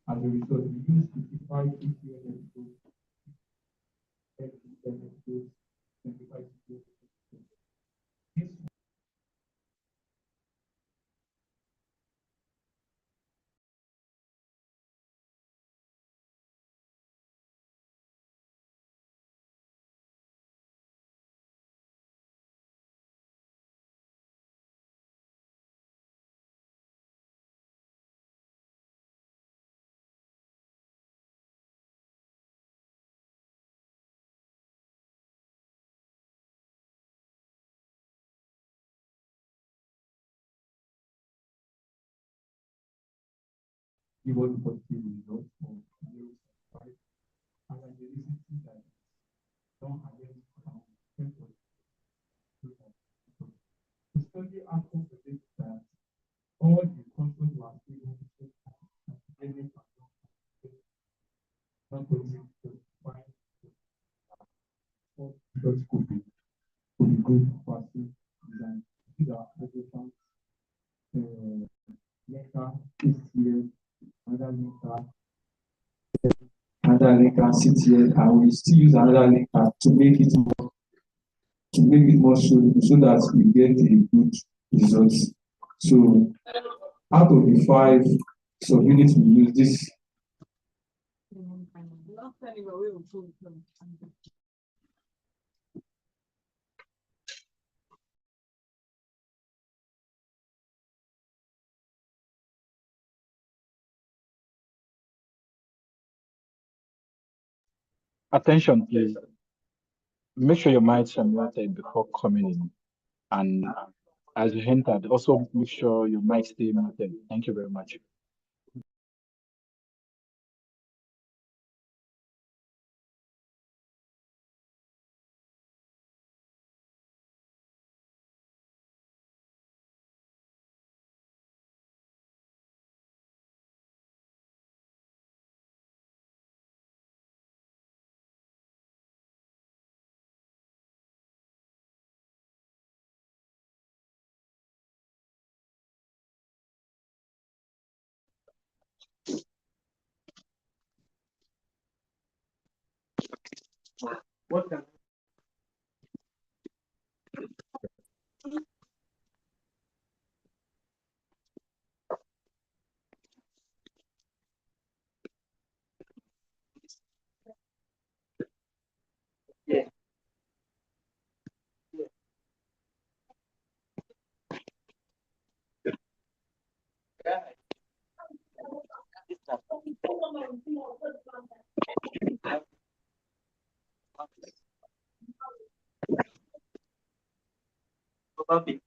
As a result, we use 55 CTL episodes, 10 episodes, 25 CTL episodes. This give us positive results for 0.5, and then the recent that don't identify the study outcome predicts that all the controls were stable, academic and not only to find what results could be good for passive design. These are hydrogens, Mecca, HCl, another Mecca, another Mecca, CTL, and we still use another Mecca to make it more so that we get a good result. So out of the 5 subunits we use this. Attention, please. Make sure your mics are muted before coming in. And as you entered, also make sure your mic stay muted. Thank you very much. What can yeah. Probably.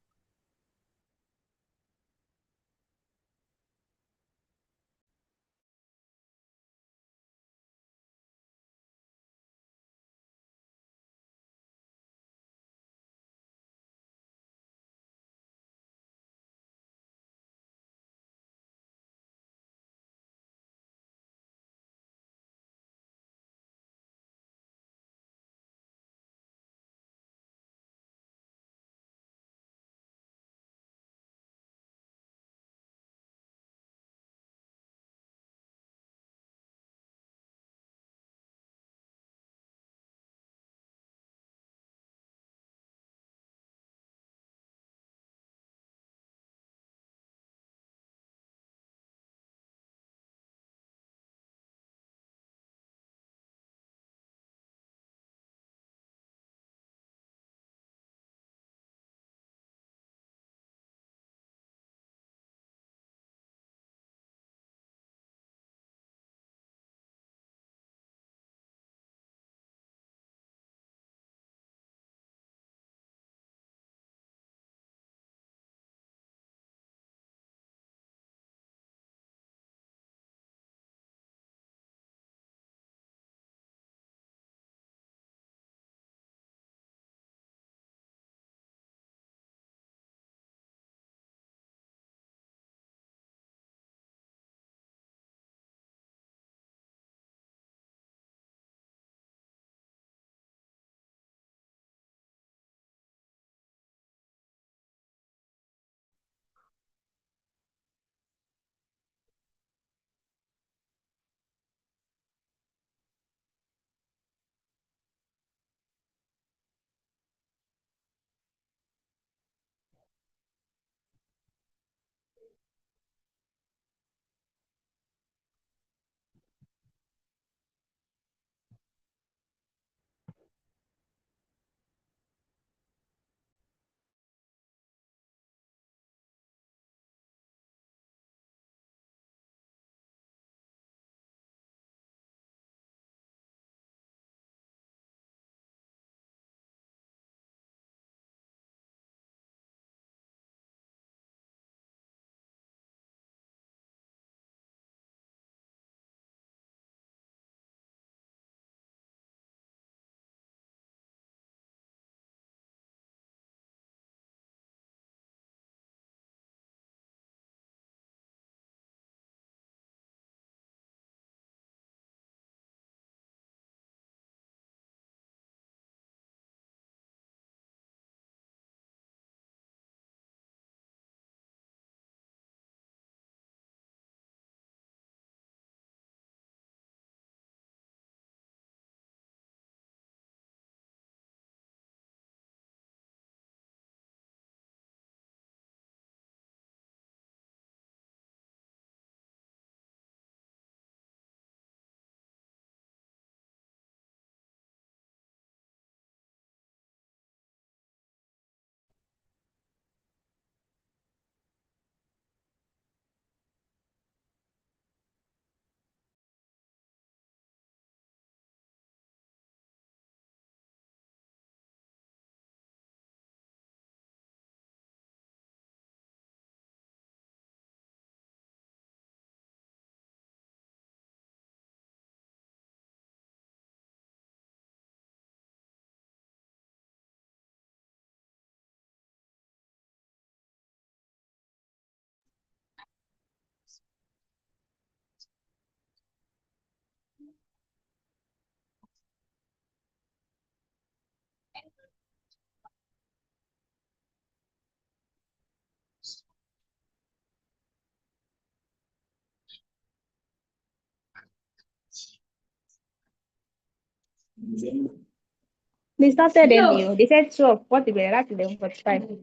They started early. Oh. They said 12. What they were at 11:45.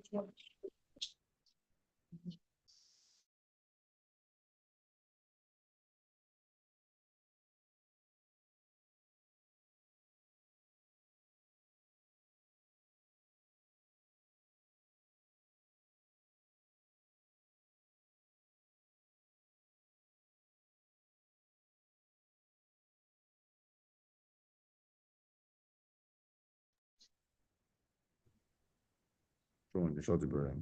Schon, ich schaue über.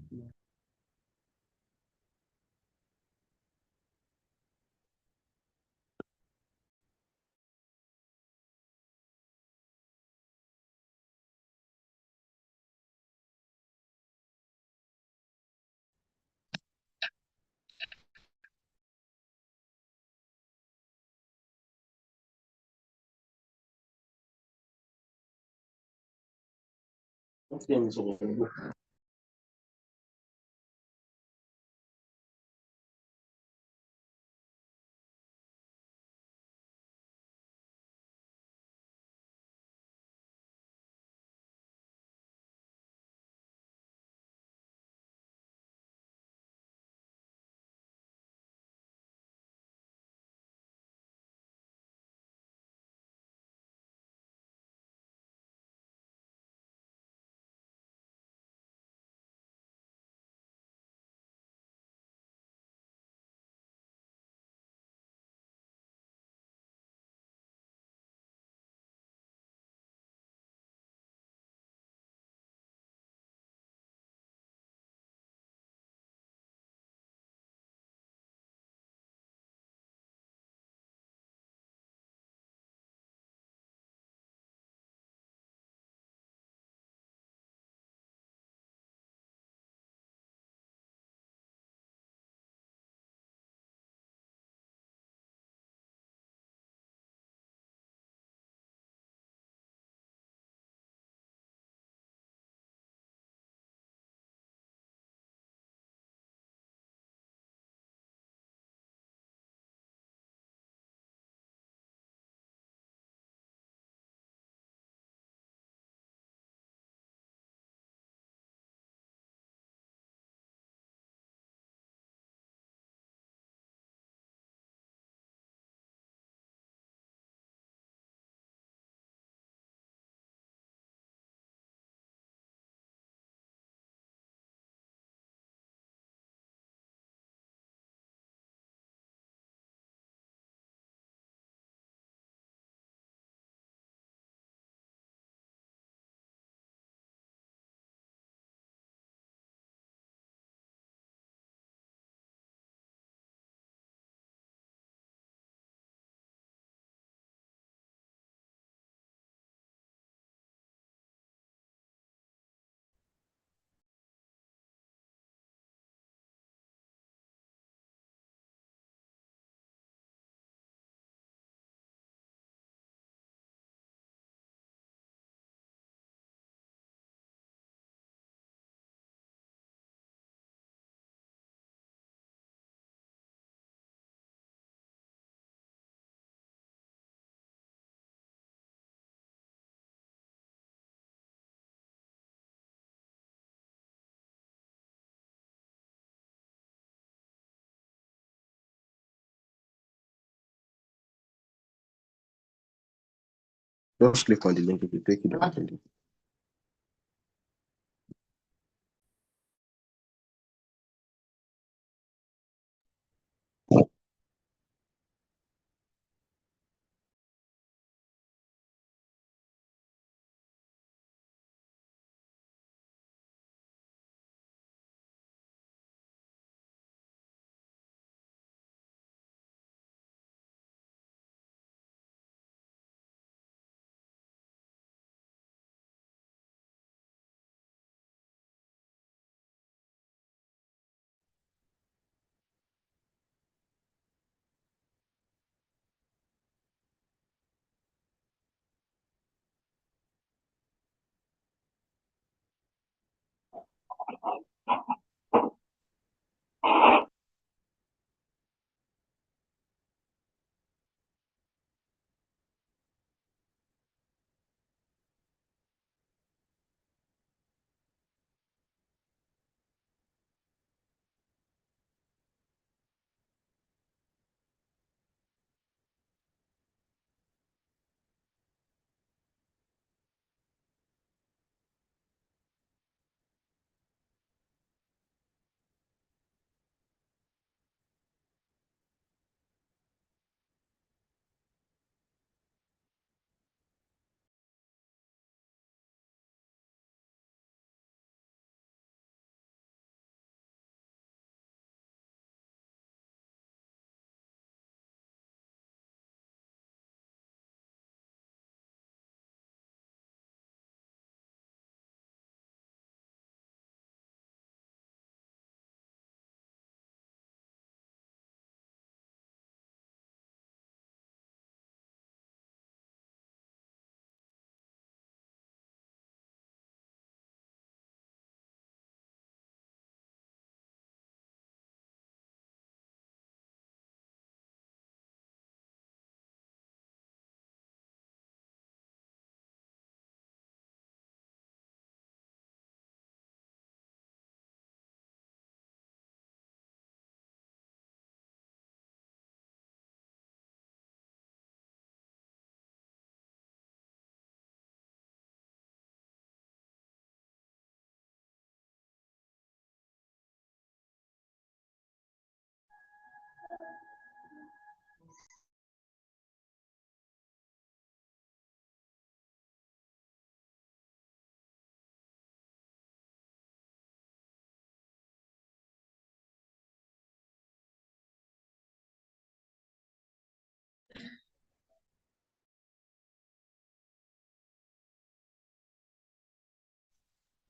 Just click on the link, it will take you directly.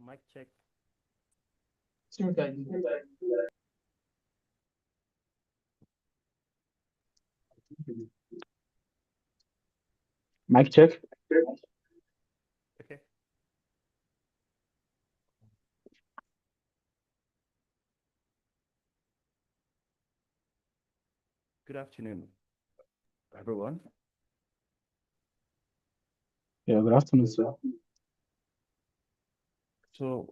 Mic check. Mic check. Okay. Good afternoon, everyone. Yeah, good afternoon, sir. So,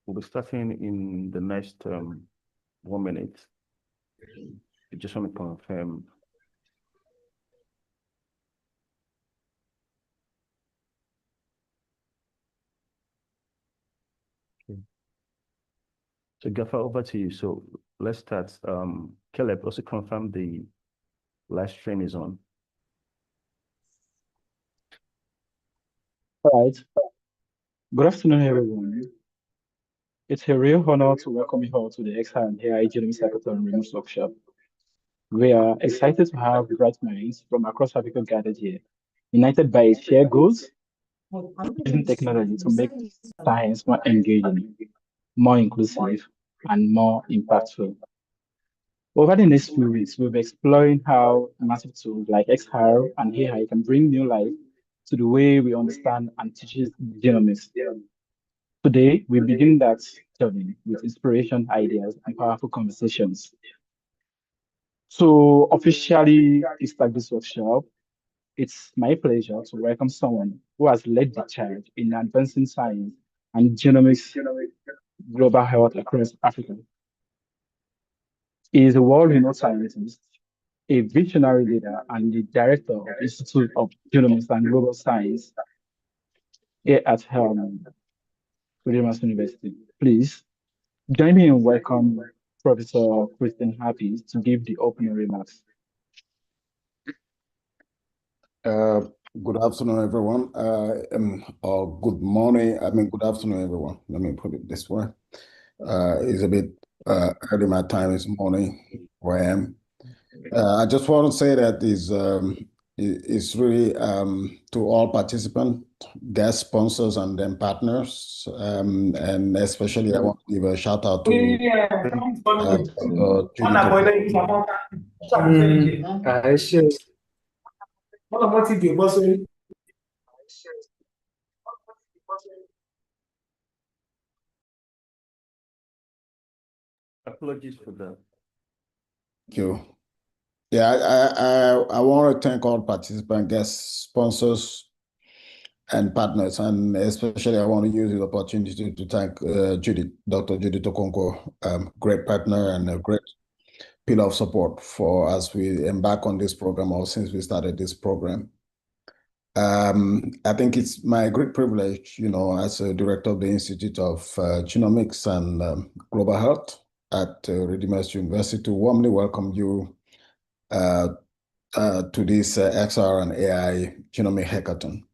we'll be starting in the next 1 minute. I just want to confirm. Okay. So, Gaffer, over to you. So, let's start. Caleb, also confirm the live stream is on. All right. Good afternoon, everyone. It's a real honor to welcome you all to the XR and AI Genomics Remote workshop. We are excited to have bright minds from across Africa gathered here, united by shared goals, using technology to make science more engaging, more inclusive, and more impactful. Over the next few weeks, we'll be exploring how massive tools like XR and AI can bring new life to the way we understand and teach genomics. Today, we begin that journey with inspiration, ideas, and powerful conversations. To officially start this workshop, it's my pleasure to welcome someone who has led the charge in advancing science and genomics global health across Africa. He is a world-renowned scientist, a visionary leader, and the director of Institute of Genomics and Global Science here at Williams University. Please join me in welcome Professor Kristen Happy to give the opening remarks. Good afternoon, everyone. Or good morning. Good afternoon, everyone. Let me put it this way. It's a bit early my time this morning where I am. I just want to say that it's really to all participants, guest sponsors, and then partners, and especially I want to give a shout out to Apologies for that. Thank you. Yeah, I want to thank all participants, guest sponsors, and partners, and especially I want to use the opportunity to thank Dr. Judith Okonkwo, great partner and a great pillar of support for as we embark on this program or since we started this program. I think it's my great privilege, as a director of the Institute of Genomics and Global Health at Redeemers University, to warmly welcome you to this XR and AI Genomic Hackathon.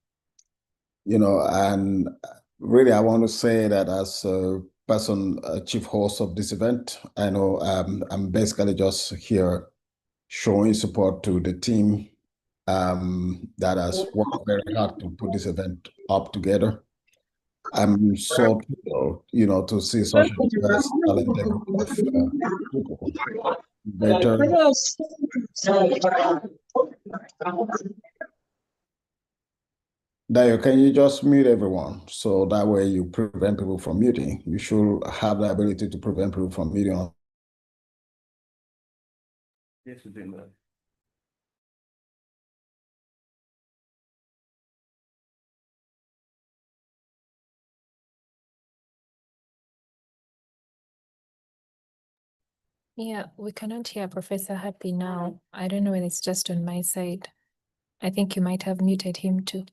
And really, I want to say that as a person, chief host of this event, I know I'm basically just here showing support to the team that has worked very hard to put this event up together. I'm so thrilled, to see such a diverse, talented group of people. Dayo, can you just mute everyone so that way you prevent people from muting? You should have the ability to prevent people from muting. Yes, we're doing that. Yeah, we cannot hear Professor Happy now. I don't know whether it's just on my side. I think you might have muted him too.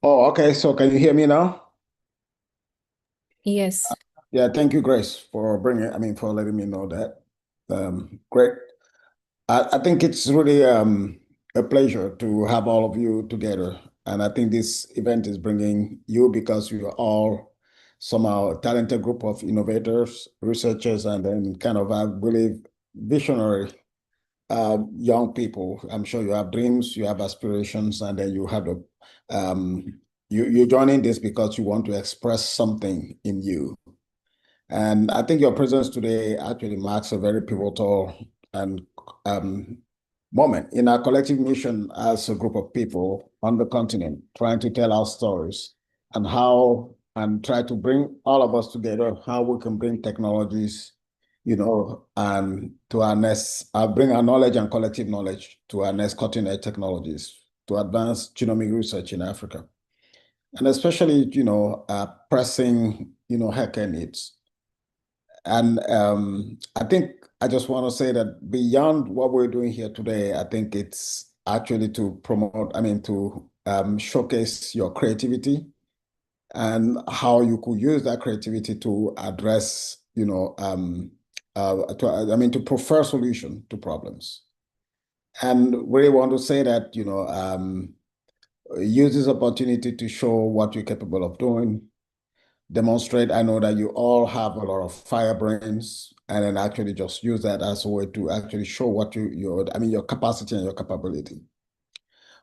Oh, okay. So can you hear me now? Yes. Yeah, thank you, Grace, for for letting me know that. Great. I think it's really a pleasure to have all of you together. And I think this event is bringing you because you are all somehow a talented group of innovators, researchers, and then kind of, I believe, visionary young people. I'm sure you have dreams, you have aspirations, and then you have you're joining this because you want to express something in you. And I think your presence today actually marks a very pivotal and moment in our collective mission as a group of people on the continent, trying to tell our stories and try to bring all of us together, how we can bring technologies, and to harness, bring our knowledge and collective knowledge to harness cutting-edge technologies to advance genomic research in Africa. And especially, pressing, healthcare needs. And I think I just want to say that beyond what we're doing here today, I think it's actually to promote, to showcase your creativity and how you could use that creativity to address, to prefer solution to problems. And really want to say that, use this opportunity to show what you're capable of doing, demonstrate. I know that you all have a lot of fire brains, and then actually just use that as a way to actually show what your capacity and your capability.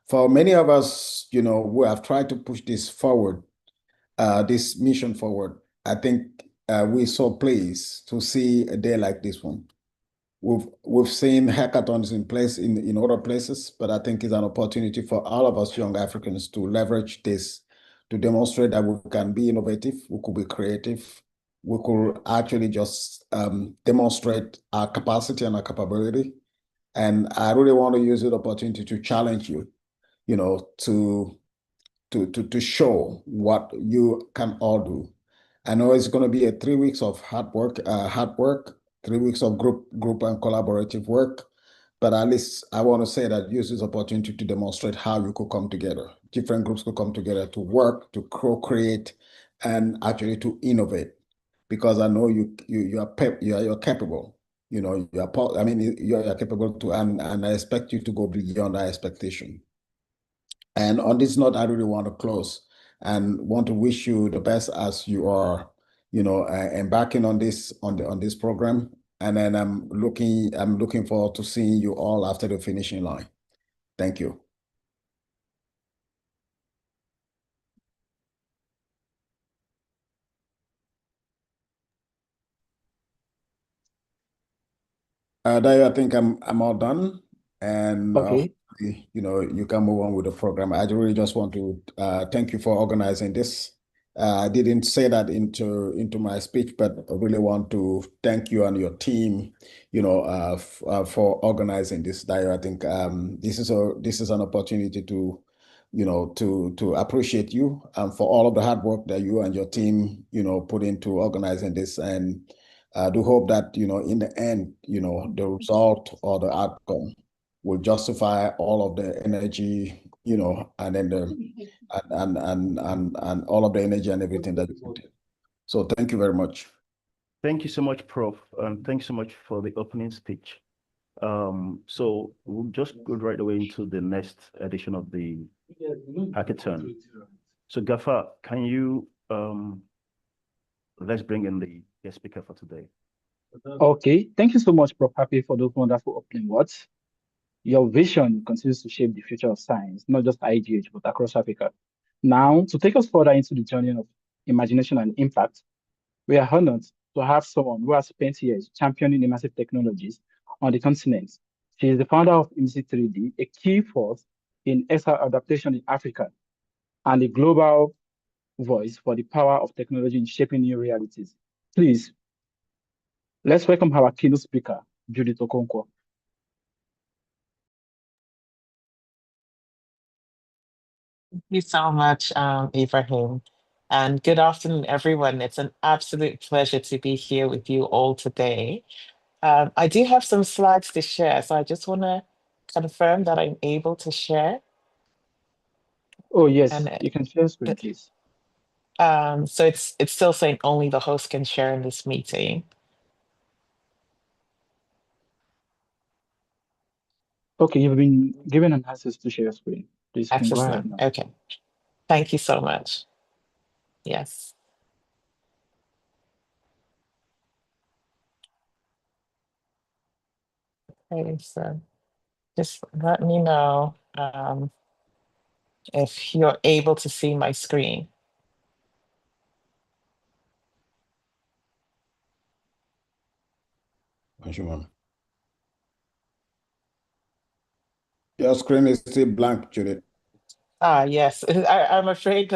For many of us, who have tried to push this forward, this mission forward, I think we're so pleased to see a day like this one. We've seen hackathons in place in other places, but I think it's an opportunity for all of us young Africans to leverage this to demonstrate that we can be innovative, we could be creative, we could actually just demonstrate our capacity and our capability. And I really want to use the opportunity to challenge you, to show what you can all do. I know it's going to be 3 weeks of hard work, 3 weeks of group and collaborative work, but at least I want to say that use this opportunity to demonstrate how you could come together. Different groups could come together to work, to co-create, and actually to innovate. Because I know you're capable. You're capable to, and I expect you to go beyond that expectation. And on this note, I really want to close and want to wish you the best as you are, embarking on this program. And then I'm looking forward to seeing you all after the finishing line. Thank you. Dayo, I think I'm all done, and Okay. you can move on with the program. I really just want to thank you for organizing this. I didn't say that into my speech, but I really want to thank you and your team, for organizing this. Dayo, I think this is an opportunity to, to appreciate you for all of the hard work that you and your team, put into organizing this. And I do hope that, in the end, the result or the outcome will justify all of the energy, and then and all of the energy and everything that you put in. So thank you very much. Thank you so much, Prof. And thanks so much for the opening speech. So we'll just go right away into the next edition of the hackathon. So Gafa, can you let's bring in the guest speaker for today. Okay. Thank you so much, Prof. Happy, for those wonderful opening words. Your vision continues to shape the future of science, not just IGH, but across Africa. Now, to take us further into the journey of imagination and impact, we are honored to have someone who has spent years championing immersive technologies on the continent. She is the founder of IMSI 3D, a key force in XR adaptation in Africa, and a global voice for the power of technology in shaping new realities. Please, let's welcome our keynote speaker, Judith Okonkwo. Thank you so much, Ibrahim. And good afternoon, everyone. It's an absolute pleasure to be here with you all today. I do have some slides to share, so I just want to confirm that I'm able to share. Oh, yes, And you can share screen, please. so it's still saying only the host can share in this meeting. Okay, you've been given an access to share screen. Please, you can go Access ahead now. now. Okay. Thank you so much. Yes. Okay, so Just let me know if you're able to see my screen. Your screen is still blank, Judith. Ah, yes. I'm afraid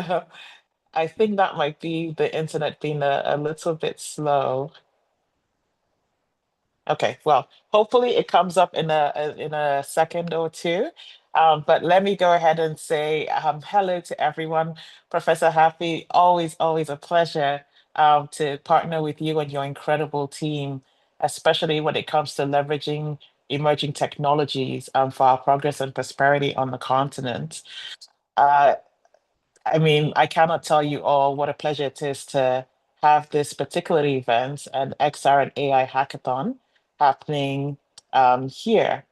I think that might be the internet being a little bit slow. Okay, well, hopefully it comes up in a second or two. But let me go ahead and say hello to everyone. Professor Happy, always a pleasure to partner with you and your incredible team, especially when it comes to leveraging emerging technologies for our progress and prosperity on the continent. Uh, I mean, I cannot tell you all what a pleasure it is to have this particular event, an XR and AI hackathon, happening here,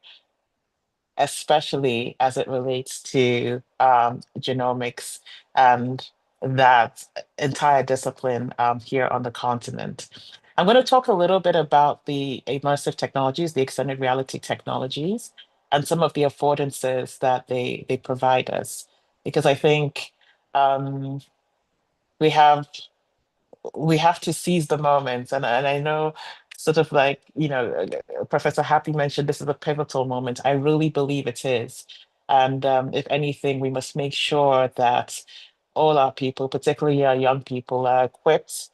especially as it relates to genomics and that entire discipline here on the continent. I'm going to talk a little bit about the immersive technologies, the extended reality technologies, and some of the affordances that they provide us, because I think um, we have we have to seize the moment. And I know sort of like, Professor Happy mentioned this is a pivotal moment. I really believe it is. And if anything, we must make sure that all our people, particularly our young people, are equipped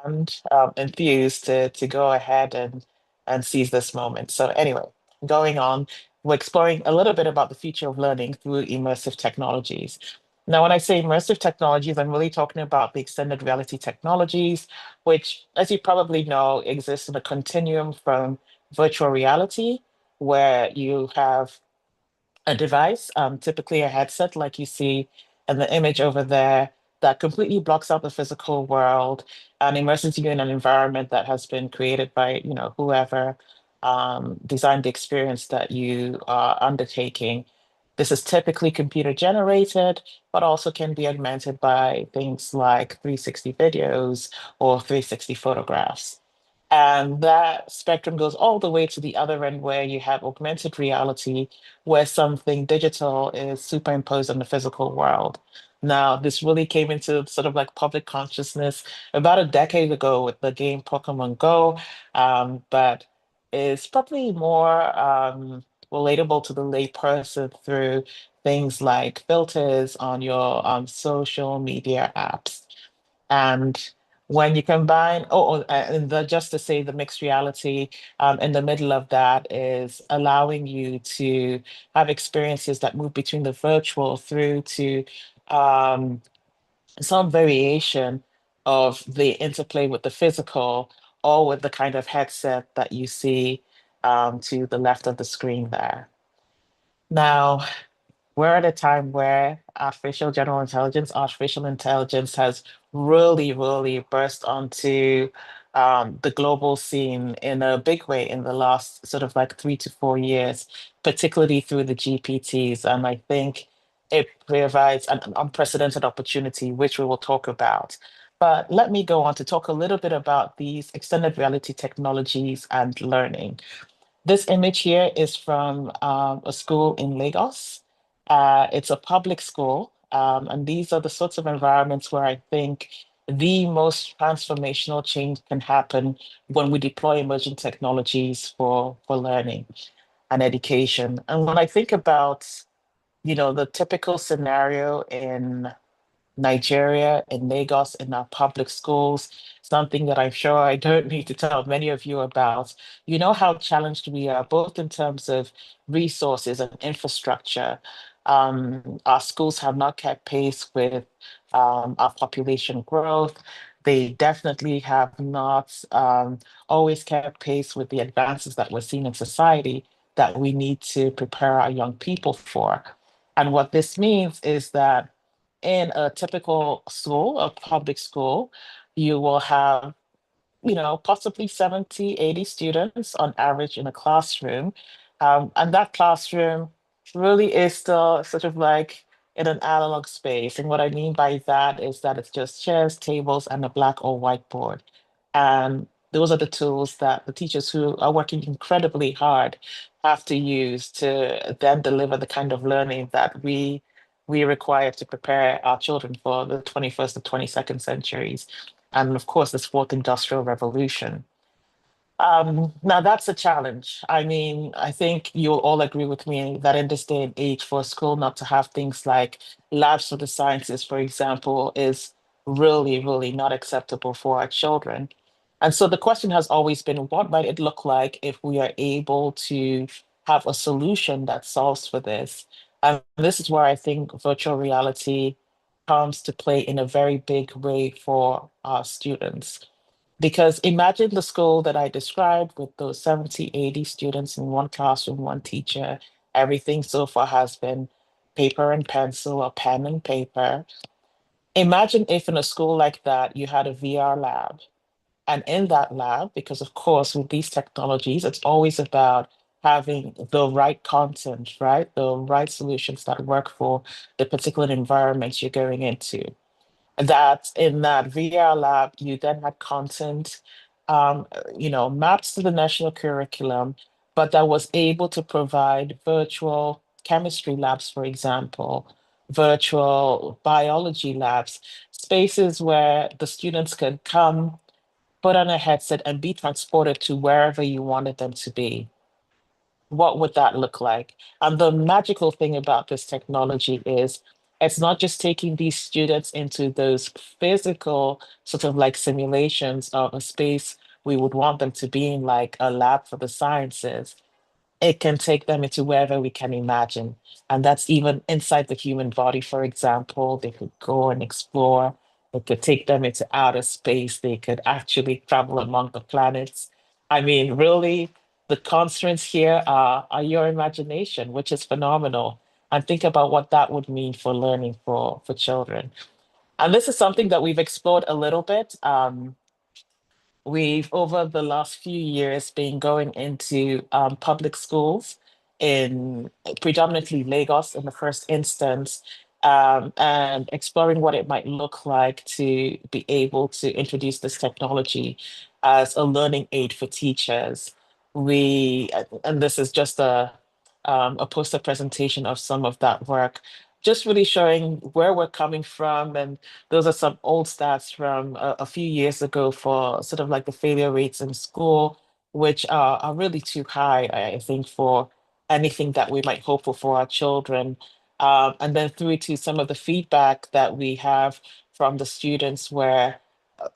and enthused to go ahead and seize this moment. So anyway, going on, we're exploring a little bit about the future of learning through immersive technologies. Now, when I say immersive technologies, I'm really talking about the extended reality technologies, which, as you probably know, exist in a continuum from virtual reality, where you have a device, typically a headset, like you see in the image over there, that completely blocks out the physical world and immerses you in an environment that has been created by, whoever designed the experience that you are undertaking. This is typically computer generated, but also can be augmented by things like 360 videos or 360 photographs. And that spectrum goes all the way to the other end where you have augmented reality, where something digital is superimposed on the physical world. Now, this really came into sort of like public consciousness about a decade ago with the game Pokemon Go, but is probably more relatable to the layperson through things like filters on your social media apps. And when you combine, and just to say the mixed reality in the middle of that is allowing you to have experiences that move between the virtual through to um, some variation of the interplay with the physical, or with the kind of headset that you see to the left of the screen there. Now, we're at a time where artificial intelligence has really burst onto the global scene in a big way in the last sort of like 3 to 4 years, particularly through the GPTs. And I think it provides an unprecedented opportunity, which we will talk about. But let me go on to talk a little bit about these extended reality technologies and learning. This image here is from a school in Lagos. It's a public school, and these are the sorts of environments where I think the most transformational change can happen when we deploy emerging technologies for learning and education. And when I think about, the typical scenario in Nigeria, in Lagos, in our public schools, something that I'm sure I don't need to tell many of you about. You know how challenged we are, both in terms of resources and infrastructure. Our schools have not kept pace with our population growth. They definitely have not always kept pace with the advances that we're seeing in society that we need to prepare our young people for. And what this means is that in a typical school, a public school, you will have, possibly 70, 80 students on average in a classroom. And that classroom really is still sort of like in an analog space. And what I mean by that is that it's just chairs, tables, and a black or white board. And those are the tools that the teachers who are working incredibly hard have to use to then deliver the kind of learning that we require to prepare our children for the 21st and 22nd centuries. And of course, this fourth industrial revolution. Now that's a challenge. I mean, I think you'll all agree with me that in this day and age, for a school not to have things like labs for the sciences, for example, is really, really not acceptable for our children. And so the question has always been, what might it look like if we are able to have a solution that solves for this? And this is where I think virtual reality comes to play in a very big way for our students. Because imagine the school that I described with those 70, 80 students in one classroom, one teacher. Everything so far has been paper and pencil or pen and paper. Imagine if in a school like that, you had a VR lab. And in that lab, because of course, with these technologies, it's always about having the right content, right? The right solutions that work for the particular environment you're going into. That in that VR lab, you then had content, mapped to the national curriculum, but that was able to provide virtual chemistry labs, for example, virtual biology labs, spaces where the students could come, put on a headset, and be transported to wherever you wanted them to be. What would that look like? And the magical thing about this technology is it's not just taking these students into those physical sort of like simulations of a space we would want them to be in, like a lab for the sciences. It can take them into wherever we can imagine. And that's even inside the human body, for example. They could go and explore. It could take them into outer space. They could actually travel among the planets. I mean, really, the constraints here are your imagination, which is phenomenal. And think about what that would mean for learning for children. And this is something that we've explored a little bit. We've, over the last few years, been going into public schools in predominantly Lagos in the first instance, and exploring what it might look like to be able to introduce this technology as a learning aid for teachers. And this is just a poster presentation of some of that work, just really showing where we're coming from. And those are some old stats from a few years ago for sort of like the failure rates in school, which are really too high, I think, for anything that we might hope for our children. And then through to some of the feedback that we have from the students, where,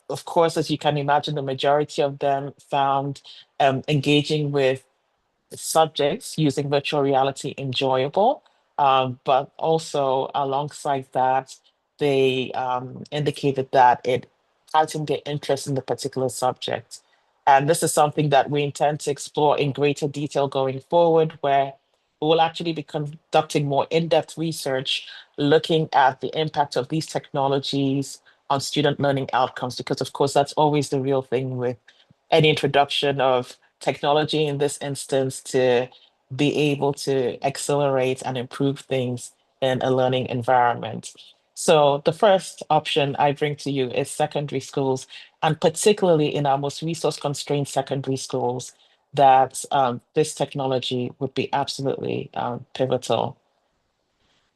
of course, as you can imagine, the majority of them found engaging with subjects using virtual reality enjoyable. But also alongside that, they indicated that it heightened their interest in the particular subject. And this is something that we intend to explore in greater detail going forward, where we will actually be conducting more in-depth research, looking at the impact of these technologies on student learning outcomes, because of course, that's always the real thing with any introduction of technology in this instance, to be able to accelerate and improve things in a learning environment. So the first option I bring to you is secondary schools, and particularly in our most resource constrained secondary schools, that this technology would be absolutely pivotal.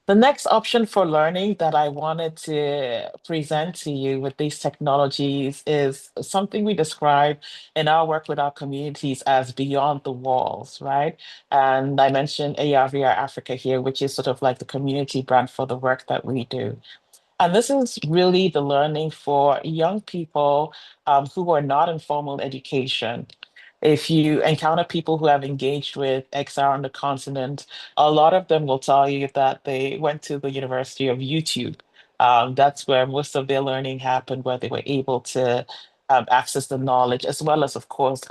The next option for learning that I wanted to present to you with these technologies is something we describe in our work with our communities as beyond the walls, right? And I mentioned ARVR Africa here, which is sort of like the community brand for the work that we do. And this is really the learning for young people who are not in formal education. If you encounter people who have engaged with XR on the continent, a lot of them will tell you that they went to the University of YouTube. That's where most of their learning happened, where they were able to access the knowledge, as well as, of course,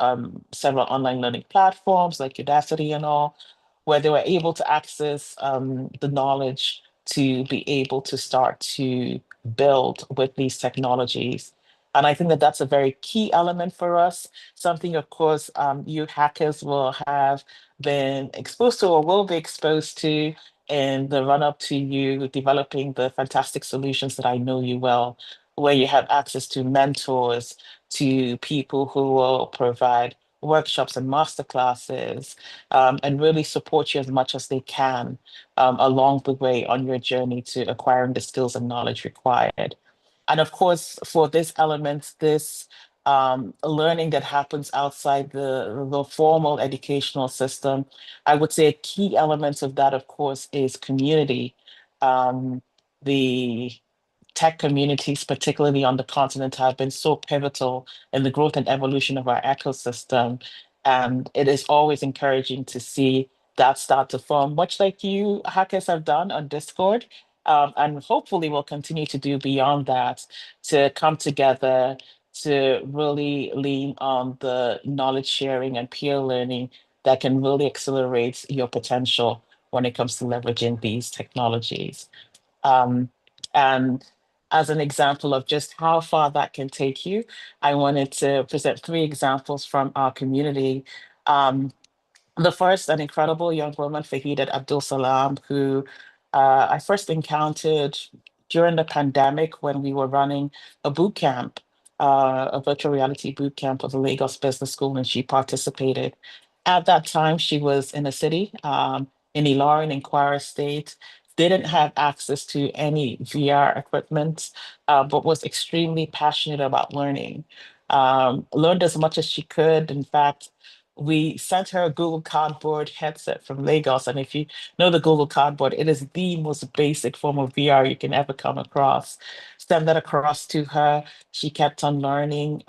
several online learning platforms like Udacity and all, where they were able to access the knowledge to be able to start to build with these technologies. And I think that that's a very key element for us. Something, of course, you hackers will have been exposed to or will be exposed to in the run up to you developing the fantastic solutions that I know you well, where you have access to mentors, to people who will provide workshops and masterclasses, and really support you as much as they can along the way on your journey to acquiring the skills and knowledge required. And of course, for this element, this learning that happens outside the formal educational system, I would say a key element of that, of course, is community. The tech communities, particularly on the continent, have been so pivotal in the growth and evolution of our ecosystem. And it is always encouraging to see that start to form, much like you hackers have done on Discord. And hopefully we'll continue to do beyond that, to come together, to really lean on the knowledge sharing and peer learning that can really accelerate your potential when it comes to leveraging these technologies. Um, and as an example of just how far that can take you, I wanted to present three examples from our community. Um, the first, an incredible young woman, Fahidat Abdul Salam, who I first encountered during the pandemic when we were running a boot camp, a virtual reality boot camp of the Lagos Business School, and she participated. At that time, she was in a city, in Ilorin, in Kwara State, didn't have access to any VR equipment, but was extremely passionate about learning. Learned as much as she could. In fact, we sent her a Google Cardboard headset from Lagos. And if you know the Google Cardboard, it is the most basic form of VR you can ever come across. Send that across to her. She kept on learning,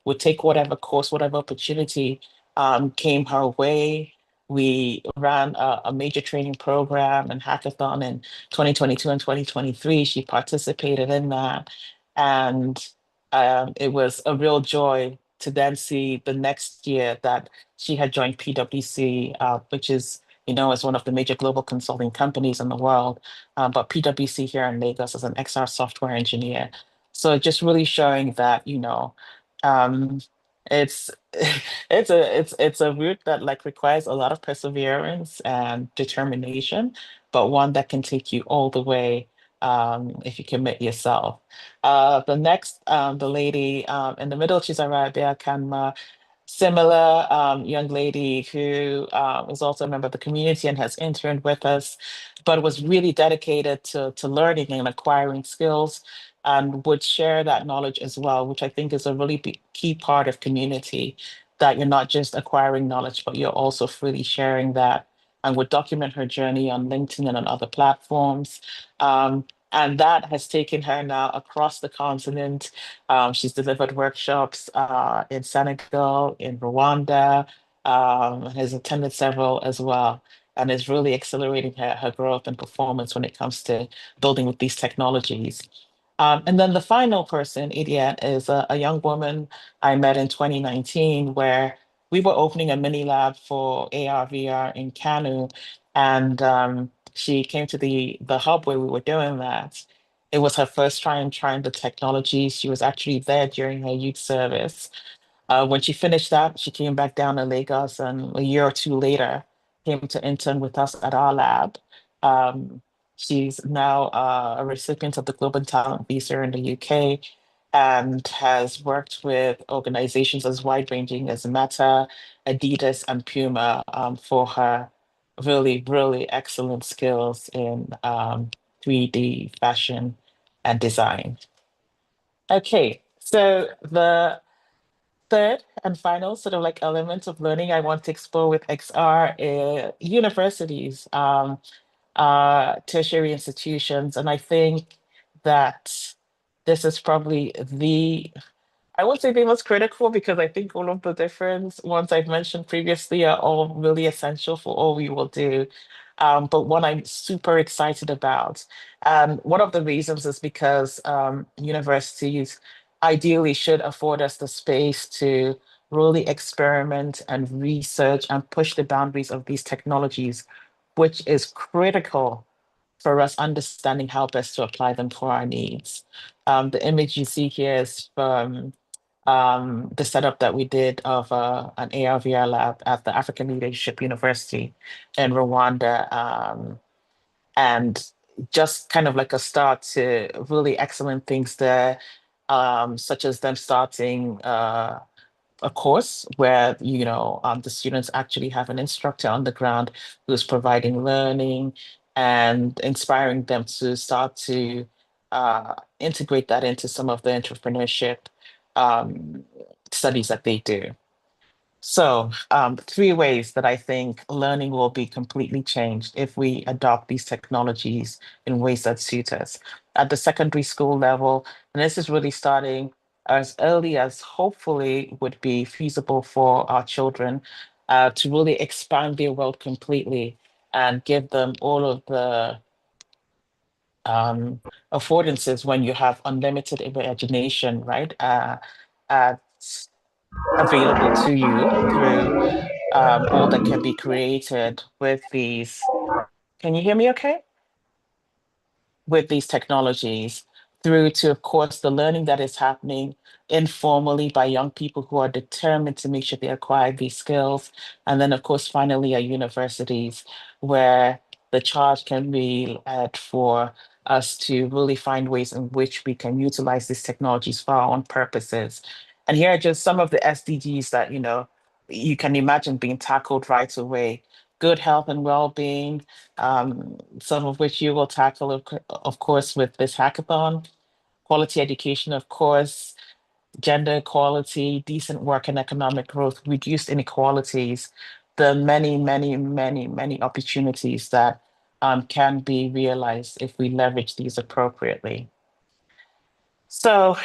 would take whatever course, whatever opportunity came her way. We ran a major training program and hackathon in 2022 and 2023. She participated in that. And it was a real joy to then see the next year that she had joined PwC, which is, is one of the major global consulting companies in the world. But PwC here in Lagos as an XR software engineer. So just really showing that, um, it's it's a route that like requires a lot of perseverance and determination, but one that can take you all the way if you commit yourself. The next, the lady in the middle, she's Arabia Kanma, similar young lady who is also a member of the community and has interned with us, but was really dedicated to learning and acquiring skills and would share that knowledge as well, which I think is a really big, key part of community, that you're not just acquiring knowledge, but you're also freely sharing that, and would document her journey on LinkedIn and on other platforms. And that has taken her now across the continent. She's delivered workshops in Senegal, in Rwanda, has attended several as well, and is really accelerating her growth and performance when it comes to building with these technologies. And then the final person, Idiot, is a young woman I met in 2019, where we were opening a mini lab for AR, VR in Kanu, and she came to the hub where we were doing that. It was her first time trying the technology. She was actually there during her youth service. When she finished that, she came back down to Lagos, and a year or two later, came to intern with us at our lab. Um, she's now a recipient of the Global Talent Visa in the UK, and has worked with organizations as wide-ranging as Meta, Adidas, and Puma for her really, really excellent skills in 3D fashion and design. Okay, so the third and final sort of like element of learning I want to explore with XR is universities, tertiary institutions. And I think that this is probably I won't say the most critical, because I think all of the different ones I've mentioned previously are all really essential for all we will do. But one I'm super excited about. And one of the reasons is because universities ideally should afford us the space to really experiment and research and push the boundaries of these technologies, which is critical for us understanding how best to apply them for our needs. The image you see here is from the setup that we did of an AR/VR lab at the African Leadership University in Rwanda, and just kind of like a start to really excellent things there. such as them starting a course where the students actually have an instructor on the ground who's providing learning and inspiring them to start to integrate that into some of the entrepreneurship um, studies that they do. So, three ways that I think learning will be completely changed if we adopt these technologies in ways that suit us. At the secondary school level, and this is really starting as early as hopefully would be feasible for our children, to really expand their world completely and give them all of the um, affordances when you have unlimited imagination, right? At available to you through all that can be created with these. Can you hear me okay? With these technologies, through to, of course, the learning that is happening informally by young people who are determined to make sure they acquire these skills. And then, of course, finally, at universities, where the charge can be led for us to really find ways in which we can utilize these technologies for our own purposes. And here are just some of the SDGs that, you can imagine being tackled right away. Good health and well-being, some of which you will tackle, of course, with this hackathon. Quality education, of course, gender equality, decent work and economic growth, reduced inequalities, the many, many, many, many opportunities that can be realized if we leverage these appropriately. So,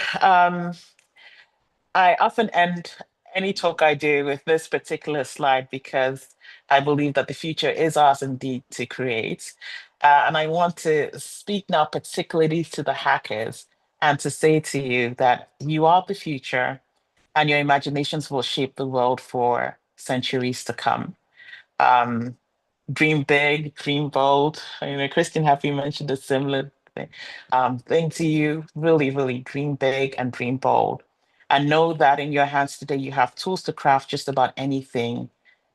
I often end any talk I do with this particular slide because I believe that the future is ours indeed to create. And I want to speak now particularly to the hackers and to say to you that you are the future and your imaginations will shape the world for centuries to come. Um, Dream big, dream bold. Christian Happy mentioned a similar thing to you. Really, really dream big and dream bold. And know that in your hands today, you have tools to craft just about anything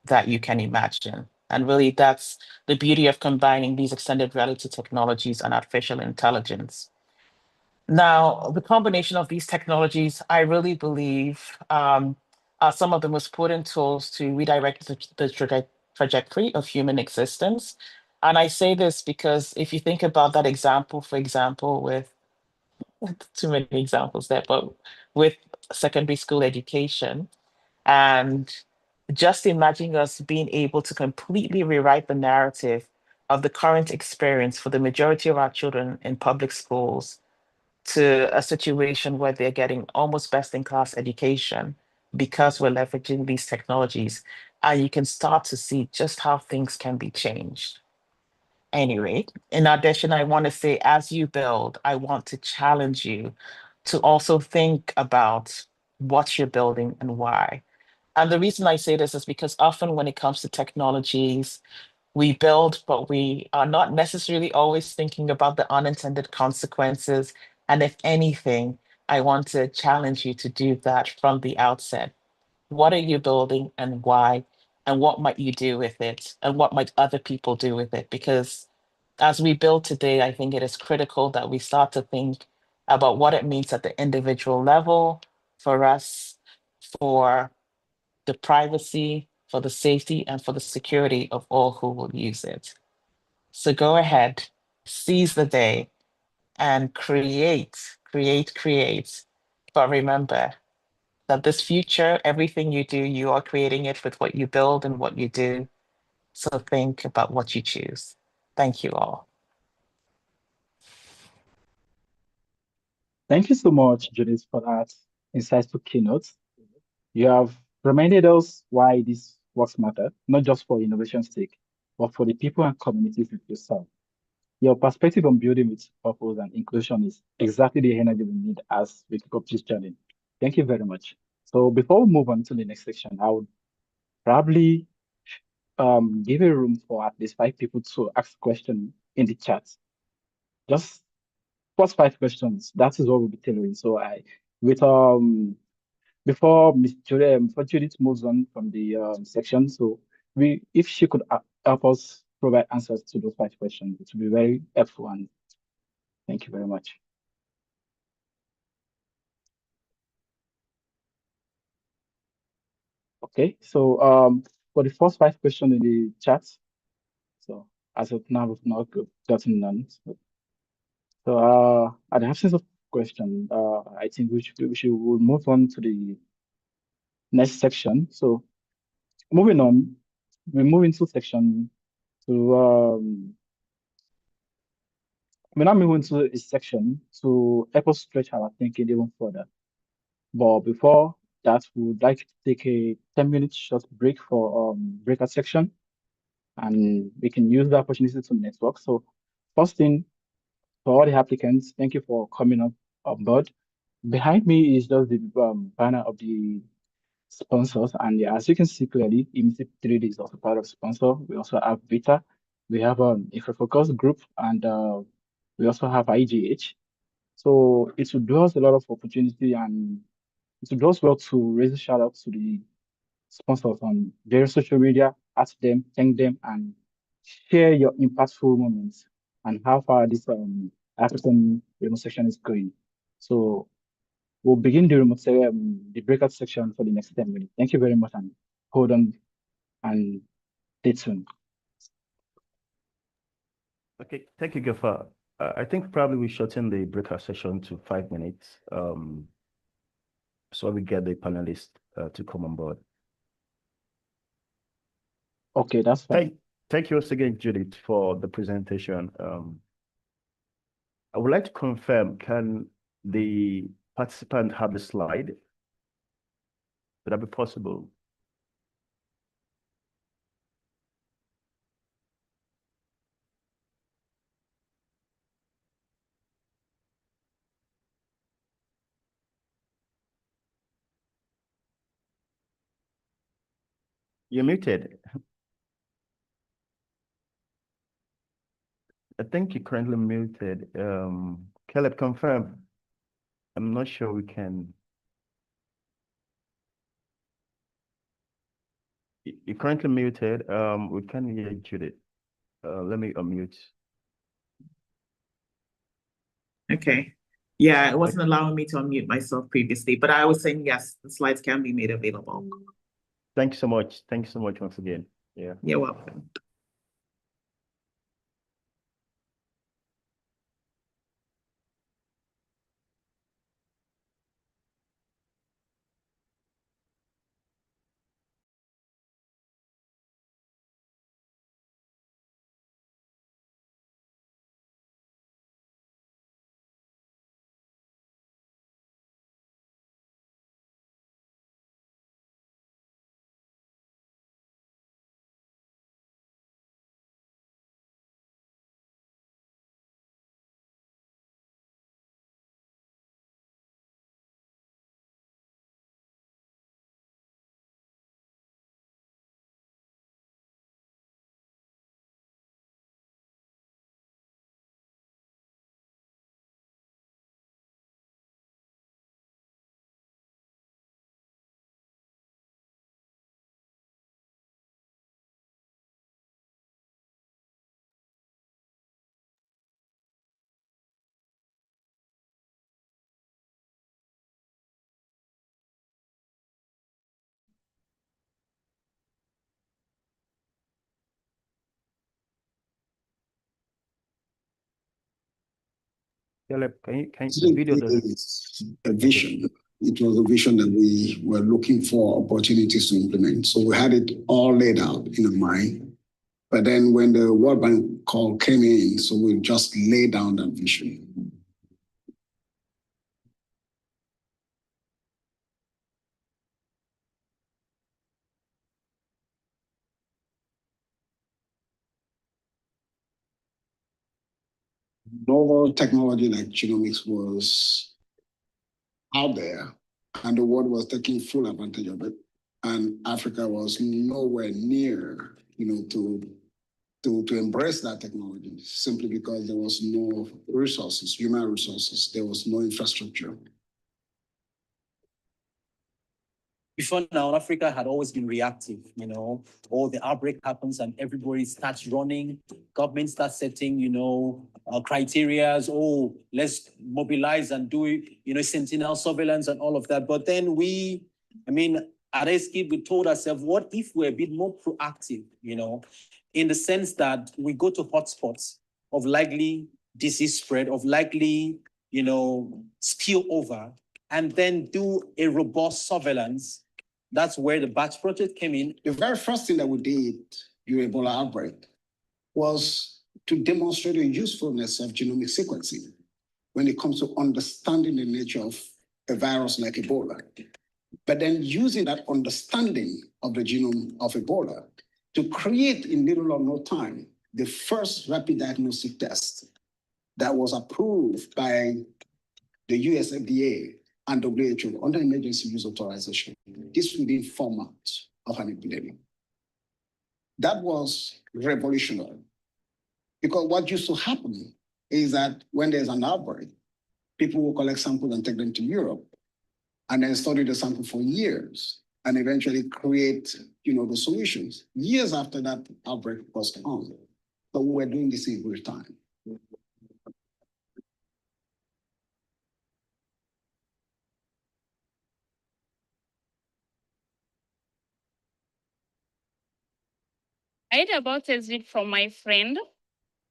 that you can imagine. And really, that's the beauty of combining these extended reality technologies and artificial intelligence. Now, the combination of these technologies, I really believe, are some of the most potent tools to redirect the trajectory of human existence. And I say this because if you think about that example, for example, with too many examples there, but with secondary school education, and just imagine us being able to completely rewrite the narrative of the current experience for the majority of our children in public schools to a situation where they're getting almost best in class education because we're leveraging these technologies. And you can start to see just how things can be changed. Anyway, in addition, I want to say as you build, I want to challenge you to also think about what you're building and why. And the reason I say this is because often when it comes to technologies, we build, but we are not necessarily always thinking about the unintended consequences. And if anything, I want to challenge you to do that from the outset. What are you building and why? And what might you do with it? And what might other people do with it? Because as we build today, I think it is critical that we start to think about what it means at the individual level for us, for the privacy, for the safety, and for the security of all who will use it. So go ahead, seize the day, and create, create, create. But remember that this future, everything you do, you are creating it with what you build and what you do. So think about what you choose. Thank you all. Thank you so much, Judith, for that insightful keynote. You have reminded us why these works matter, not just for innovation's sake, but for the people and communities that you serve. Your perspective on building with purpose and inclusion is exactly the energy we need as we kick up this journey. Thank you very much. So before we move on to the next section, I would probably give a room for at least 5 people to ask questions in the chat. Just first 5 questions. That is what we'll be tailoring. So with before Judith moves on from the section, so if she could help us provide answers to those 5 questions, it would be very helpful. And thank you very much. Okay, so for the first 5 questions in the chat, so as of now, we've not gotten none. So, at the absence of question, I think we should move on to the next section. So moving on, we move into section to we're now moving to a section to help us stretch our thinking even further. But before that, we would like to take a 10-minute short break for breakout section, and we can use the opportunity to network. So first thing, for all the applicants, thank you for coming up on board. Behind me is just the banner of the sponsors, and yeah, as you can see clearly, Imisi 3D is also part of sponsor. We also have Vita, we have InfoFocus Group, and we also have IGH. So it will do us a lot of opportunity, and it will do us well to raise a shout out to the sponsors on their social media, ask them, thank them, and share your impactful moments and how far this African remote section is going. So we'll begin the breakout section for the next 10 minutes. Thank you very much, and hold on and stay tuned. Okay, thank you, Gafar. I think probably we shorten the breakout session to 5 minutes, so we get the panelists to come on board. Okay, that's fine. Thank you once again, Judith, for the presentation. I would like to confirm, can the participant have the slide? Would that be possible? You're muted. I think you're currently muted. Caleb, confirm. I'm not sure we can. You're currently muted. We can't hear Judith. Let me unmute. Okay. Yeah, it wasn't allowing me to unmute myself previously, but I was saying yes, the slides can be made available. Thanks so much. Thanks so much once again. Yeah. You're welcome. Caleb, the video does a vision. It was a vision that we were looking for opportunities to implement. So we had it all laid out in a mind. But then when the World Bank call came in, so we just laid down that vision. Novel technology like genomics was out there, and the world was taking full advantage of it. And Africa was nowhere near, to embrace that technology, simply because there was no resources, human resources, there was no infrastructure. Before now, Africa had always been reactive, all the outbreak happens and everybody starts running, government starts setting, criterias, let's mobilize and do, sentinel surveillance and all of that. But then At ESCIP, we told ourselves, what if we're a bit more proactive, in the sense that we go to hotspots of likely disease spread, of likely, spill over, and then do a robust surveillance. That's where the batch project came in. The very first thing that we did during Ebola outbreak was to demonstrate the usefulness of genomic sequencing when it comes to understanding the nature of a virus like Ebola. But then using that understanding of the genome of Ebola to create in little or no time the first rapid diagnostic test that was approved by the US FDA and WHO under emergency use authorization. This within 4 months of an epidemic. That was revolutionary. Because what used to happen is that when there's an outbreak, people will collect samples and take them to Europe and then study the sample for years and eventually create, the solutions years after that outbreak was on. But we were doing this in real time. I heard about ESRID from my friend.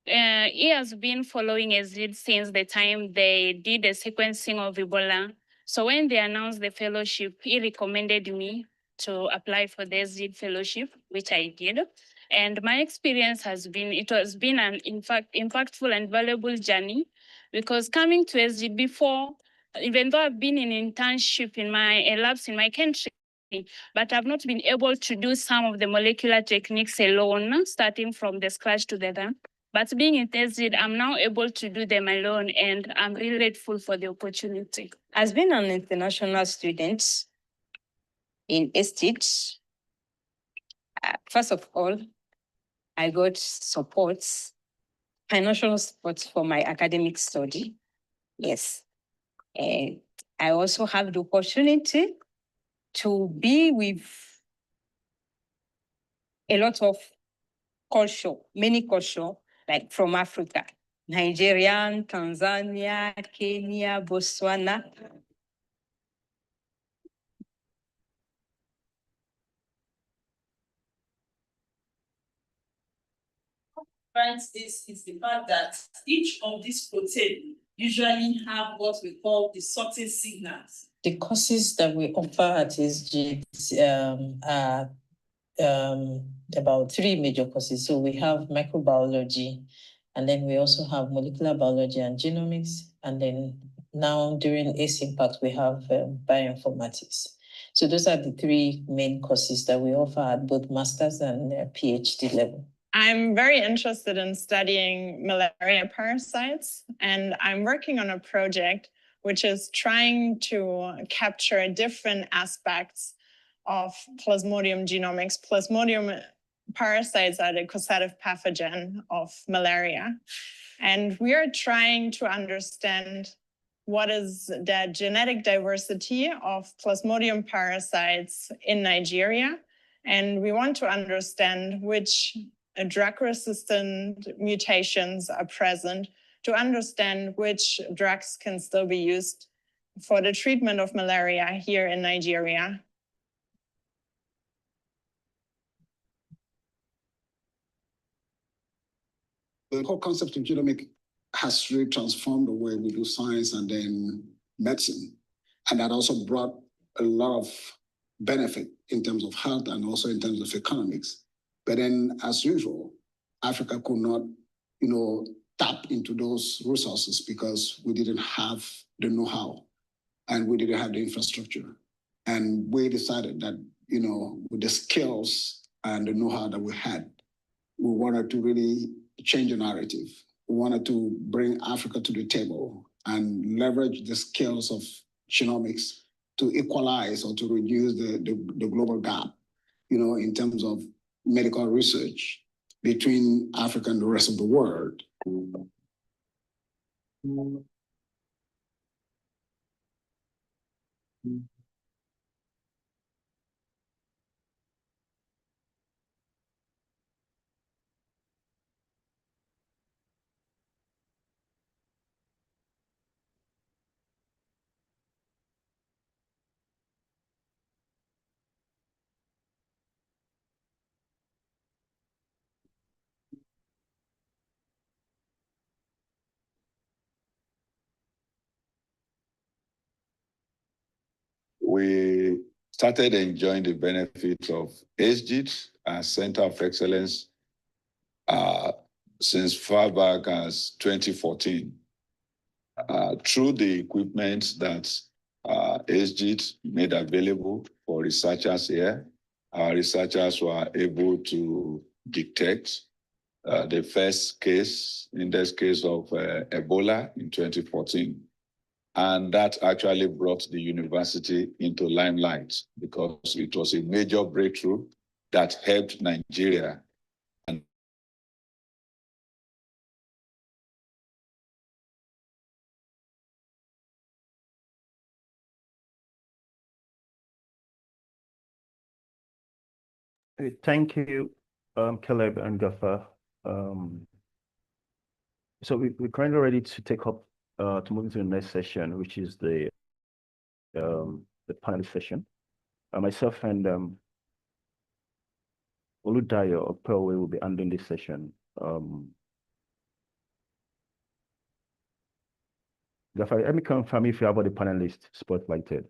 He has been following ESRID since the time they did the sequencing of Ebola. So when they announced the fellowship, he recommended me to apply for the ESRID fellowship, which I did. And my experience has been, it has been an impactful and valuable journey, because coming to ESRID before, even though I've been in internship in my labs in my country, but I've not been able to do some of the molecular techniques alone, starting from the scratch to the done. But being in ESRID, I'm now able to do them alone, and I'm really grateful for the opportunity. As being an international student in ESTIT, first of all, I got support, financial support for my academic study. Yes. And I also have the opportunity to be with a lot of culture, many culture, like from Africa, Nigerian, Tanzania, Kenya, Botswana. This is the fact that each of these proteins usually have what we call the sorting signals. The courses that we offer at SG are about 3 major courses. So we have microbiology, and then we also have molecular biology and genomics. And then now during ACE Impact, we have bioinformatics. So those are the 3 main courses that we offer at both master's and PhD level. I'm very interested in studying malaria parasites, and I'm working on a project which is trying to capture different aspects of Plasmodium genomics. Plasmodium parasites are the causative pathogen of malaria. And we are trying to understand what is the genetic diversity of Plasmodium parasites in Nigeria. And we want to understand which drug-resistant mutations are present to understand which drugs can still be used for the treatment of malaria here in Nigeria. The whole concept of genomic has really transformed the way we do science and then medicine. And that also brought a lot of benefit in terms of health and also in terms of economics. But then, as usual, Africa could not, tap into those resources because we didn't have the know-how and we didn't have the infrastructure. And we decided that, with the skills and the know-how that we had, we wanted to really change the narrative. We wanted to bring Africa to the table and leverage the skills of genomics to equalize or to reduce the global gap, in terms of medical research between Africa and the rest of the world. we started enjoying the benefits of SGIT, our Center of Excellence, since far back as 2014. Through the equipment that SGIT made available for researchers here, our researchers were able to detect the first case, index case of Ebola in 2014. And that actually brought the university into limelight because it was a major breakthrough that helped Nigeria. And thank you, Caleb and Gaffer. So we're currently ready to take up to move into the next session, which is the panel session. Myself and Oludayo of Pearlway will be handling this session. Gaffer, let me confirm if you have all the panelists spotlighted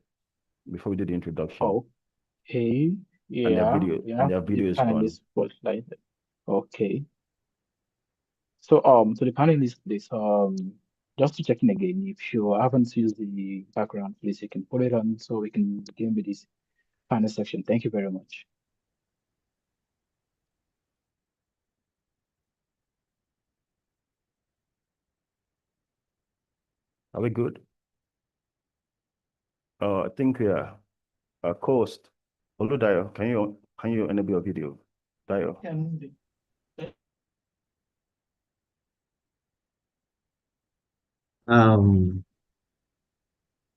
before we do the introduction. Okay. And their Yeah. video, Yeah. and their video The is on. panelists spotlighted. Okay. So to the panelists, please just to check in again, if you haven't used the background, please you can put it on so we can begin with this panel section. Thank you very much. Are we good? I think we are. Coast. Oludayo, can you enable your video? Dayo.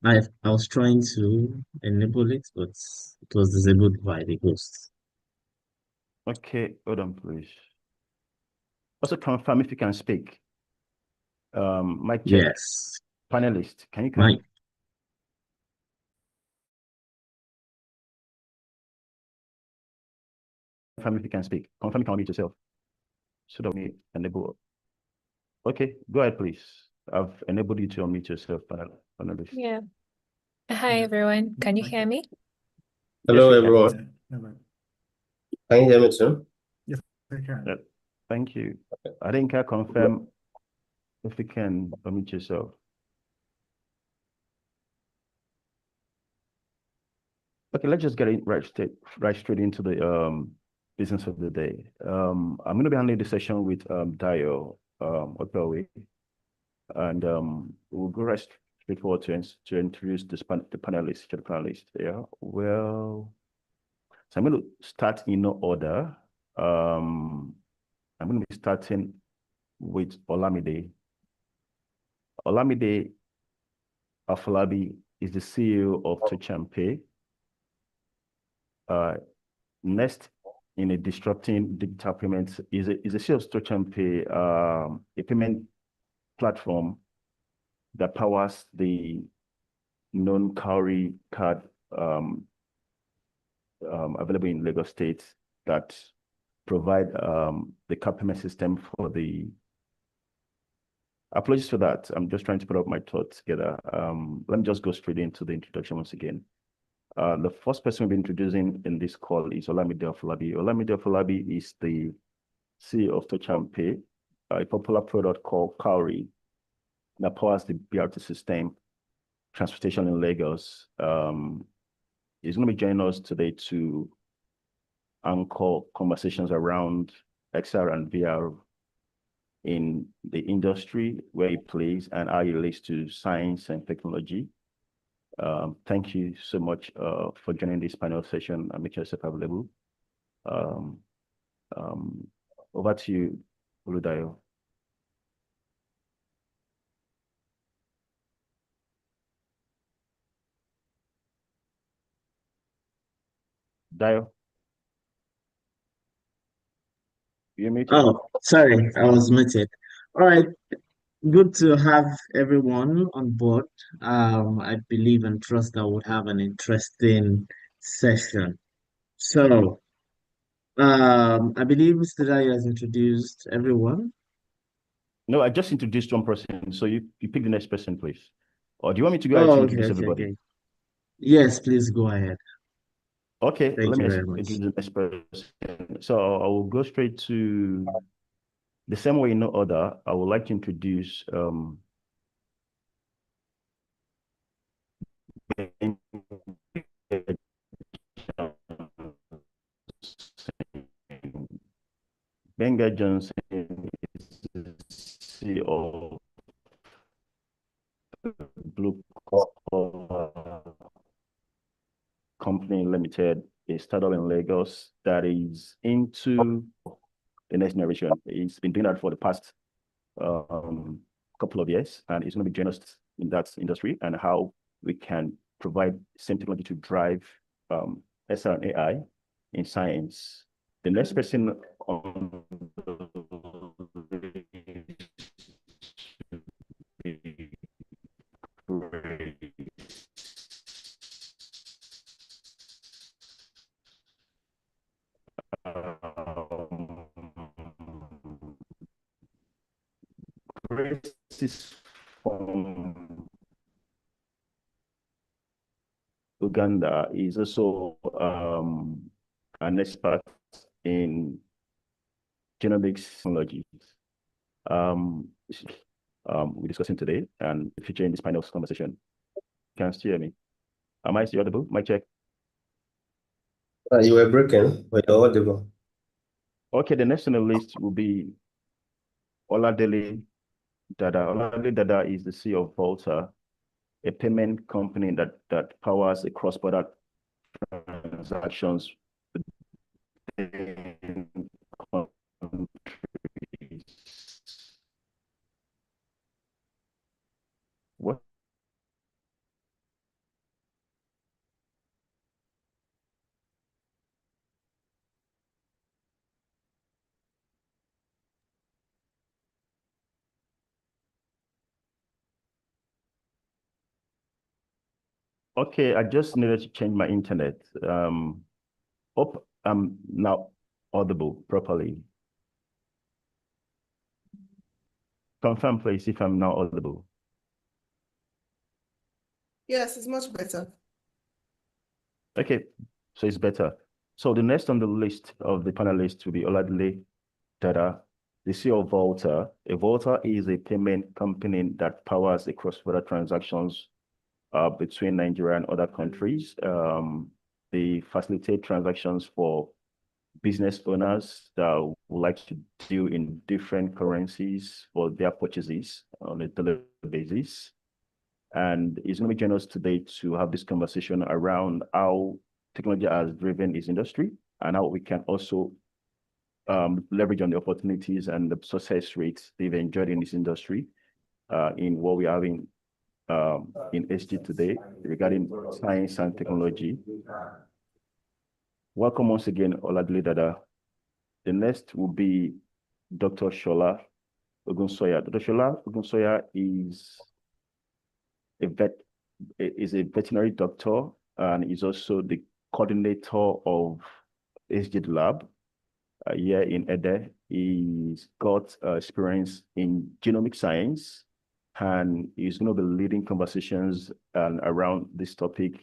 I was trying to enable it, but it was disabled by the host. Okay, hold on, please. Also confirm if you can speak. Mic check. Yes. Panelist, can you come? Confirm if you can speak. Confirm you can unmute yourself. So that we enable. Okay, go ahead, please. I've enabled you to unmute yourself, panelist. Yeah. Hi, everyone. Can you hear me? Hello, Yes, everyone. Can you hear me too? Yes, I can. Yep. Thank you. I think I confirm if you can unmute yourself. Okay, let's just get it right straight into the business of the day. I'm going to be handling the session with Dayo Opewe, and we'll go right straight forward to introduce the panelists. Yeah, well, so I'm going to start in no order. I'm going to be starting with Olamide. Olamide Afolabi is the CEO of Touch-n-Pay. Next in a disrupting digital payments is a sales Touch-n-Pay, a payment platform that powers the non-cowrie card available in Lagos State that provide the card payment system for the. Apologies for that. I'm just trying to put up my thoughts together. Let me just go straight into the introduction once again. The first person we'll be introducing in this call is Olamide Afolabi. Olamide Afolabi is the CEO of Touch-n-Pay, a popular product called Cowrie that powers the BRT system, transportation in Lagos. He's going to be joining us today to anchor conversations around XR and VR in the industry where he plays and how it relates to science and technology. Thank you so much for joining this panel session and make yourself available. Over to you, Oludayo. Dayo. You muted? Oh, sorry, I was muted. All right, good to have everyone on board. I believe and trust that we'll have an interesting session. So, I believe Mr. Dai has introduced everyone. No, I just introduced one person, so you pick the next person, please. Or do you want me to go ahead to Oh, introduce everybody? okay. Yes, please go ahead. Okay, Thank let you me very much. introduce the next person. So I will go straight to the same way, no order. I would like to introduce Benga Johnson is the CEO of Blue Collar Company Limited, a startup in Lagos that is into the next generation. He's been doing that for the past couple of years, and he's going to be joining us in that industry and how we can provide same technology to drive SR and AI in science. The next person on the Grace is from Uganda. Is also an expert in genomics technologies. We're discussing today and featuring this panel conversation. Can you hear me? Am I still audible? Mic check. You were breaking, but you're audible. Okay, the next on the list will be Oladele Dada. Oladele Dada is the CEO of Volta, a payment company that powers the cross-border transactions between countries. What? Okay, I just needed to change my internet. Hope I'm now audible properly. Confirm, please, if I'm now audible. Yes, it's much better. Okay, so it's better. So the next on the list of the panelists will be Oladile Dada, the CEO of Volta. Volta is a payment company that powers the cross-border transactions between Nigeria and other countries. They facilitate transactions for business owners that would like to deal in different currencies for their purchases on a daily basis. And it's going to be joining us today to have this conversation around how technology has driven this industry and how we can also leverage on the opportunities and the success rates they've enjoyed in this industry in what we're having in SG today regarding science and technology. Welcome once again, Oladile Dada. The next will be Dr. Shola Ogunsoya. Dr. Shola Ogunsoya is a veterinary doctor and is also the coordinator of SG Lab here in Ede. He's got experience in genomic science and he's going to be leading conversations around this topic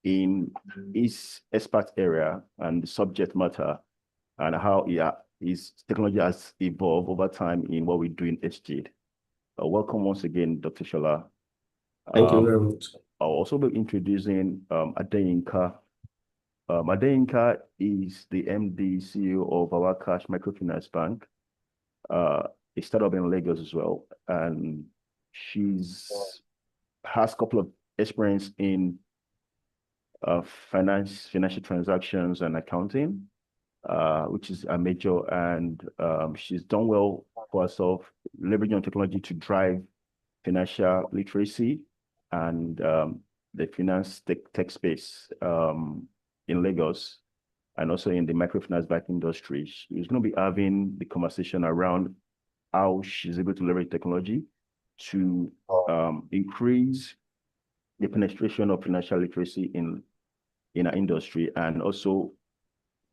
in his expert area and the subject matter and how his technology has evolved over time in what we do in SG. Welcome once again, Dr. Shola. Thank you very much. I'll also be introducing Adeyinka. Adeyinka is the MD CEO of our Cash Microfinance Bank. A startup in Lagos as well. And has a couple of experience in financial transactions and accounting, which is a major, and she's done well for herself, leveraging on technology to drive financial literacy and the finance tech space in Lagos and also in the microfinance bank industry. She's going to be having the conversation around how she's able to leverage technology to increase the penetration of financial literacy in our industry, and also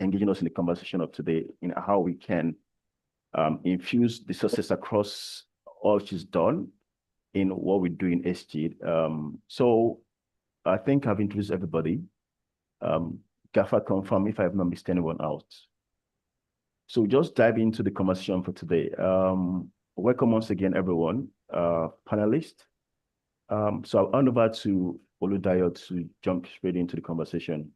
engaging us in the conversation of today in how we can infuse the success across all she's done in what we do in SG. So I think I've introduced everybody. Gaffer, confirm if I have not missed anyone out. So just dive into the conversation for today. Welcome once again, everyone, panelists. So I'll hand over to Oludayo to jump straight into the conversation.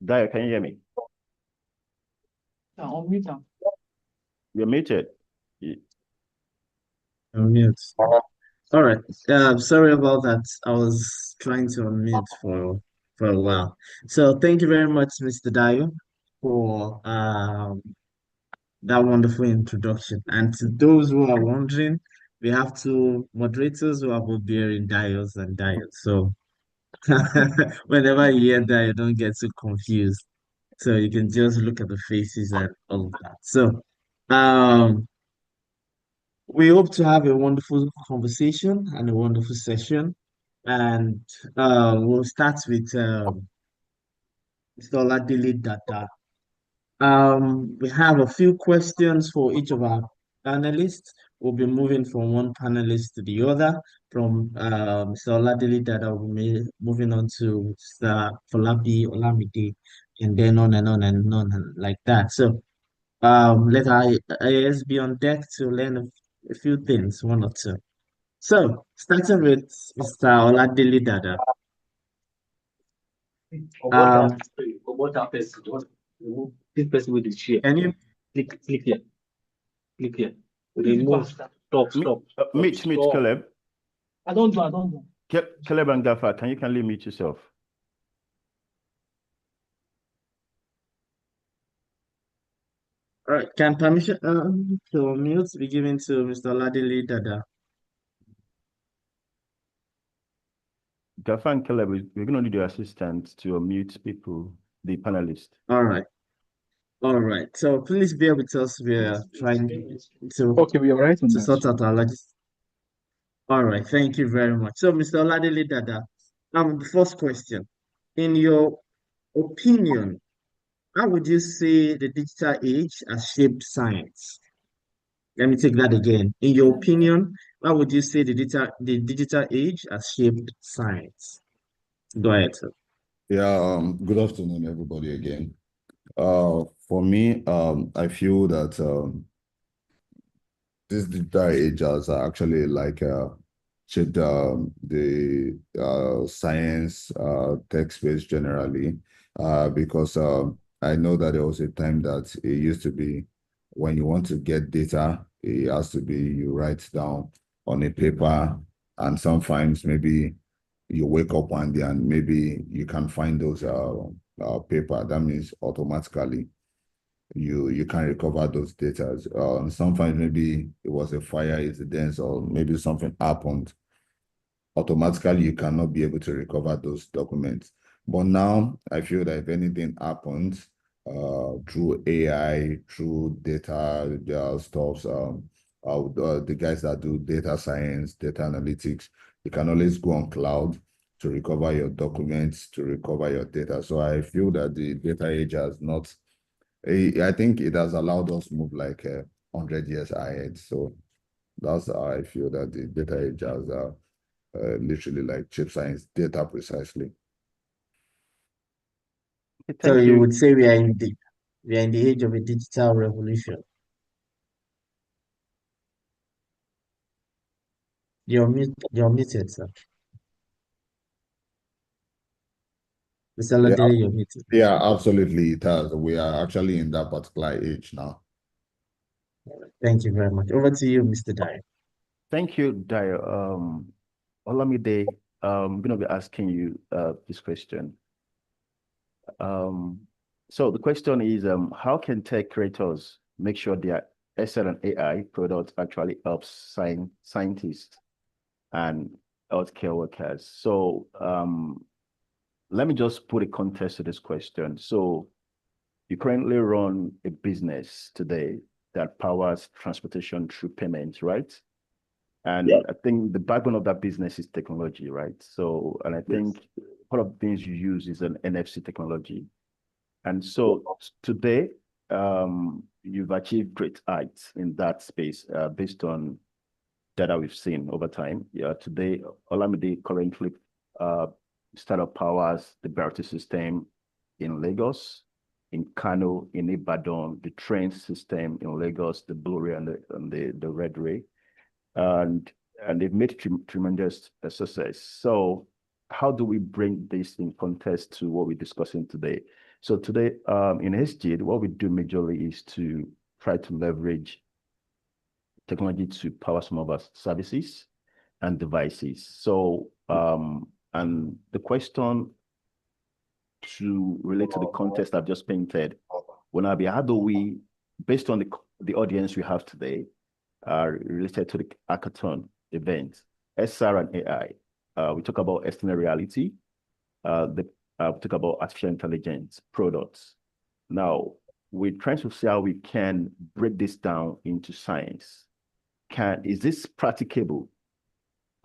Dayo, can you hear me? You're muted. I'm mute. All right. Sorry about that. I was trying to unmute for a while. So thank you very much, Mr. Dayo, for that wonderful introduction. And to those who are wondering, we have two moderators who are both bearing Dayos and Dayos. So whenever you hear that, you don't get too confused. So you can just look at the faces and all of that. So we hope to have a wonderful conversation and a wonderful session. And we'll start with Mr. Oladile Dada. We have a few questions for each of our panelists. We'll be moving from one panelist to the other. From Mr. Oladile Dada, we'll be moving on to Mr. Folabi Olamide, and then on and on and on and like that. So let our IAS be on deck to learn a few things, one or two. So, starting with Mr. Oladile Dada. This person with the chair. Can you click here? Click here. Remove. Stop. Meet Caleb. I don't do. Caleb and Gaffer, can you kindly mute yourself? All right, can permission to mute be given to Mr. Oladile Dada? Gaffer and Caleb, we're going to need your assistance to unmute people, the panelists. All right. All right. So please bear with us. We're trying to Okay, we are right on to that. sort out our logistics. All right. Thank you very much. So, Mr. Oladile Dada, the first question. In your opinion, how would you say the digital age has shaped science? Let me take that again. In your opinion, how would you say the digital age has shaped science? Go ahead, sir. Yeah, good afternoon, everybody again. For me, I feel that this digital age has actually shaped the science tech space generally, because I know that there was a time that it used to be when you want to get data, it has to be you write down on a paper, and sometimes maybe you wake up one day and maybe you can find those paper. That means automatically you can recover those data. Sometimes maybe it was a fire incident or maybe something happened. Automatically, you cannot be able to recover those documents. But now I feel that if anything happens through AI, through data stuff, the guys that do data science, data analytics, you can always go on cloud to recover your documents, to recover your data. So I feel that the data age has not, I think it has allowed us move like 100 years ahead. So that's how I feel that the data age has literally like chip science data precisely. So you would say we are in the age of a digital revolution. You're muted, sir. Mr. Oladile, you're muted. Yeah, absolutely. It has. We are actually in that particular age now. Thank you very much. Over to you, Mr. Dyer. Thank you, Dyer. Olamide, I'm going to be asking you this question. So the question is, how can tech creators make sure their SL and AI products actually helps scientists and healthcare workers? So let me just put a context to this question. So you currently run a business today that powers transportation through payments, right? And I think the backbone of that business is technology, right? So, and I think one of the things you use is an NFC technology. And so today, you've achieved great heights in that space based on data we've seen over time. Today, Olamide currently startup powers the BRT system in Lagos, in Kano, in Ibadan, the train system in Lagos, the Blue Ray and the Red Ray, and they've made tremendous success. So how do we bring this in context to what we're discussing today? So today, in SG, what we do majorly is to try to leverage technology to power some of our services and devices. So, and the question to relate to the context I've just painted will now be, how do we, based on the audience we have today, related to the hackathon event, SR and AI, we talk about external reality, we talk about artificial intelligence products. Now, we're trying to see how we can break this down into science. Is this practicable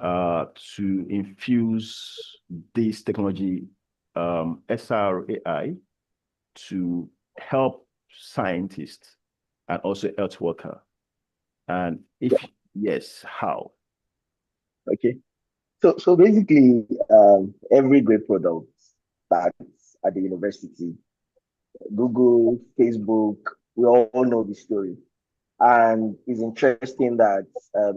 to infuse this technology, SR, AI, to help scientists and also health worker? And if yes, how? Okay. So basically, every great product starts at the university. Google, Facebook, we all know the story. And it's interesting that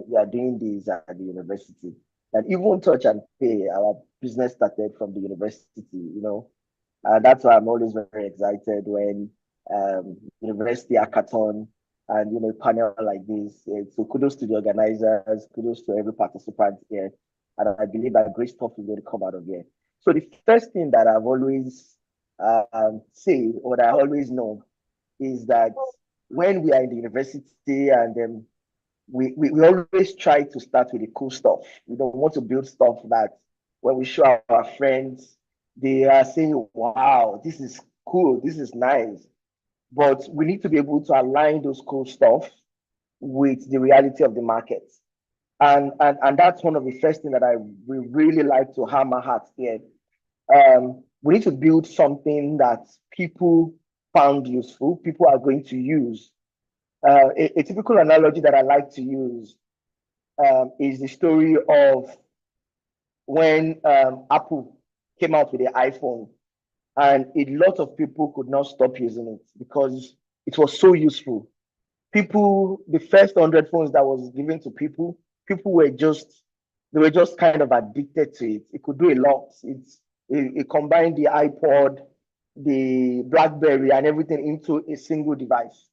we are doing this at the university. And even Touch and Pay, our business started from the university, you know. That's why I'm always very excited when university hackathon and, you know, panel like this. So kudos to the organizers, kudos to every participant here. And I believe that great stuff is going to come out of here. So the first thing that I've always say, or that I always know, is that when we are in the university and we always try to start with the cool stuff. We don't want to build stuff that when we show our friends, they are saying, wow, this is cool, this is nice. But we need to be able to align those cool stuff with the reality of the market. And that's one of the first things that I really like to hammer hard here. We need to build something that people found useful, people are going to use. A typical analogy that I like to use is the story of when Apple came out with the iPhone, and a lot of people could not stop using it because it was so useful. People, the first 100 phones that was given to people were just kind of addicted to it. It could do a lot. It combined the iPod, the BlackBerry, and everything into a single device.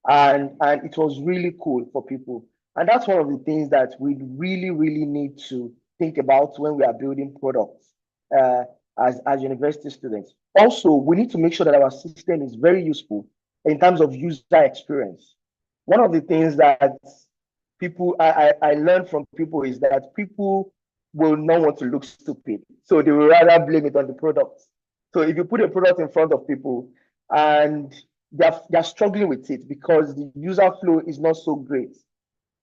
And it was really cool for people. And that's one of the things that we really, really need to think about when we are building products as university students. Also, we need to make sure that our system is very useful in terms of user experience. One of the things that I learned from people is that people will not want to look stupid. So they will rather blame it on the product. So if you put a product in front of people and they're struggling with it because the user flow is not so great,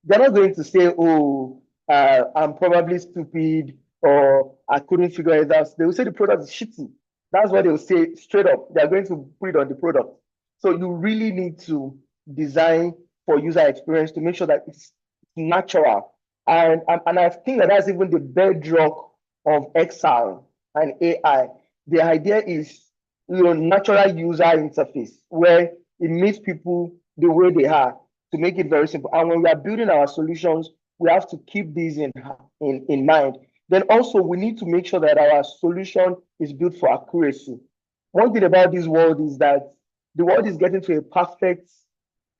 they're not going to say, oh, I'm probably stupid or I couldn't figure it out. They will say the product is shitty. That's what they will say straight up. They're going to put it on the product. So you really need to design for user experience to make sure that it's natural. And I think that that's even the bedrock of XR and AI. The idea is, you know, natural user interface where it meets people the way they are, to make it very simple. And when we are building our solutions, we have to keep these in mind. Then also we need to make sure that our solution is built for accuracy. One thing about this world is that the world is getting to a perfect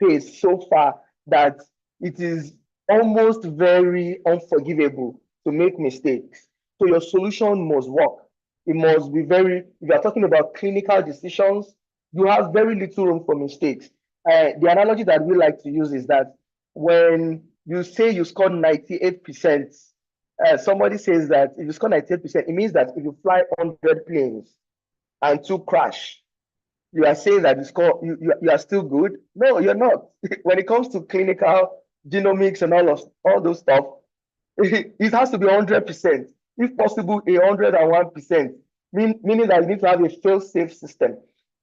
pace so far that it is almost very unforgivable to make mistakes. So your solution must work. It must be very, if you're talking about clinical decisions, you have very little room for mistakes. The analogy that we like to use is that when you say you scored 98%, somebody says that if you score 98%, it means that if you fly 100 planes and 2 crash, you are saying that you are still good. No, you're not. When it comes to clinical genomics and all those stuff, it has to be 100%. If possible, 101%. meaning that you need to have a fail-safe system.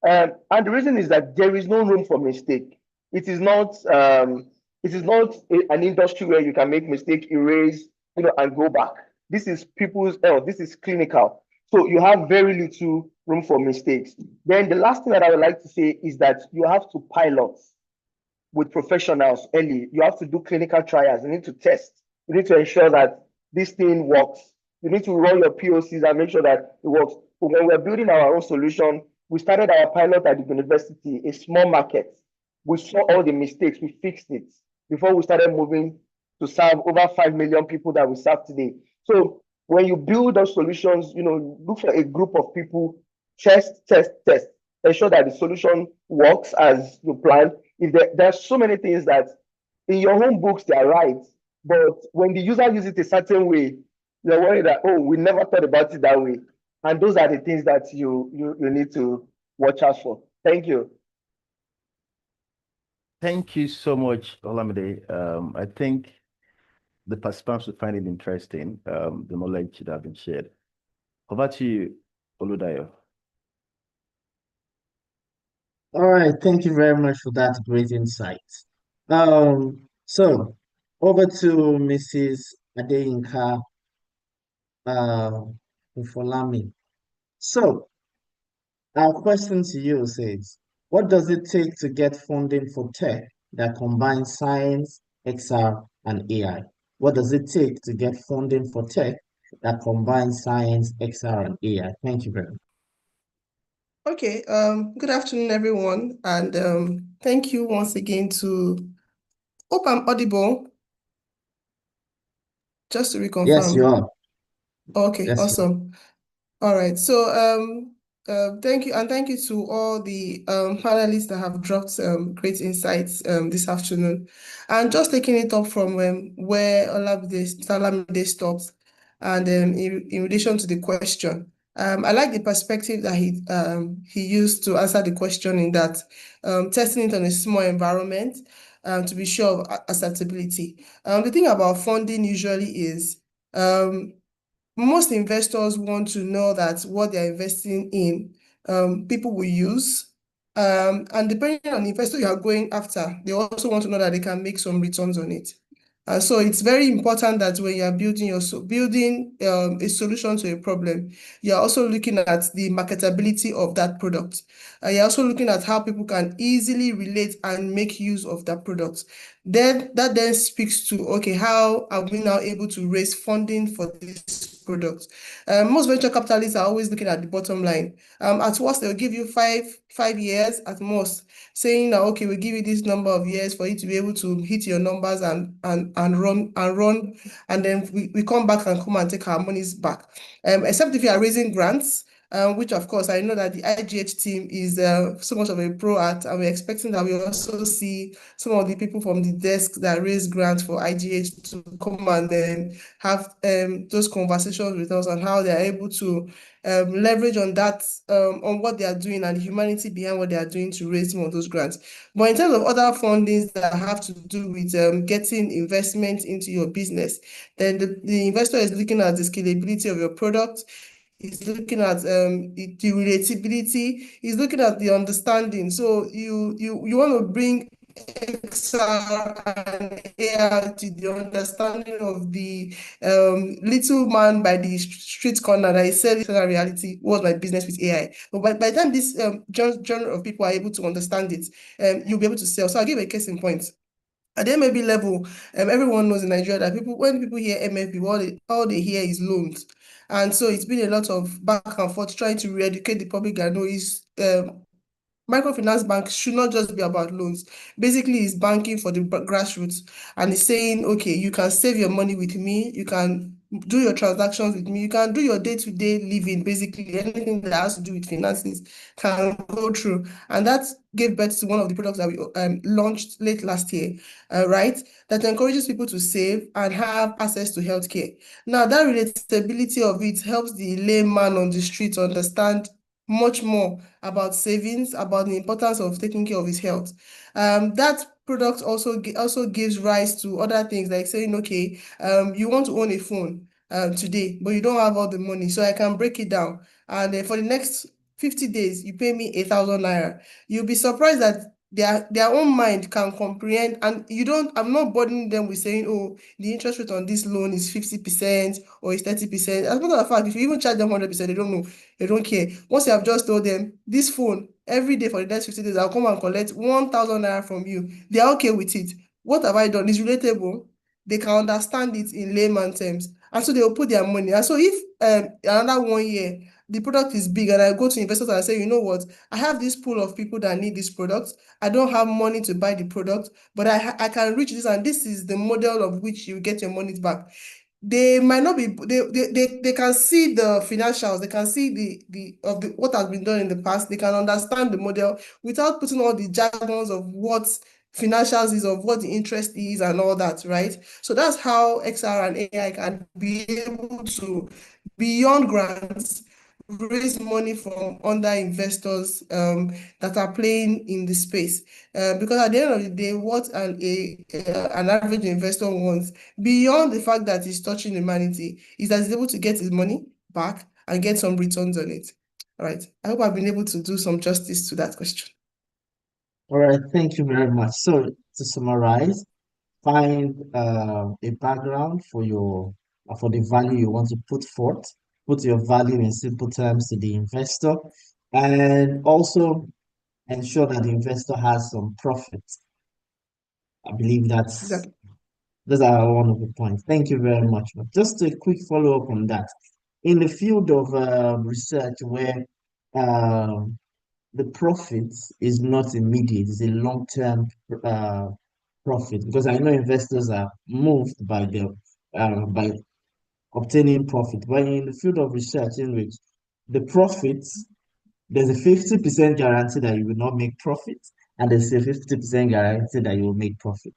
And the reason is that there is no room for mistake. It is not an industry where you can make mistake, erase, and go back. This is people's health. This is clinical. So you have very little room for mistakes. Then the last thing that I would like to say is that you have to pilot with professionals early. You have to do clinical trials. You need to test. You need to ensure that this thing works. You need to run your POCs and make sure that it works. But when we're building our own solution, we started our pilot at the university, a small market. We saw all the mistakes, we fixed it before we started moving to serve over 5 million people that we serve today. So when you build those solutions, look for a group of people, test, ensure that the solution works as you planned. If there are so many things that in your home books they are right, but when the user uses it a certain way, you're worried that, oh, we never thought about it that way. And those are the things that you need to watch out for. Thank you. Thank you so much, Olamide. I think the participants will find it interesting, the knowledge that have been shared. Over to you, Oludayo. All right, thank you very much for that great insight. So over to Mrs. Adeyinka Ufolami. So our question to you says, what does it take to get funding for tech that combines science, XR, and AI? What does it take to get funding for tech that combines science, XR, and AI? Thank you very much. Okay, good afternoon, everyone, and thank you once again to hope I'm audible. Just to reconfirm. Yes, you are. Okay, Yes, awesome. All right, so thank you, and thank you to all the panelists that have dropped great insights this afternoon. And just taking it up from where Olamide stopped, and in relation to the question, I like the perspective that he used to answer the question, in that testing it on a small environment to be sure of acceptability. The thing about funding usually is most investors want to know that what they're investing in, people will use. And depending on the investor you are going after, they also want to know that they can make some returns on it. So it's very important that when you are building a solution to a problem, you're also looking at the marketability of that product. You're also looking at how people can easily relate and make use of that product. Then that then speaks to, okay, how are we now able to raise funding for this product? Most venture capitalists are always looking at the bottom line. At worst, they'll give you five years at most, saying that, okay, we'll give you this number of years for you to be able to hit your numbers and run, and then we come back and take our monies back. Except if you are raising grants, which of course I know that the IGH team is so much of a pro at, and we're expecting that we also see some of the people from the desk that raise grants for IGH to come and then have those conversations with us on how they're able to leverage on that, on what they are doing and the humanity behind what they are doing to raise some of those grants. But in terms of other fundings that have to do with getting investment into your business, then the investor is looking at the scalability of your product. He's looking at the relatability. He's looking at the understanding. So you want to bring XR and AI to the understanding of the little man by the street corner that is selling reality. What's my business with AI? But by the time this genre of people are able to understand it, you'll be able to sell. So I'll give a case in point. At the MFB level, everyone knows in Nigeria that when people hear MFB, all they hear is loans. And so it's been a lot of back and forth trying to re-educate the public that knows microfinance bank should not just be about loans. Basically, it's banking for the grassroots, and it's saying, okay, you can save your money with me, you can do your transactions with me, you can do your day-to-day living, basically anything that has to do with finances can go through. And that gave birth to one of the products that we launched late last year, right? That encourages people to save and have access to healthcare. Now, that relatability of it helps the layman on the street understand much more about savings, about the importance of taking care of his health. That product also gives rise to other things, like saying, okay, you want to own a phone. today, but you don't have all the money. So I can break it down. And for the next 50 days, you pay me 8,000 naira. You'll be surprised that their own mind can comprehend, and I'm not burdening them with saying, oh, the interest rate on this loan is 50% or is 30%. As a matter of fact, if you even charge them 100%, they don't know, they don't care. Once you have just told them this phone every day for the next 50 days, I'll come and collect 1,000 naira from you, they're okay with it. What have I done? It's relatable. They can understand it in layman terms, and so they will put their money. And so if another 1 year the product is big and I go to investors and I say, you know what, I have this pool of people that need this product. I don't have money to buy the product, but I can reach this, and this is the model of which you get your money back. They might not be, they can see the financials, they can see the what has been done in the past, they can understand the model without putting all the jargons of what financials is, of what the interest is and all that, right? So that's how XR and AI can be able to, beyond grants, raise money from other investors that are playing in the space. Because at the end of the day, what an average investor wants, beyond the fact that he's touching humanity, is that he's able to get his money back and get some returns on it. All right. I hope I've been able to do some justice to that question. All right, thank you very much. So to summarize, find a background for the value you want to put forth. Put your value in simple terms to the investor, and also ensure that the investor has some profit. I believe those are one of the points. Thank you very much. Just a quick follow-up on that. In the field of research where the profit is not immediate, it's a long-term profit, because I know investors are moved by obtaining profit. But in the field of research in which the profits, there's a 50% guarantee that you will not make profit, and there's a 50% guarantee that you will make profit.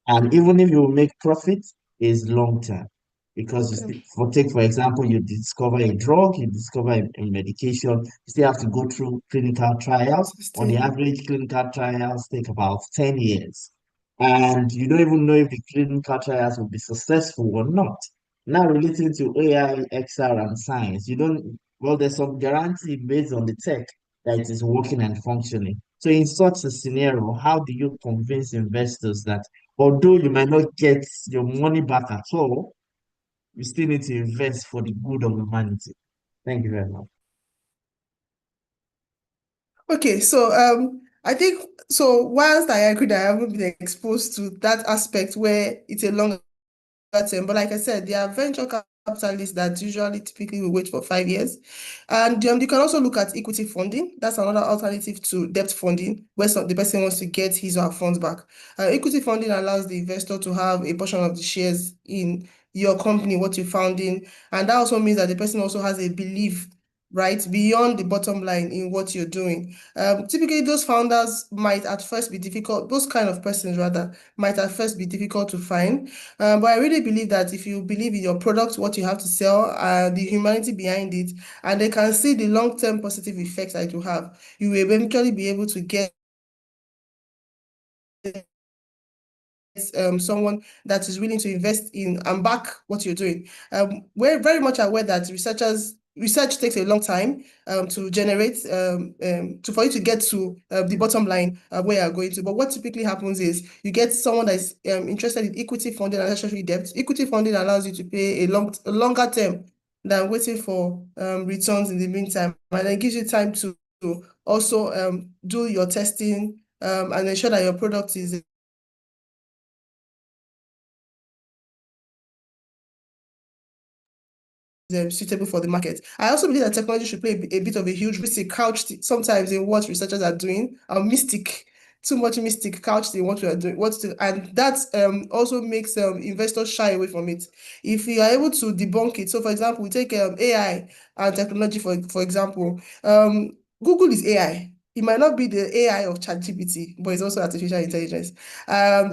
And even if you will make profit, is long term. Because take for example, you discover a drug, you discover a medication, you still have to go through clinical trials. On the average, clinical trials take about 10 years. And you don't even know if the clinical trials will be successful or not. Now, relating to AI, XR, and science, there's some guarantee based on the tech that it is working and functioning. So, in such a scenario, how do you convince investors that although you might not get your money back at all, you still need to invest for the good of humanity? Thank you very much. Okay, so I think so. Whilst I agree that I haven't been exposed to that aspect where it's a longer term, but like I said, there are venture capitalists that usually typically will wait for 5 years. And you can also look at equity funding. That's another alternative to debt funding, where the person wants to get his or her funds back. Equity funding allows the investor to have a portion of the shares in your company, what you're founding. And that also means that the person also has a belief, right, beyond the bottom line in what you're doing. Typically, those founders might at first be difficult, those kind of persons rather, might at first be difficult to find. But I really believe that if you believe in your product, what you have to sell, the humanity behind it, and they can see the long-term positive effects that you have, you will eventually be able to get someone that is willing to invest in and back what you're doing. We're very much aware that research takes a long time to generate, for you to get to the bottom line where you're going to. But what typically happens is you get someone that is interested in equity funding and necessarily debt. Equity funding allows you to pay a longer term than waiting for returns in the meantime, and it gives you time to also do your testing and ensure that your product is suitable for the market. I also believe that technology should play a bit of a huge mystic couched sometimes in what researchers are doing. Too much mystic couched in what we are doing. And that also makes investors shy away from it. If you are able to debunk it, so for example, we take AI and technology for example. Google is AI. It might not be the AI of ChatGPT, but it's also artificial intelligence.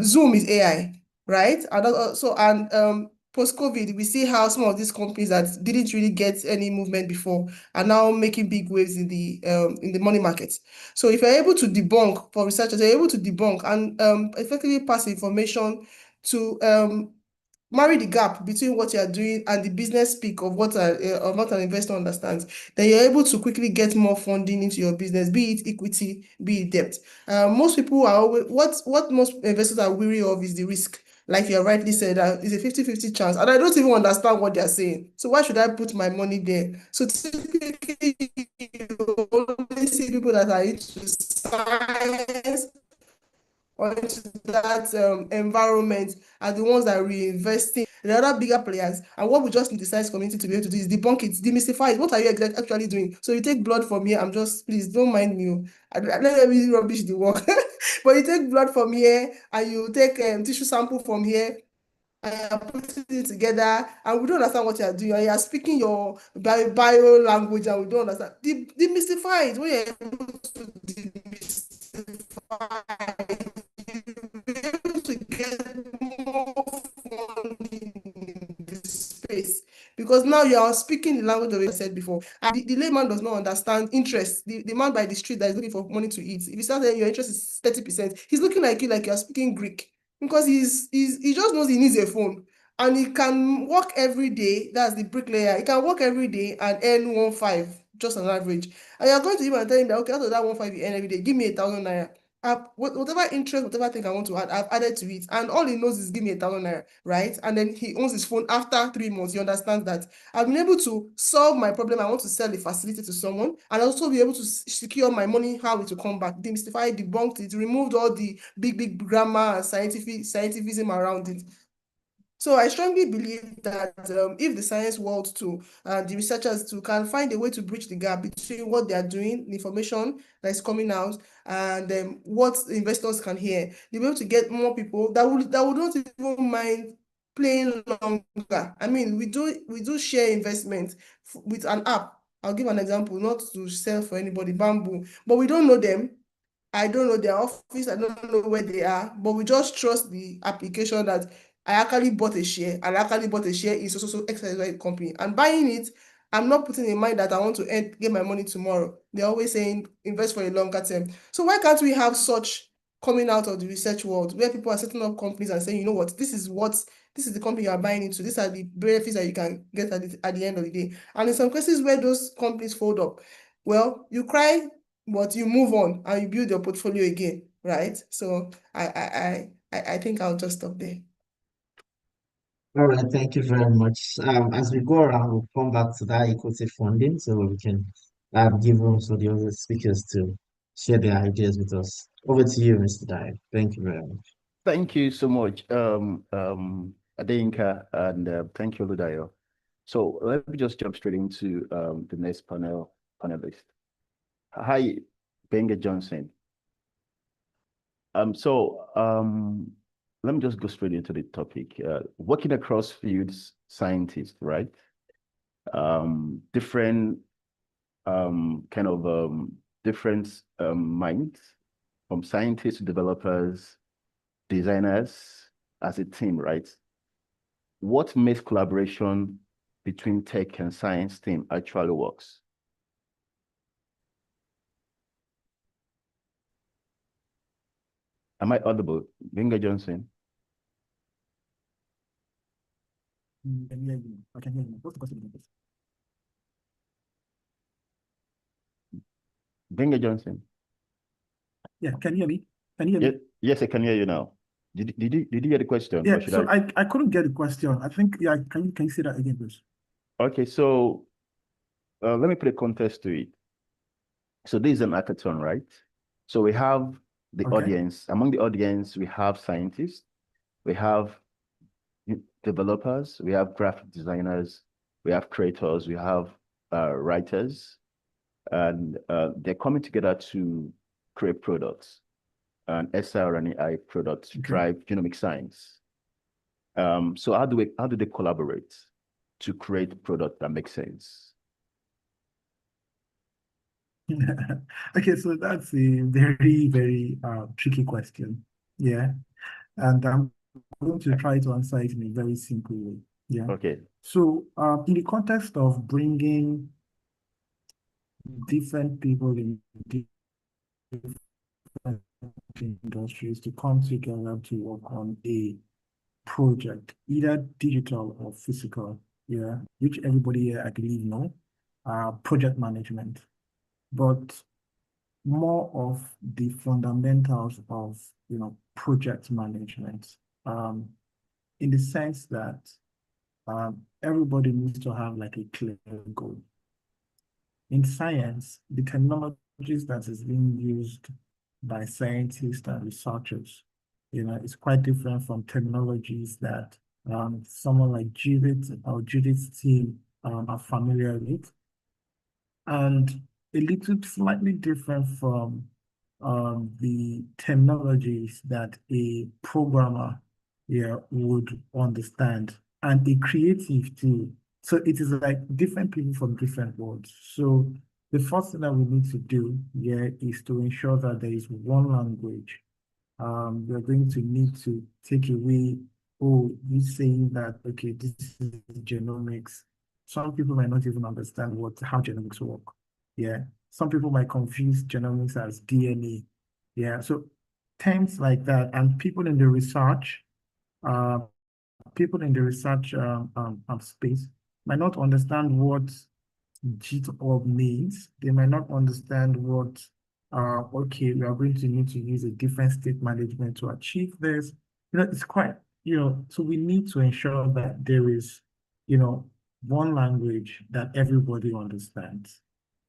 Zoom is AI, right? And post-COVID, we see how some of these companies that didn't really get any movement before are now making big waves in the money market. So if you're able to debunk, for researchers, you're able to debunk and effectively pass information to marry the gap between what you are doing and the business speak of what an investor understands, then you're able to quickly get more funding into your business, be it equity, be it debt. Most people are always, what most investors are weary of is the risk. Like you rightly said, it's a 50-50 chance. And I don't even understand what they're saying. So why should I put my money there? So typically, you only see people that are into science or into that environment are the ones that are reinvesting. The other bigger players, and what we just need the science community to be able to do is debunk it, demystify it. What are you actually doing? So you take blood from here. I'm just, please don't mind me. Let me rubbish the work. But you take blood from here and you take tissue sample from here and putting it together, and we don't understand what you are doing. And you are speaking your bio language, and we don't understand. Demystify it. When you're able to demystify it, you'll be able to get more funding in this space, because now you are speaking the language of it I said before. And the layman does not understand interest. The man by the street that is looking for money to eat. If you start saying your interest is 30%, he's looking like you are speaking Greek, because he just knows he needs a phone, and he can work every day. That's the bricklayer. He can work every day and earn 1.5 just on average. And you're going to him and tell him that, okay, out of that 1.5 you earn every day, give me 1,000 naira. Whatever interest, whatever thing I want to add, I've added to it. And all he knows is give me 1,000 naira, right? And then he owns his phone after 3 months. He understands that I've been able to solve my problem. I want to sell a facility to someone, and also be able to secure my money, how it will come back. Demystify, debunked it, removed all the big grammar and scientificism around it. So I strongly believe that if the science world too, the researchers too, can find a way to bridge the gap between what they are doing, the information that is coming out, and what investors can hear, they'll be able to get more people that would not even mind playing longer. I mean, we do share investment with an app. I'll give an example, not to sell for anybody, Bamboo, but we don't know them. I don't know their office. I don't know where they are, but we just trust the application that I actually bought a share, and I actually bought a share in so XYZ company. And buying it, I'm not putting in mind that I want to get my money tomorrow. They're always saying invest for a longer term. So why can't we have such coming out of the research world where people are setting up companies and saying, you know what, this is the company you are buying into. These are the benefits that you can get at the end of the day. And in some cases where those companies fold up, well, you cry, but you move on and you build your portfolio again, right? So I think I'll just stop there. All right, thank you very much. As we go around, we'll come back to that equity funding so we can give room for the other speakers to share their ideas with us. Over to you, Mr. Dai. Thank you very much. Thank you so much, Adeyinka, and thank you, Ludayo. So let me just jump straight into the next panelist. Hi, Benga Johnson. Let me just go straight into the topic. Working across fields, scientists, right? Different different minds, from scientists to developers, designers, as a team, right? What makes collaboration between tech and science team actually works? Am I audible? Benga Johnson? Can hear you. I can hear you. What's the question? Benga Johnson? Yeah, can you hear me? Can you hear me? Yes, I can hear you now. Did you get the question? Yeah, so I couldn't get the question. I think, yeah, can you say that again, please? Okay, so let me put a context to it. So this is an hackathon, right? So we have the audience. Among the audience, we have scientists, we have developers, we have graphic designers, we have creators, we have writers, and they're coming together to create products, and SR and AI products to drive genomic science. So how do they collaborate to create a product that makes sense? Okay, so that's a very, very tricky question. Yeah. And I'm going to try to answer it in a very simple way. Yeah. Okay. So in the context of bringing different people in different industries to come together to work on a project, either digital or physical, yeah, which everybody here, I believe, know, project management, but more of the fundamentals of, project management, in the sense that everybody needs to have like a clear goal. In science, the technologies that is being used by scientists and researchers, it's quite different from technologies that someone like Judith or Judith's team are familiar with, and a little slightly different from the technologies that a programmer would understand, and a creative too. So it is like different people from different worlds. So the first thing that we need to do here is to ensure that there is one language. We're going to need to take away, oh, you saying that, okay, this is genomics. Some people might not even understand how genomics work. Yeah. Some people might confuse genomics as DNA. Yeah. So terms like that, and people in the research, space might not understand what GitHub means. They might not understand what, okay, we are going to need to use a different state management to achieve this. It's quite, so we need to ensure that there is, one language that everybody understands.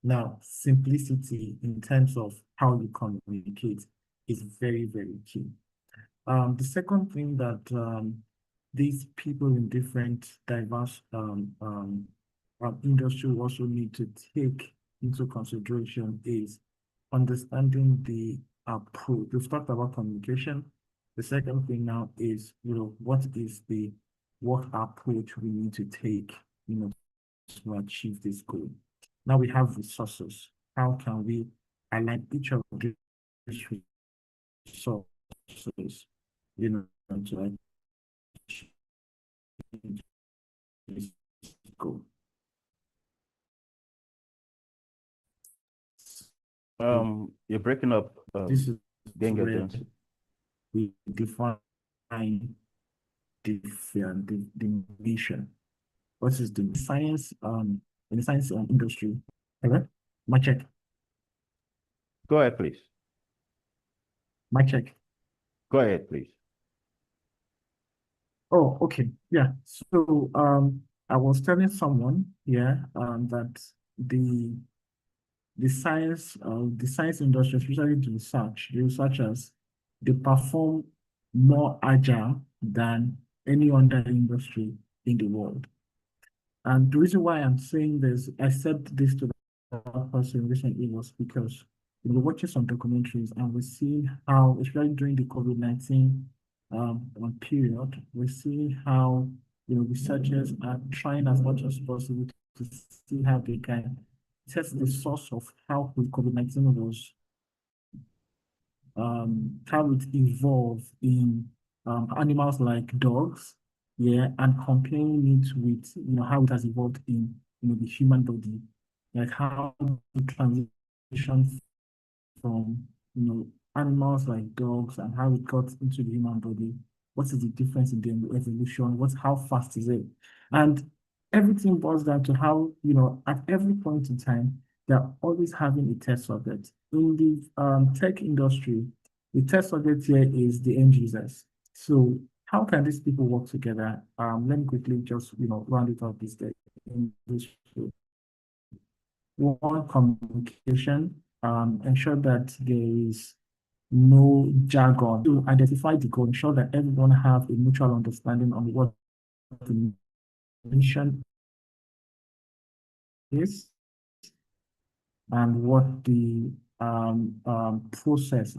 Now, simplicity in terms of how you communicate is very, very key. The second thing that these people in different diverse industry also need to take into consideration is understanding the approach. We've talked about communication. The second thing now is, what is the work approach we need to take, to achieve this goal. Now we have resources. How can we align each of these resources, to achieve this goal? You're breaking up. This is Genga where Johnson. we define the mission. What is the science in the science industry? Hello? My check. Go ahead, please. My check. Go ahead, please. Oh, okay. Yeah. So I was telling someone, that the science industry, especially the researchers, they perform more agile than any other industry in the world. And the reason why I'm saying this, I said this to the person recently, was because we're watching some documentaries and we're seeing how, especially during the COVID-19 period, we're seeing how researchers are trying as much as possible to see how they can test the source of how COVID-19 was, how it evolved in animals like dogs, and comparing it with how it has evolved in the human body, like how the transition from animals like dogs and how it got into the human body. What is the difference in the evolution? How fast is it? And everything boils down to how, at every point in time, they're always having a test subject. In the tech industry, the test subject here is the end users. So how can these people work together? Let me quickly just round it up this day in this show. One, communication, ensure that there is no jargon. To identify the goal, ensure that everyone have a mutual understanding on what the mission is and what the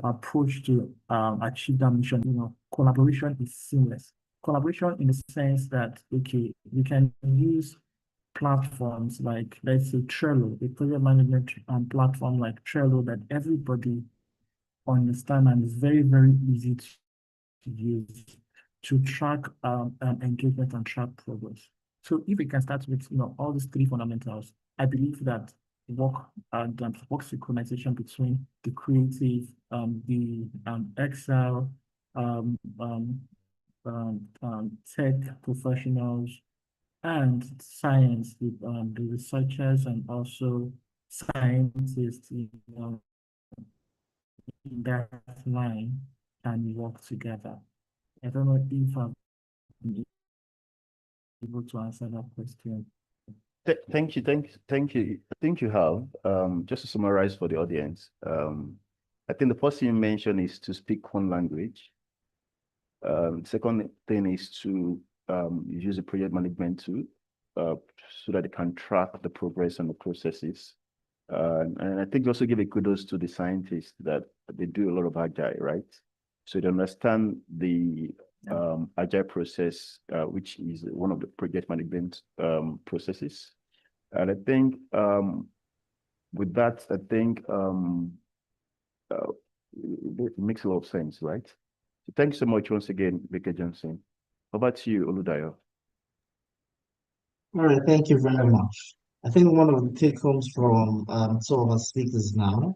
approach to achieve that mission. Collaboration is seamless. Collaboration in the sense that, okay, we can use platforms like, let's say, Trello, a project management platform like Trello that everybody understand and is very, very easy to use to track engagement and track progress. So if we can start with all these three fundamentals, I believe that work and work synchronization between the creative, the Excel, tech professionals and science, the researchers and also scientists, in that line can work together. I don't know if I'm able to answer that question. Thank you. I think you have. Just to summarize for the audience, I think the first thing you mentioned is to speak one language. Second thing is to use a project management tool so that they can track the progress and the processes. And I think also give a kudos to the scientists that they do a lot of agile, right? So they understand the agile process, which is one of the project management processes. And I think with that, I think it makes a lot of sense, right? So thanks so much once again, Vicky Johnson. How about you, Oludayo? All right, thank you very much. I think one of the take homes from some of our speakers now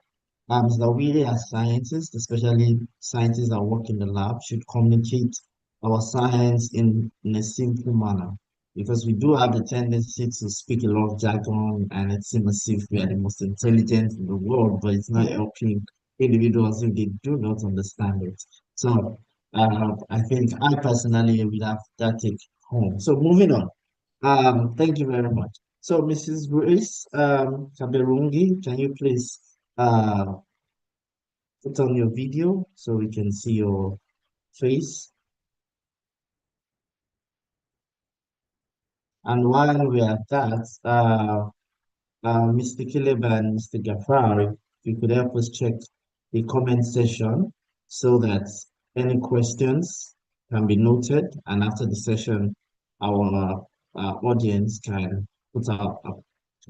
is that we as scientists, especially scientists that work in the lab, should communicate our science in a simple manner because we do have the tendency to speak a lot of jargon and it seems as if we are the most intelligent in the world, but it's not helping individuals if they do not understand it. So I think I personally would have that take home. So moving on. Thank you very much. So, Mrs. Grace Kaberungi, can you please put on your video so we can see your face? And while we are at that, Mr. Kileb and Mr. Gafari, if you could help us check the comment section so that any questions can be noted, and after the session, our audience can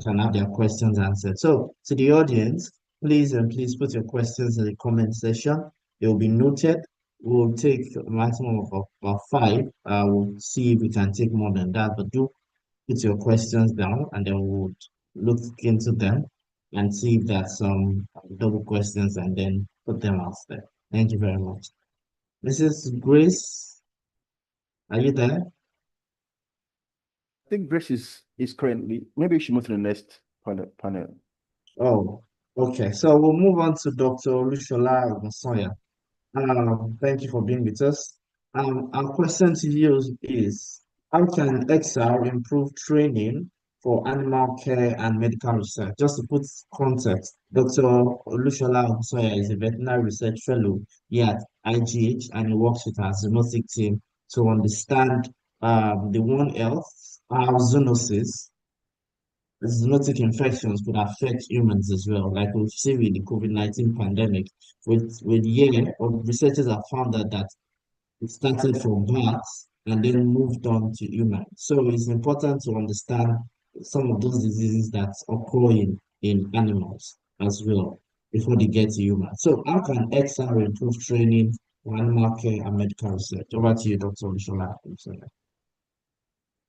can have their questions answered. So, to the audience, please put your questions in the comment section. They will be noted. We'll take a maximum of about 5. We'll see if we can take more than that, but do put your questions down and then we'll look into them and see if there's some double questions and then put them out there. Thank you very much. Mrs. Grace, are you there? I think Grace is currently, maybe we should move to the next panel. Oh, okay. So we'll move on to Dr. Olusola Ogunsoya. Thank you for being with us. Our question to you is, how can XR improve training for animal care and medical research? Just to put context, Dr. Olusola Ogunsoya is a veterinary research fellow here at IGH, and he works with our zoonotic team to understand the One Health, how zoonosis, zoonotic infections could affect humans as well, like we've seen with the COVID-19 pandemic. With year of researchers have found that it started from bats and then moved on to humans. So it's important to understand some of those diseases that occur in animals as well before they get to humans. So how can XR improve training for animal care and medical research? Over to you, Dr. Olushola.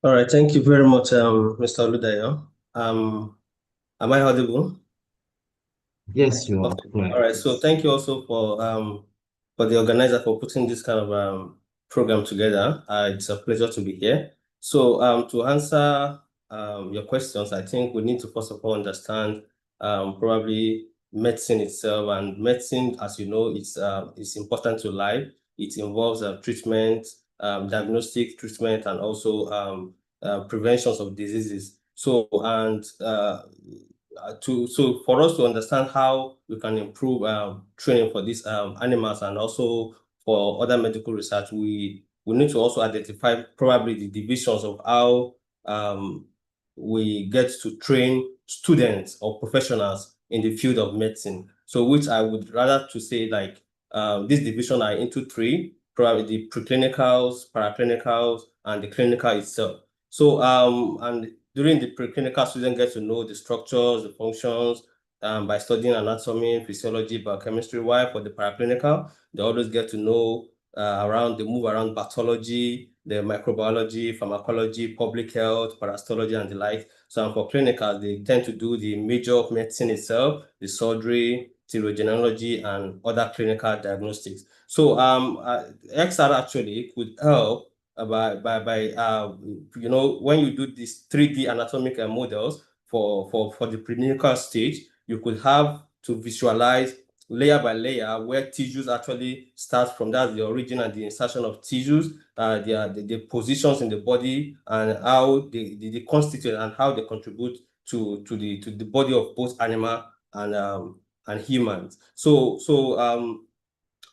All right, thank you very much, Mr. Oludayo. Am I audible? Yes, you are. Okay. All right, so thank you also for the organizer for putting this kind of program together. It's a pleasure to be here. So to answer your questions, I think we need to first of all understand probably medicine itself. And medicine, as you know, it's important to life. It involves treatment, diagnostic treatment, and also preventions of diseases. So so for us to understand how we can improve training for these animals and also for other medical research, we need to also identify probably the divisions of how we get to train students or professionals in the field of medicine. So which I would rather to say like this division are into 3, probably the preclinicals, paraclinicals, and the clinical itself. So and during the preclinical, students get to know the structures, the functions, by studying anatomy, physiology, biochemistry. While for the paraclinical, they always get to know they move around pathology, the microbiology, pharmacology, public health, parasitology, and the like. So for clinical, they tend to do the major of medicine itself, the surgery, thyrogenology, and other clinical diagnostics. So XR actually could help when you do these 3D anatomic models for the preclinical stage, you could have to visualize layer by layer where tissues actually start from. That's the origin and the insertion of tissues, the positions in the body, and how they constitute and how they contribute to the body of both animal and humans. So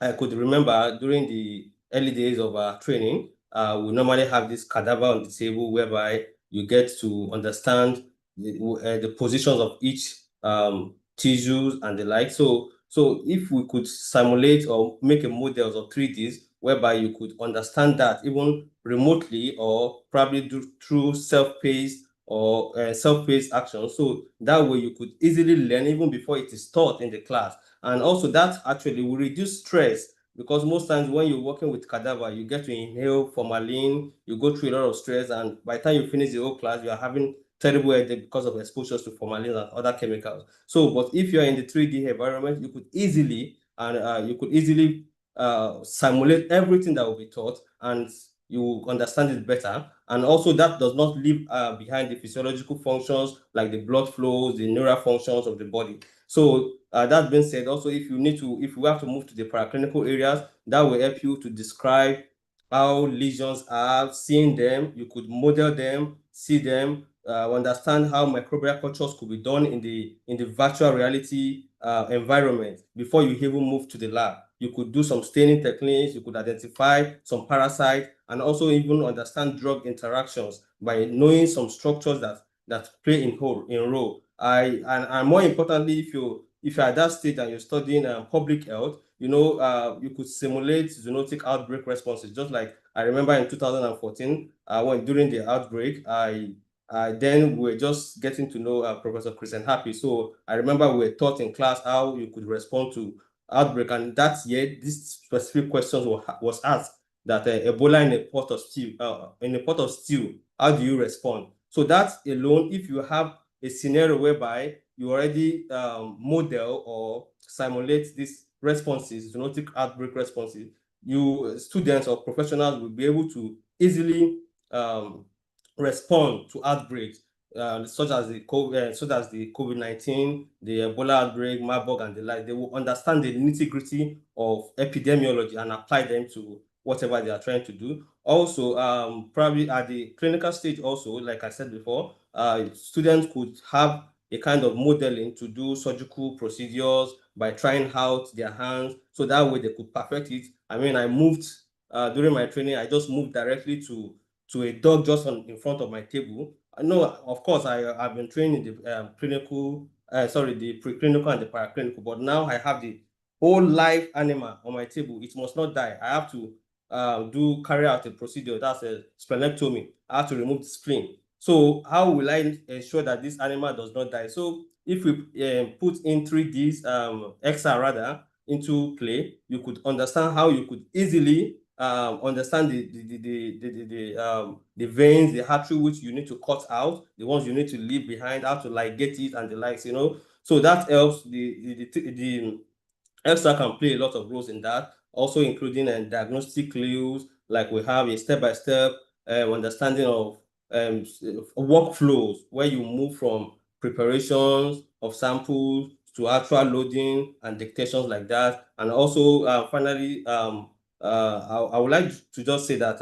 I could remember during the early days of our training, we normally have this cadaver on the table whereby you get to understand the positions of each tissues and the like. So if we could simulate or make a models of 3Ds whereby you could understand that even remotely or probably through self-paced or self-paced action. So that way you could easily learn even before it is taught in the class. And also that actually will reduce stress, because most times when you're working with cadaver, you get to inhale formalin, you go through a lot of stress, and by the time you finish the whole class, you are having terrible headache because of exposures to formalin and other chemicals. So, but if you're in the 3D environment, you could easily simulate everything that will be taught, and you understand it better. And also that does not leave behind the physiological functions like the blood flows, the neural functions of the body. So that being said, also if we have to move to the paraclinical areas, that will help you to describe how lesions are, seeing them, you could model them, see them, understand how microbial cultures could be done in the virtual reality environment before you even move to the lab. You could do some staining techniques, you could identify some parasites, and also even understand drug interactions by knowing some structures that play in role. And more importantly, if you're at that stage and you're studying public health, you could simulate zoonotic outbreak responses. Just like I remember in 2014, when during the outbreak, then we were just getting to know Professor Christian Happy. So I remember we were taught in class how you could respond to outbreak, and that year, this specific question was asked that Ebola in a pot of stew, how do you respond? So that alone, if you have a scenario whereby you already model or simulate these responses, zoonotic outbreak responses, students or professionals will be able to easily respond to outbreaks such as the COVID-19, the Ebola outbreak, Marburg, and the like. They will understand the nitty-gritty of epidemiology and apply them to whatever they are trying to do. Also, probably at the clinical stage also, like I said before, students could have a kind of modeling to do surgical procedures by trying out their hands, so that way they could perfect it. I mean, I moved during my training, I just moved directly to a dog just in front of my table. I know, of course, I've been trained in the the preclinical and the paraclinical, but now I have the whole live animal on my table. It must not die. I have to carry out a procedure, that's a splenectomy. I have to remove the spleen. So how will I ensure that this animal does not die? So if we put in 3Ds, XR rather, into play, you could understand how you could easily understand the veins, the artery which you need to cut out, the ones you need to leave behind, how to ligate it and the likes, So that helps the EXA can play a lot of roles in that, also including diagnostic clues, like we have a step-by-step understanding of workflows where you move from preparations of samples to actual loading and dictations like that. And also, finally, I would like to just say that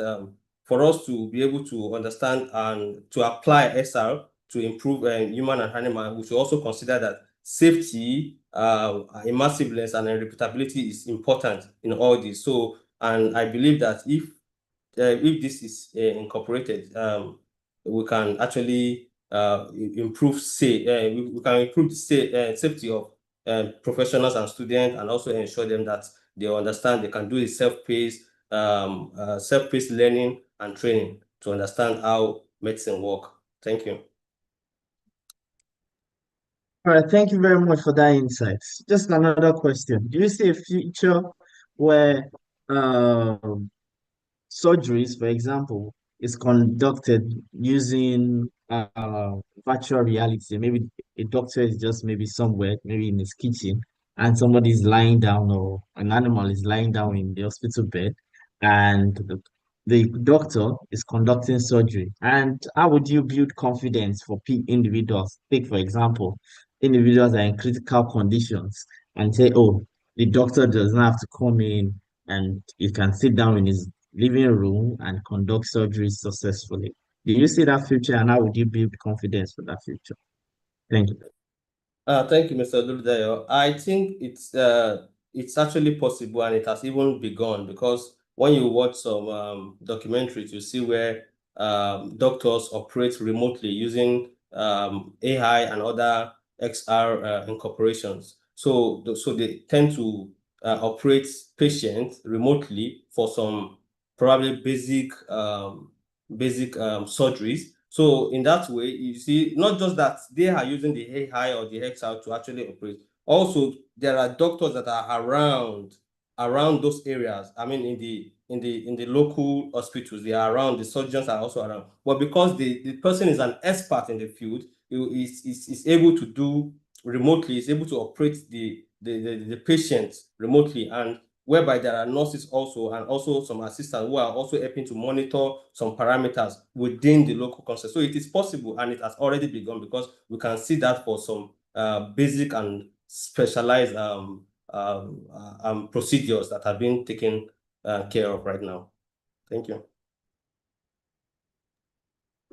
for us to be able to understand and to apply SR to improve human and animal, we should also consider that safety, immersiveness, and repeatability is important in all this. So, and I believe that if this is incorporated, we can actually improve we can improve the safety of professionals and students, and also ensure them that they understand they can do a self-paced learning and training to understand how medicine work. Thank you. All right, thank you very much for that insight. Just another question. Do you see a future where surgeries, for example, is conducted using virtual reality? Maybe a doctor is just maybe somewhere, maybe in his kitchen, and somebody is lying down or an animal is lying down in the hospital bed and the doctor is conducting surgery. And how would you build confidence for individuals? Take, for example, individuals are in critical conditions and say, oh, the doctor doesn't have to come in and he can sit down in his living room and conduct surgery successfully. Do you see that future, and how would you build confidence for that future? Thank you. Thank you, Mr. Duludayo. I think it's actually possible, and it has even begun, because when you watch some documentaries, you see where doctors operate remotely using AI and other XR incorporations. So they tend to operate patients remotely for some probably basic surgeries. So in that way, you see, not just that they are using the AI or the XR to actually operate. Also, there are doctors that are around those areas. I mean, in the local hospitals, they are around. The surgeons are also around. But because the person is an expert in the field, is able to do remotely, is able to operate the patients remotely, and whereby there are nurses also, and also some assistants who are also helping to monitor some parameters within the local concept. So it is possible, and it has already begun, because we can see that for some basic and specialized procedures that are being taken care of right now. Thank you.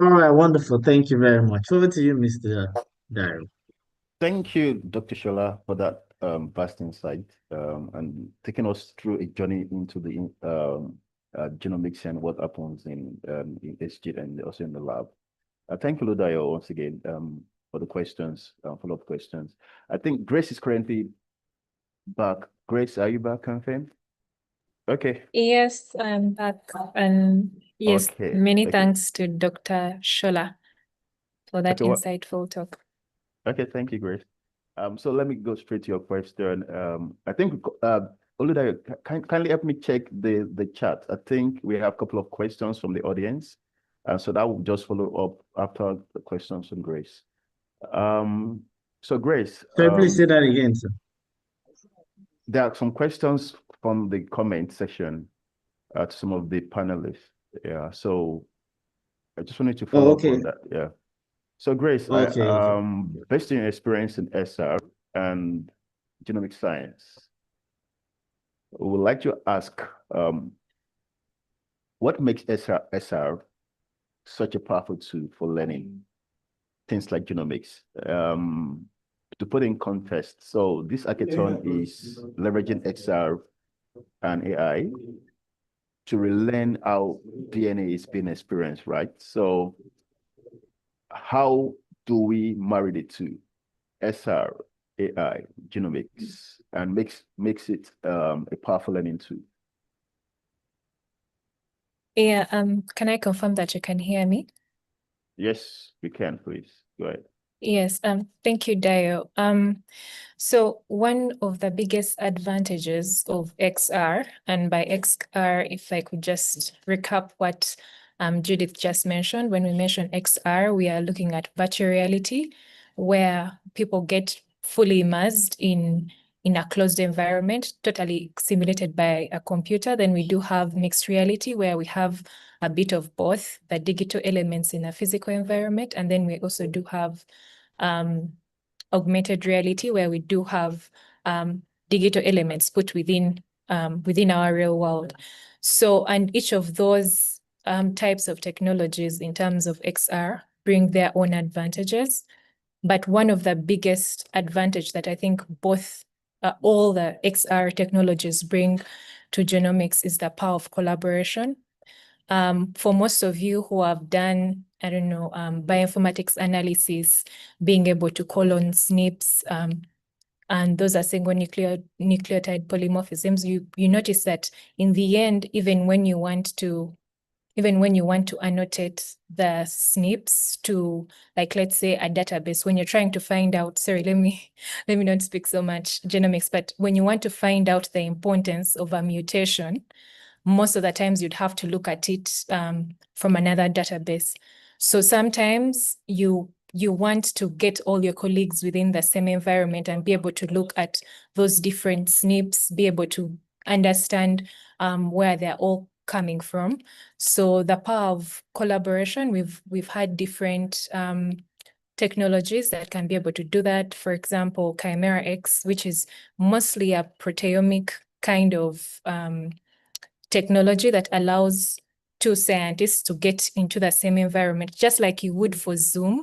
All right, wonderful. Thank you very much. Over to you, Mr. Daryl. Thank you, Dr. Shola, for that vast insight and taking us through a journey into the genomics and what happens in SG and also in the lab. Thank you, Ludayo, once again for the questions, follow-up questions. I think Grace is currently back. Grace, are you back, confirmed? Okay. Yes, I'm back. And yes, Okay. many Okay. thanks to Dr. Shola for that Okay, insightful talk. Okay, thank you, Grace. So let me go straight to your question. I think Oludayo, kindly help me check the chat. I think we have a couple of questions from the audience. So that will just follow up after the questions from Grace. So Grace, Sorry, please say that again, sir. there are some questions from the comment section to some of the panelists. Yeah, so I just wanted to follow up on that. Yeah. So Grace, based on your experience in SR and genomic science, we would like to ask, what makes SR such a powerful tool for learning things like genomics? To put in context, so this hackathon is leveraging XR and AI to relearn how DNA is being experienced, right? So how do we marry the two, SR, AI, genomics, and makes it a powerful learning tool? Yeah, can I confirm that you can hear me? Yes, we can, please. Go ahead. Yes, thank you, Dio. So one of the biggest advantages of XR, and by XR, if I could just recap what Judith just mentioned, when we mention XR, we are looking at virtual reality, where people get fully immersed in a closed environment, totally simulated by a computer. Then we do have mixed reality, where we have a bit of both, the digital elements in a physical environment, and then we also do have augmented reality, where we do have digital elements put within our real world. So, and each of those types of technologies in terms of XR bring their own advantages. But one of the biggest advantage that I think all the XR technologies bring to genomics is the power of collaboration. For most of you who have done, I don't know, bioinformatics analysis, being able to call on SNPs, and those are single nucleotide polymorphisms, you notice that in the end, even when you want to annotate the SNPs to, like, let's say a database, when you're trying to find out, sorry, let me not speak so much genomics, but when you want to find out the importance of a mutation, most of the times you'd have to look at it from another database. So sometimes you you want to get all your colleagues within the same environment and be able to look at those different SNPs, be able to understand where they're all coming from. So the power of collaboration, we've had different technologies that can be able to do that. For example, Chimera X, which is mostly a proteomic kind of technology that allows two scientists to get into the same environment, just like you would for Zoom.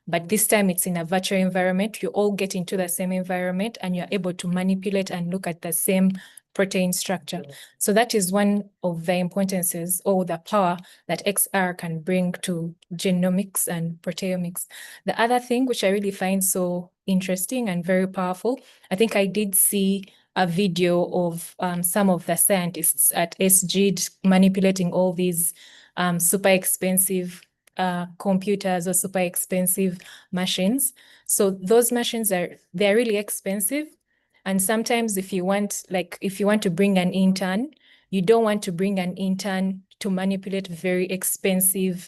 But this time it's in a virtual environment. You all get into the same environment and you're able to manipulate and look at the same protein structure. So that is one of the importances or the power that XR can bring to genomics and proteomics. The other thing which I really find so interesting and very powerful, I think I did see a video of some of the scientists at SGID manipulating all these super expensive computers or super expensive machines. So those machines they're really expensive. And sometimes if you want to bring an intern, you don't want to bring an intern to manipulate very expensive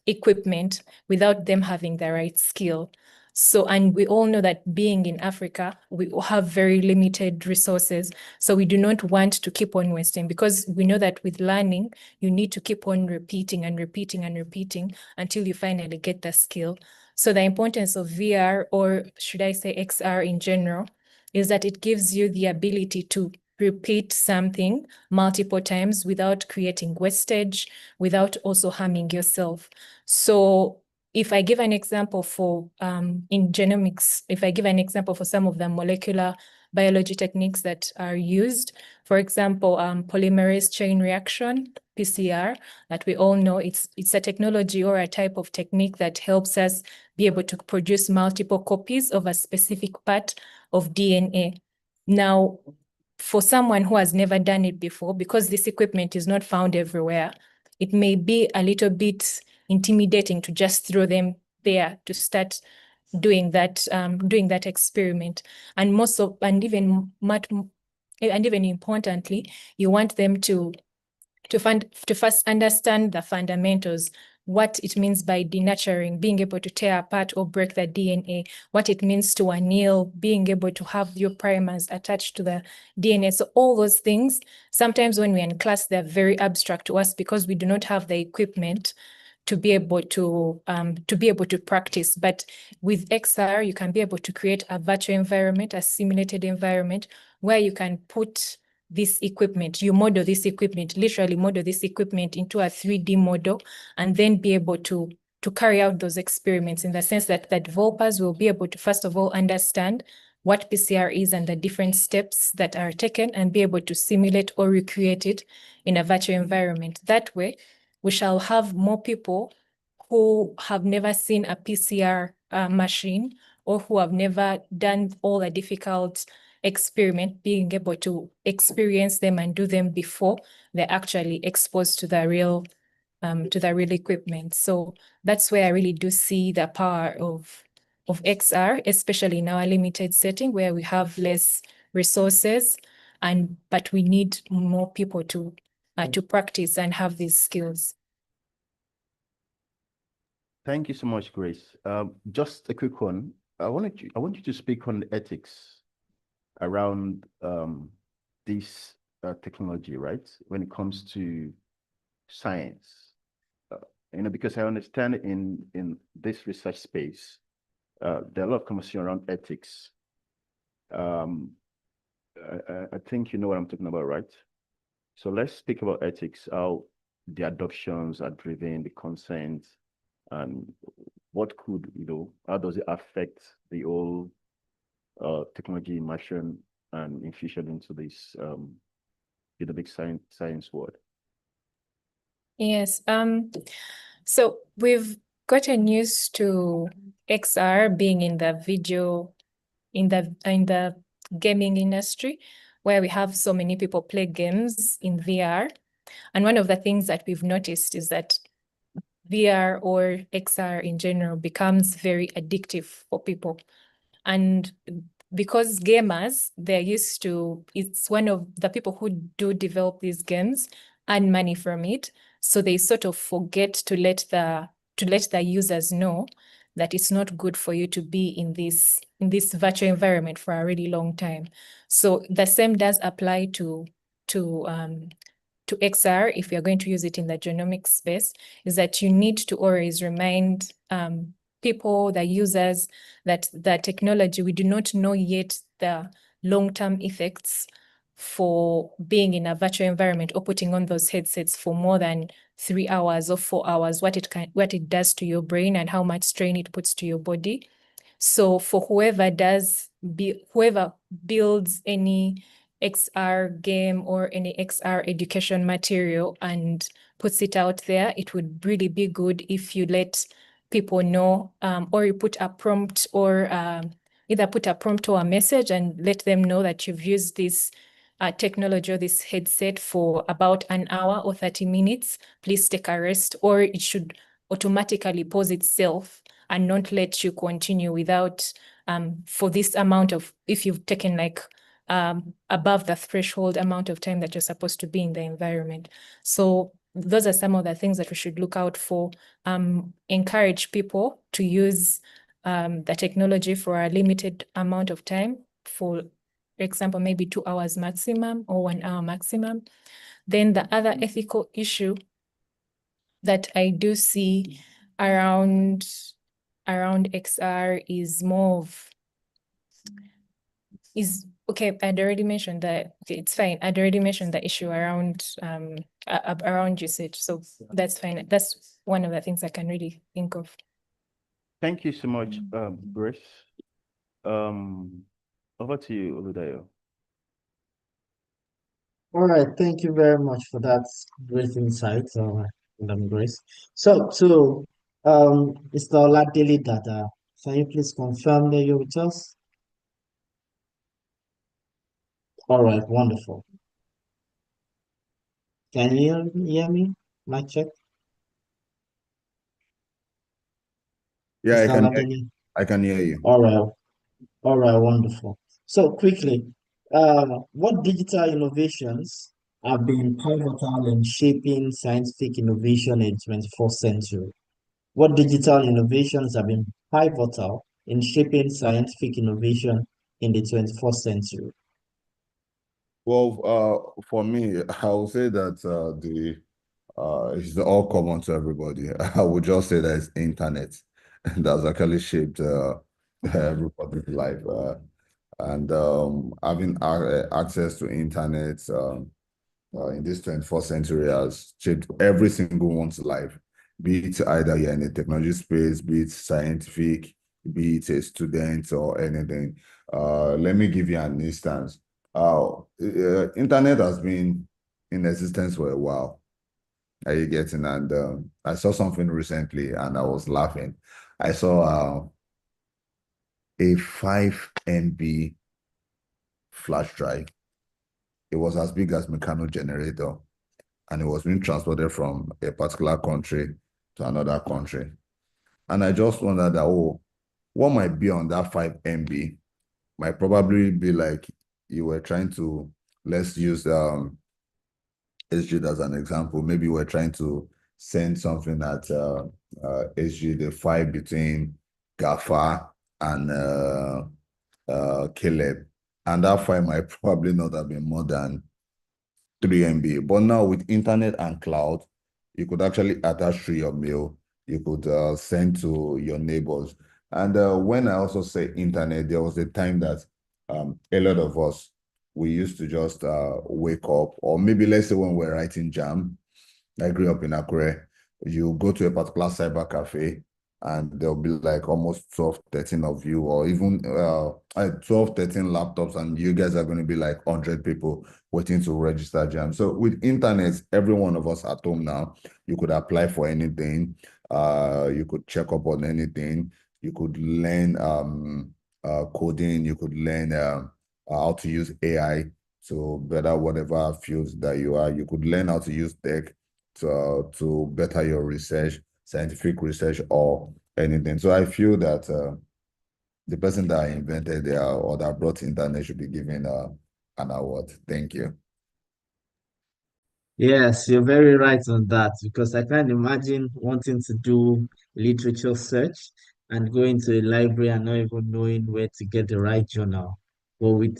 equipment without them having the right skill. So, and we all know that being in Africa, we have very limited resources. So we do not want to keep on wasting, because we know that with learning, you need to keep on repeating and repeating and repeating until you finally get the skill. So the importance of VR, or should I say XR in general, is that it gives you the ability to repeat something multiple times without creating wastage, without also harming yourself. So if I give an example for in genomics, if I give an example for some of the molecular biology techniques that are used, for example, polymerase chain reaction, PCR, that we all know, it's a technology or a type of technique that helps us be able to produce multiple copies of a specific part of DNA. Now, for someone who has never done it before, because this equipment is not found everywhere, it may be a little bit intimidating to just throw them there to start doing that experiment. And even importantly, you want them to first understand the fundamentals, what it means by denaturing, being able to tear apart or break the DNA, what it means to anneal, being able to have your primers attached to the DNA. So all those things, sometimes when we're in class, they're very abstract to us because we do not have the equipment to be able to practice. But with XR, you can be able to create a virtual environment, a simulated environment, where you can put this equipment, you model this equipment, literally model this equipment into a 3D model, and then be able to carry out those experiments, in the sense that the developers will be able to, first of all, understand what PCR is and the different steps that are taken, and be able to simulate or recreate it in a virtual environment. That way, we shall have more people who have never seen a PCR machine, or who have never done all the difficult experiment, being able to experience them and do them before they're actually exposed to the real equipment. So that's where I really do see the power of XR, especially in our limited setting where we have less resources, but we need more people to practice and have these skills. Thank you so much, Grace. Just a quick one. I want you to speak on the ethics around this technology, right? When it comes to science, because I understand in this research space, there are a lot of conversation around ethics. I think you know what I'm talking about, right? So let's speak about ethics, how the adoptions are driven, the consent, and what could, how does it affect the whole technology immersion and infusion into this the big science world? Yes. So we've gotten used to XR being in the video, in the gaming industry, where we have so many people play games in VR. And one of the things that we've noticed is that VR or XR in general becomes very addictive for people. And because gamers, it's one of the people who do develop these games earn money from it. So they sort of forget to let the users know that it's not good for you to be in this virtual environment for a really long time. So the same does apply to XR, if you're going to use it in the genomics space, is that you need to always remind people, the users, that the technology, we do not know yet the long-term effects for being in a virtual environment or putting on those headsets for more than 3 hours or 4 hours, what it does to your brain and how much strain it puts to your body. So for whoever builds any XR game or any XR education material and puts it out there, it would really be good if you let people know, or you put a prompt, or either put a prompt or a message and let them know that you've used this technology or this headset for about an hour or 30 minutes. Please take a rest, or it should automatically pause itself and not let you continue without, for this amount of, if you've taken like above the threshold amount of time that you're supposed to be in the environment. So those are some of the things that we should look out for. Encourage people to use the technology for a limited amount of time, for example, maybe 2 hours maximum or 1 hour maximum. Then the other ethical issue that I do see around XR is more of, okay, I'd already mentioned that. Okay, it's fine. I'd already mentioned the issue around usage. So that's fine. That's one of the things I can really think of. Thank you so much, Grace. Over to you, Oludayo. All right, thank you very much for that great insight, Madam Grace. So, Mr. Oladele Dada, can you please confirm that you're with us? All right, wonderful. Can you hear me? Mic check. Yeah, Mr. I can hear you. All right, wonderful. So quickly, what digital innovations have been pivotal in shaping scientific innovation in the 21st century? What digital innovations have been pivotal in shaping scientific innovation in the 21st century? Well, for me, I would say that it's all common to everybody. I would just say that it's internet that's actually shaped everybody's life. And having access to internet in this 21st century has shaped every single one's life, be it either you're in a technology space, be it scientific, be it a student or anything. Let me give you an instance. Internet has been in existence for a while. Are you getting? And I saw something recently and I was laughing. I saw a 5 MB flash drive. It was as big as mechanical generator, and it was being transported from a particular country to another country. And I just wondered that, oh, what might be on that 5 MB might probably be like you were trying to, let's use SG as an example. Maybe we're trying to send something at SG, the fight between Gafa and Caleb. And that fight might probably not have been more than 3 MB. But now with internet and cloud, you could actually attach to your mail. You could send to your neighbors. And when I also say internet, there was a time that a lot of us, we used to just wake up, or maybe let's say when we're writing jam. I grew up in Akure. You go to a particular cyber cafe, and there'll be like almost 12, 13 of you, or even 12, 13 laptops, and you guys are going to be like 100 people waiting to register jam. So with internet, every one of us at home now, you could apply for anything. You could check up on anything. You could learn coding. You could learn how to use AI to better whatever fields that you are. You could learn how to use tech to better your research, scientific research, or anything. So I feel that the person that invented or that brought internet should be given an award. Thank you. Yes, you're very right on that, because I can't imagine wanting to do literature search and going to a library and not even knowing where to get the right journal. But with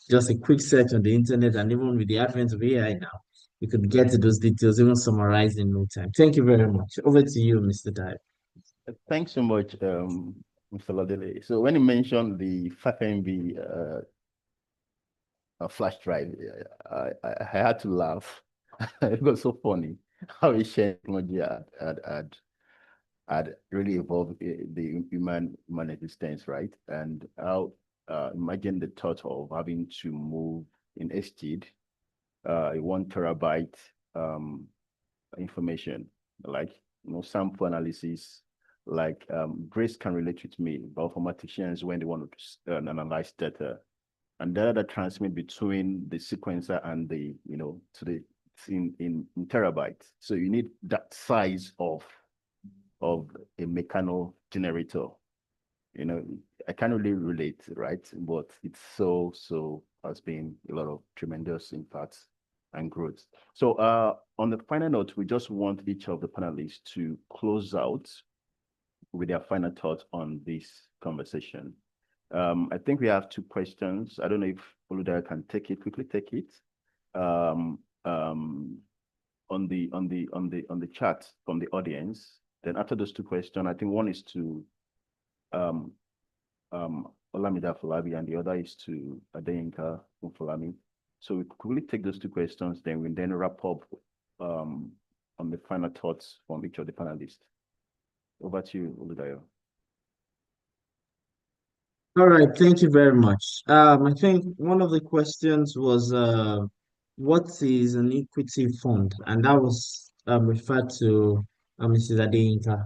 just a quick search on the internet, and even with the advent of AI now, you could get to those details, even summarize in no time. Thank you very much. Over to you, Mr. Dai. Thanks so much, Mr. Ladele. So when you mentioned the 5 MB flash drive, I had to laugh. It was so funny how a shared technology had really evolved the human existence, right? And how imagine the thought of having to move in STID a 1 terabyte information, like sample analysis, like Grace can relate with me, bioinformaticians when they want to analyze data, and data that transmit between the sequencer and the to the in terabytes. So you need that size of a mechano generator. I can't really relate, right? But it's so has been a lot of tremendous impacts and growth. So on the final note, we just want each of the panelists to close out with their final thoughts on this conversation. I think we have 2 questions. I don't know if Oluda can quickly take it. On the chat from the audience. Then after those 2 questions, I think one is to Olamide Afolabi and the other is to Adeyinka Mufulami. So we quickly take those 2 questions, then we wrap up on the final thoughts from each of the panelists. Over to you, Oludayo. All right, thank you very much. I think one of the questions was, what is an equity fund? And that was referred to Mrs. Adeyinka.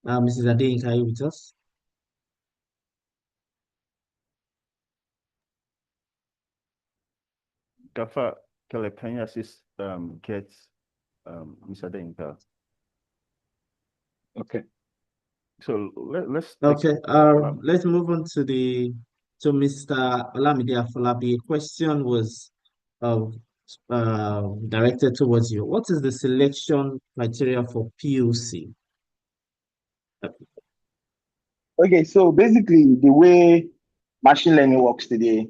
Mrs. Adeyinka, are you with us? Gafa Kelepenya assist gets Mr. Adeyinka. Okay. So let's Okay, let's move on to Mr. Olamide Afolabi. Question was directed towards you. What is the selection criteria for POC? Okay, so basically the way machine learning works today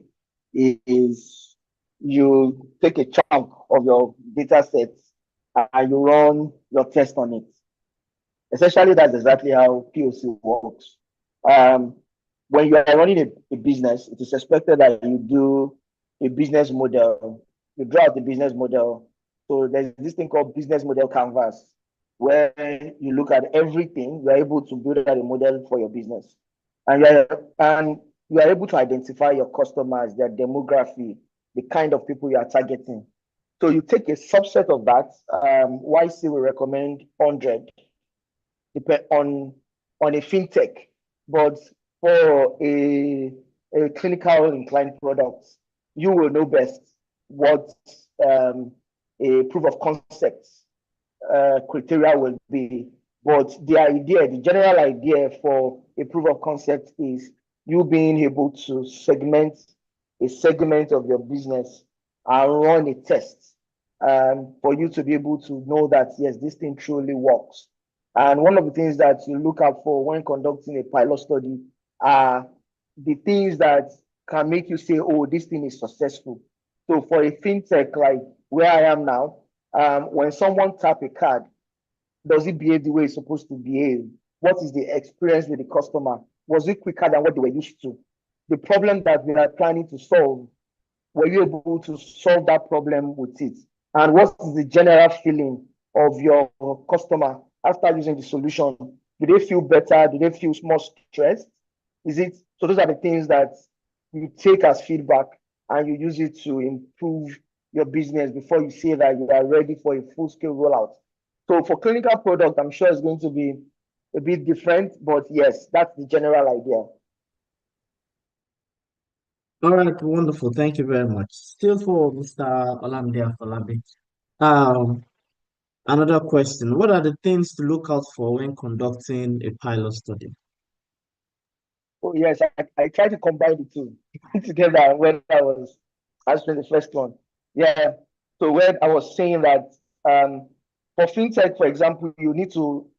is you take a chunk of your data sets and you run your test on it. Essentially, that's exactly how POC works. When you are running a business, it is expected that you do a business model, you draw out the business model. So there's this thing called business model canvas, where you look at everything, you're able to build out a model for your business. And you are able to identify your customers, their demography, the kind of people you are targeting. So you take a subset of that. YC will recommend 100 on a fintech, but for a clinical inclined product, you will know best what a proof of concept criteria will be. But the general idea for a proof of concept is you being able to segment a segment of your business and run a test for you to be able to know that, yes, this thing truly works. And one of the things that you look out for when conducting a pilot study are the things that can make you say, oh, this thing is successful. So for a fintech like where I am now, when someone tap a card, does it behave the way it's supposed to behave? What is the experience with the customer? Was it quicker than what they were used to? The problem that we are planning to solve, were you able to solve that problem with it? And what is the general feeling of your customer after using the solution? Do they feel better? Do they feel more stressed? So those are the things that you take as feedback and you use it to improve your business before you say that you are ready for a full-scale rollout. So for clinical product, I'm sure it's going to be a bit different, but yes, that's the general idea. All right, wonderful. Thank you very much. Still for Mr. Olamide Afolabi. Another question. What are the things to look out for when conducting a pilot study? Oh, yes, I tried to combine the two together when I was answering the first one. Yeah. So where I was saying that for fintech, for example, you need to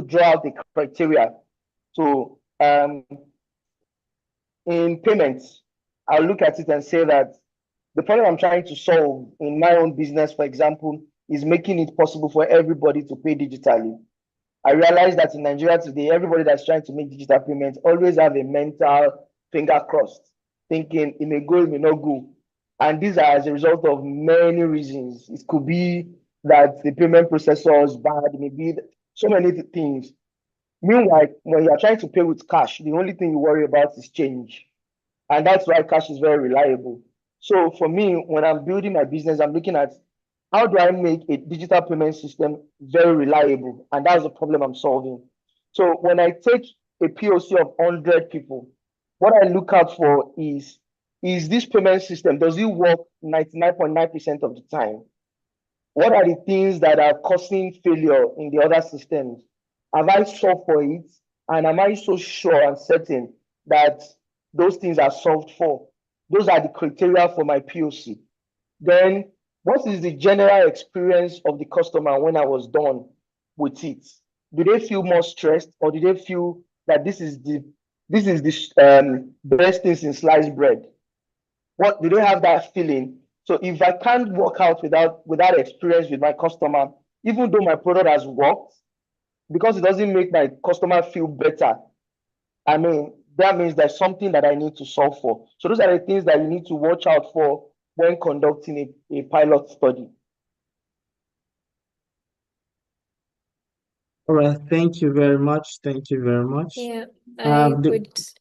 draw out the criteria. So in payments, I'll look at it and say that the problem I'm trying to solve in my own business, for example, is making it possible for everybody to pay digitally. I realize that in Nigeria today, everybody that's trying to make digital payments always have a mental finger crossed, thinking it may go, it may not go. And these are as a result of many reasons. It could be that the payment processor is bad, it may be so many things. Meanwhile, when you are trying to pay with cash, the only thing you worry about is change. And that's why cash is very reliable. So for me, when I'm building my business, I'm looking at how do I make a digital payment system very reliable? And that's the problem I'm solving. So when I take a POC of 100 people, what I look out for is this payment system, does it work 99.9% of the time? What are the things that are causing failure in the other systems? Have I solved for it? And am I so sure and certain that those things are solved for? Those are the criteria for my POC. Then, what is the general experience of the customer when I was done with it? Do they feel more stressed, or do they feel that this is the best thing in sliced bread? What do they have that feeling? So if I can't work out without experience with my customer, even though my product has worked, because it doesn't make my customer feel better, I mean, that means there's something that I need to solve for. So those are the things that you need to watch out for when conducting a pilot study. All right, thank you very much. Thank you very much. Yeah, The-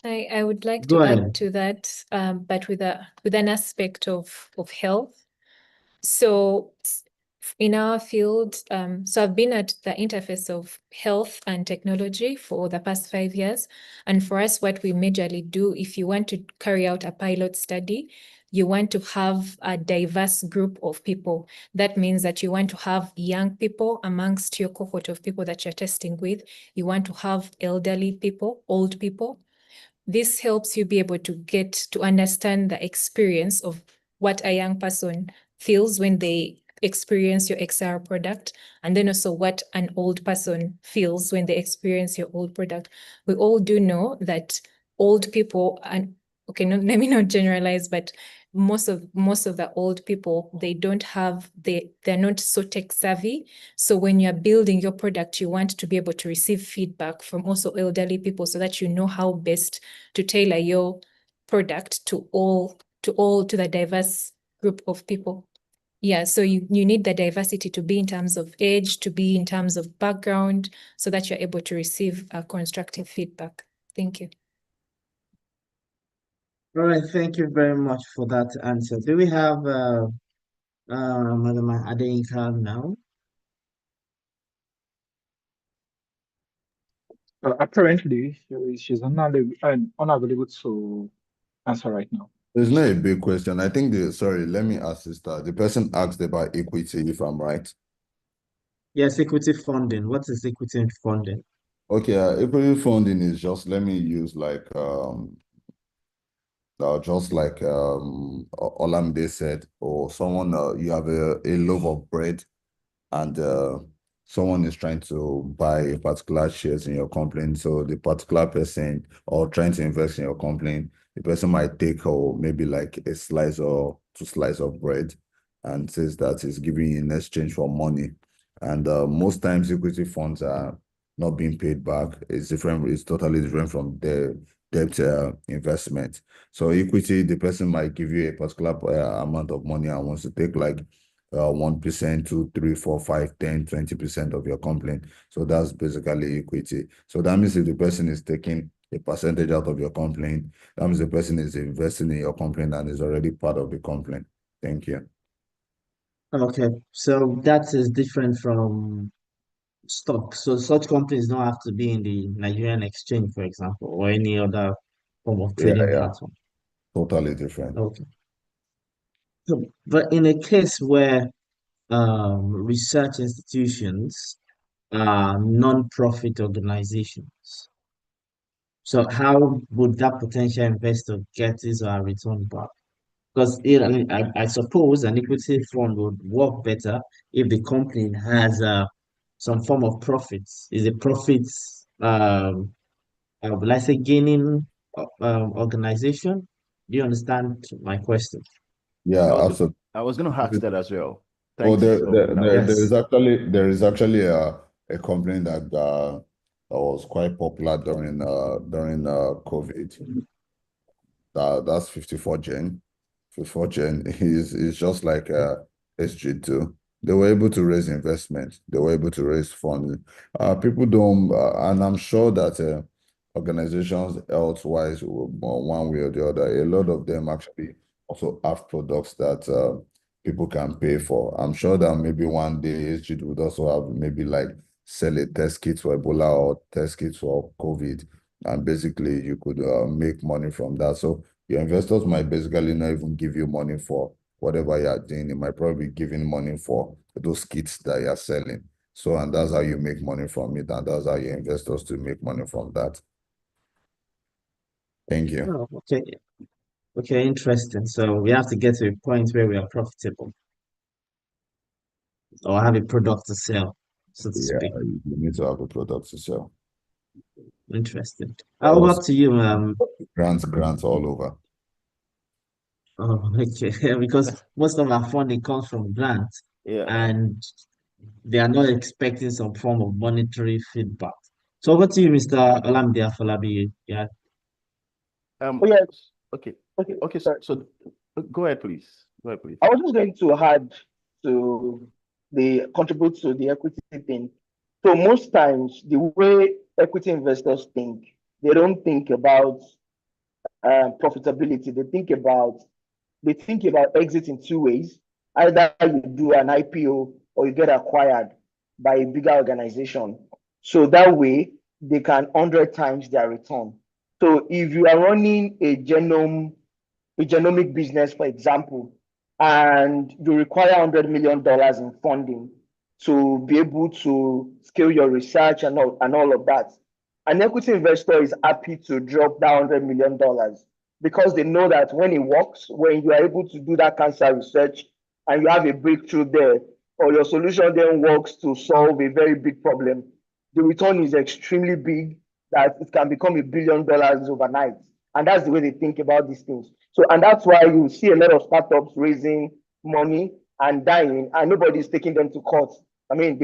I would like Go to ahead. add to that, but with an aspect of health. So in our field, so I've been at the interface of health and technology for the past 5 years. And for us, what we majorly do, if you want to carry out a pilot study, you want to have a diverse group of people. That means that you want to have young people amongst your cohort of people that you're testing with. You want to have elderly people, old people. This helps you be able to get to understand the experience of what a young person feels when they experience your XR product, and then also what an old person feels when they experience your old product. We all do know that old people, and okay, no, let me not generalize, but most of the old people, they're not so tech savvy. So when you're building your product, you want to be able to receive feedback from also elderly people so that you know how best to tailor your product to the diverse group of people. Yeah, so you need the diversity to be in terms of age, to be in terms of background, so that you're able to receive constructive feedback. Thank you. All right, thank you very much for that answer. Do we have Madam Adeyinka now? Apparently, she's unavailable to answer right now. It's not a big question. I think sorry, let me assist her. The person asked about equity, if I'm right. Yes, equity funding. What is equity funding? Okay, equity funding is just, let me use just like Olamide said, or someone, you have a loaf of bread, and someone is trying to buy a particular shares in your company. So the particular person, or trying to invest in your company, the person might take, or maybe like a slice or 2 slices of bread, and says that it's giving you in exchange for money. And most times equity funds are not being paid back. It's different. It's totally different from the debt investment. So equity, the person might give you a particular amount of money and wants to take like 1%, 2, 3, 4, 5, 10, 20% of your company. So that's basically equity. So that means if the person is taking a percentage out of your company, that means the person is investing in your company and is already part of the company. Thank you. Okay, so that is different from stock. So such companies don't have to be in the Nigerian exchange, for example, or any other form of trading platform. Totally different. Okay. So, but in a case where research institutions are non-profit organizations, so how would that potential investor get his return back? Because I suppose an equity fund would work better if the company has some form of profits. Is it profits, will I say gaining organization? Do you understand my question? Yeah, I was absolutely. I was going to ask that as well. Well, Thanks. So that was Yes. there is actually a company that was quite popular during COVID. That's 54 Gen. 54 Gen is just like SG2. They were able to raise investment. They were able to raise funds. People don't, and I'm sure that organizations elsewise, one way or the other, a lot of them actually also have products that people can pay for. I'm sure that maybe one day SG would also have maybe like sell a test kit for Ebola or test kit for COVID, and basically you could make money from that. So your investors might basically not even give you money for whatever you are doing. They might probably be giving money for those kits that you're selling. So, and that's how you make money from it, and that's how your investors to make money from that. Thank you. Oh, okay. Okay, interesting. So we have to get to a point where we are profitable or have a product to sell, so to Yeah, speak. you need to have a product to sell. Interesting. How Also, about to you, grants all over. Oh, okay. Because most of our funding comes from grants, yeah. and they are not expecting some form of monetary feedback. So over to you, Mr. Olamide Afolabi. Yeah. Oh, yeah. Okay. Okay. Okay. Sorry. So go ahead, please. Go ahead, please. I was just going to add to the contribute to the equity thing. So most times, the way equity investors think, they don't think about profitability. They think about exit in two ways. Either you do an IPO or you get acquired by a bigger organization. So that way they can 100 times their return. So if you are running a genomic business, for example, and you require $100 million in funding to be able to scale your research and all of that. An equity investor is happy to drop that $100 million because they know that when it works, when you are able to do that cancer research and you have a breakthrough there, or your solution then works to solve a very big problem, the return is extremely big that it can become $1 billion overnight. And that's the way they think about these things. So, and that's why you see a lot of startups raising money and dying, and nobody's taking them to court. I mean,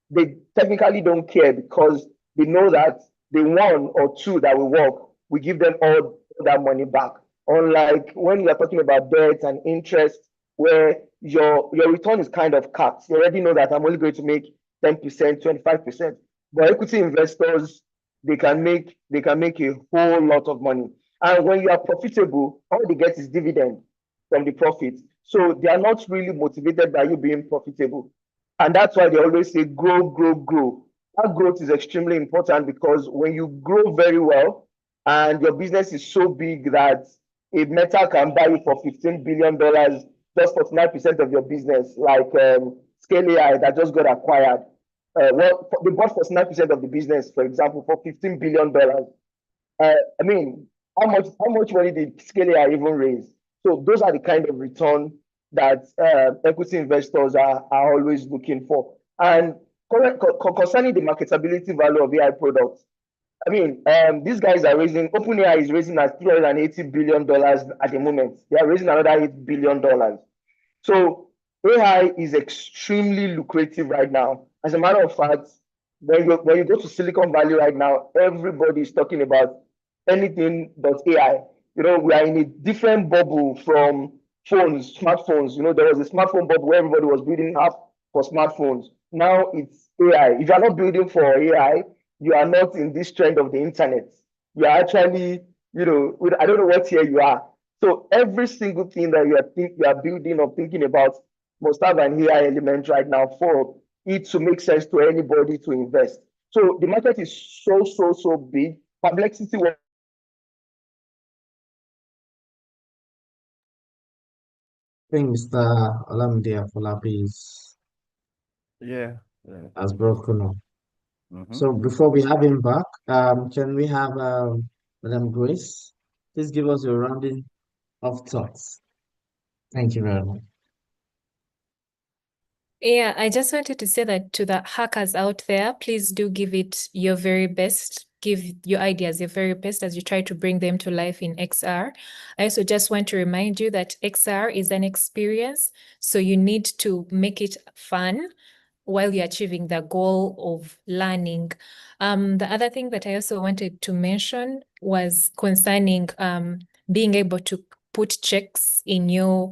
they technically don't care because they know that the one or two that will work, we give them all that money back. Unlike when you're talking about debt and interest, where your return is kind of capped. You already know that I'm only going to make 10%, 25%. But equity investors, they can make a whole lot of money. And when you are profitable, all they get is dividend from the profit. So they are not really motivated by you being profitable. And that's why they always say grow, grow, grow. That growth is extremely important because when you grow very well and your business is so big that a Meta can buy you for $15 billion, just 49% of your business, like Scale AI that just got acquired. Well, they bought 49% of the business, for example, for $15 billion. I mean, how much money did Scale AI even raise? So those are the kind of return that equity investors are always looking for. And concerning the marketability value of AI products, I mean, these guys are raising, OpenAI is raising at $380 billion at the moment. They are raising another $8 billion. So AI is extremely lucrative right now. As a matter of fact, when you go to Silicon Valley right now, everybody is talking about anything but AI. You know, we are in a different bubble from phones, smartphones. You know, there was a smartphone bubble where everybody was building app for smartphones. Now it's AI. If you are not building for AI, you are not in this trend of the internet. You are actually, you know, I don't know what year you are. So every single thing that you are building or thinking about must have an AI element right now for it to make sense to anybody to invest. So the market is so big. Perplexity. I think Mr. Olamide Afolabi Yeah. has broken up. Mm-hmm. So before we have him back, can we have Madam Grace? Please give us your rounding of thoughts. Thank you very much. Yeah, I just wanted to say that to the hackers out there, please do give it your very best. Give your ideas your very best as you try to bring them to life in XR. I also just want to remind you that XR is an experience, so you need to make it fun while you're achieving the goal of learning. The other thing that I also wanted to mention was concerning being able to put checks in your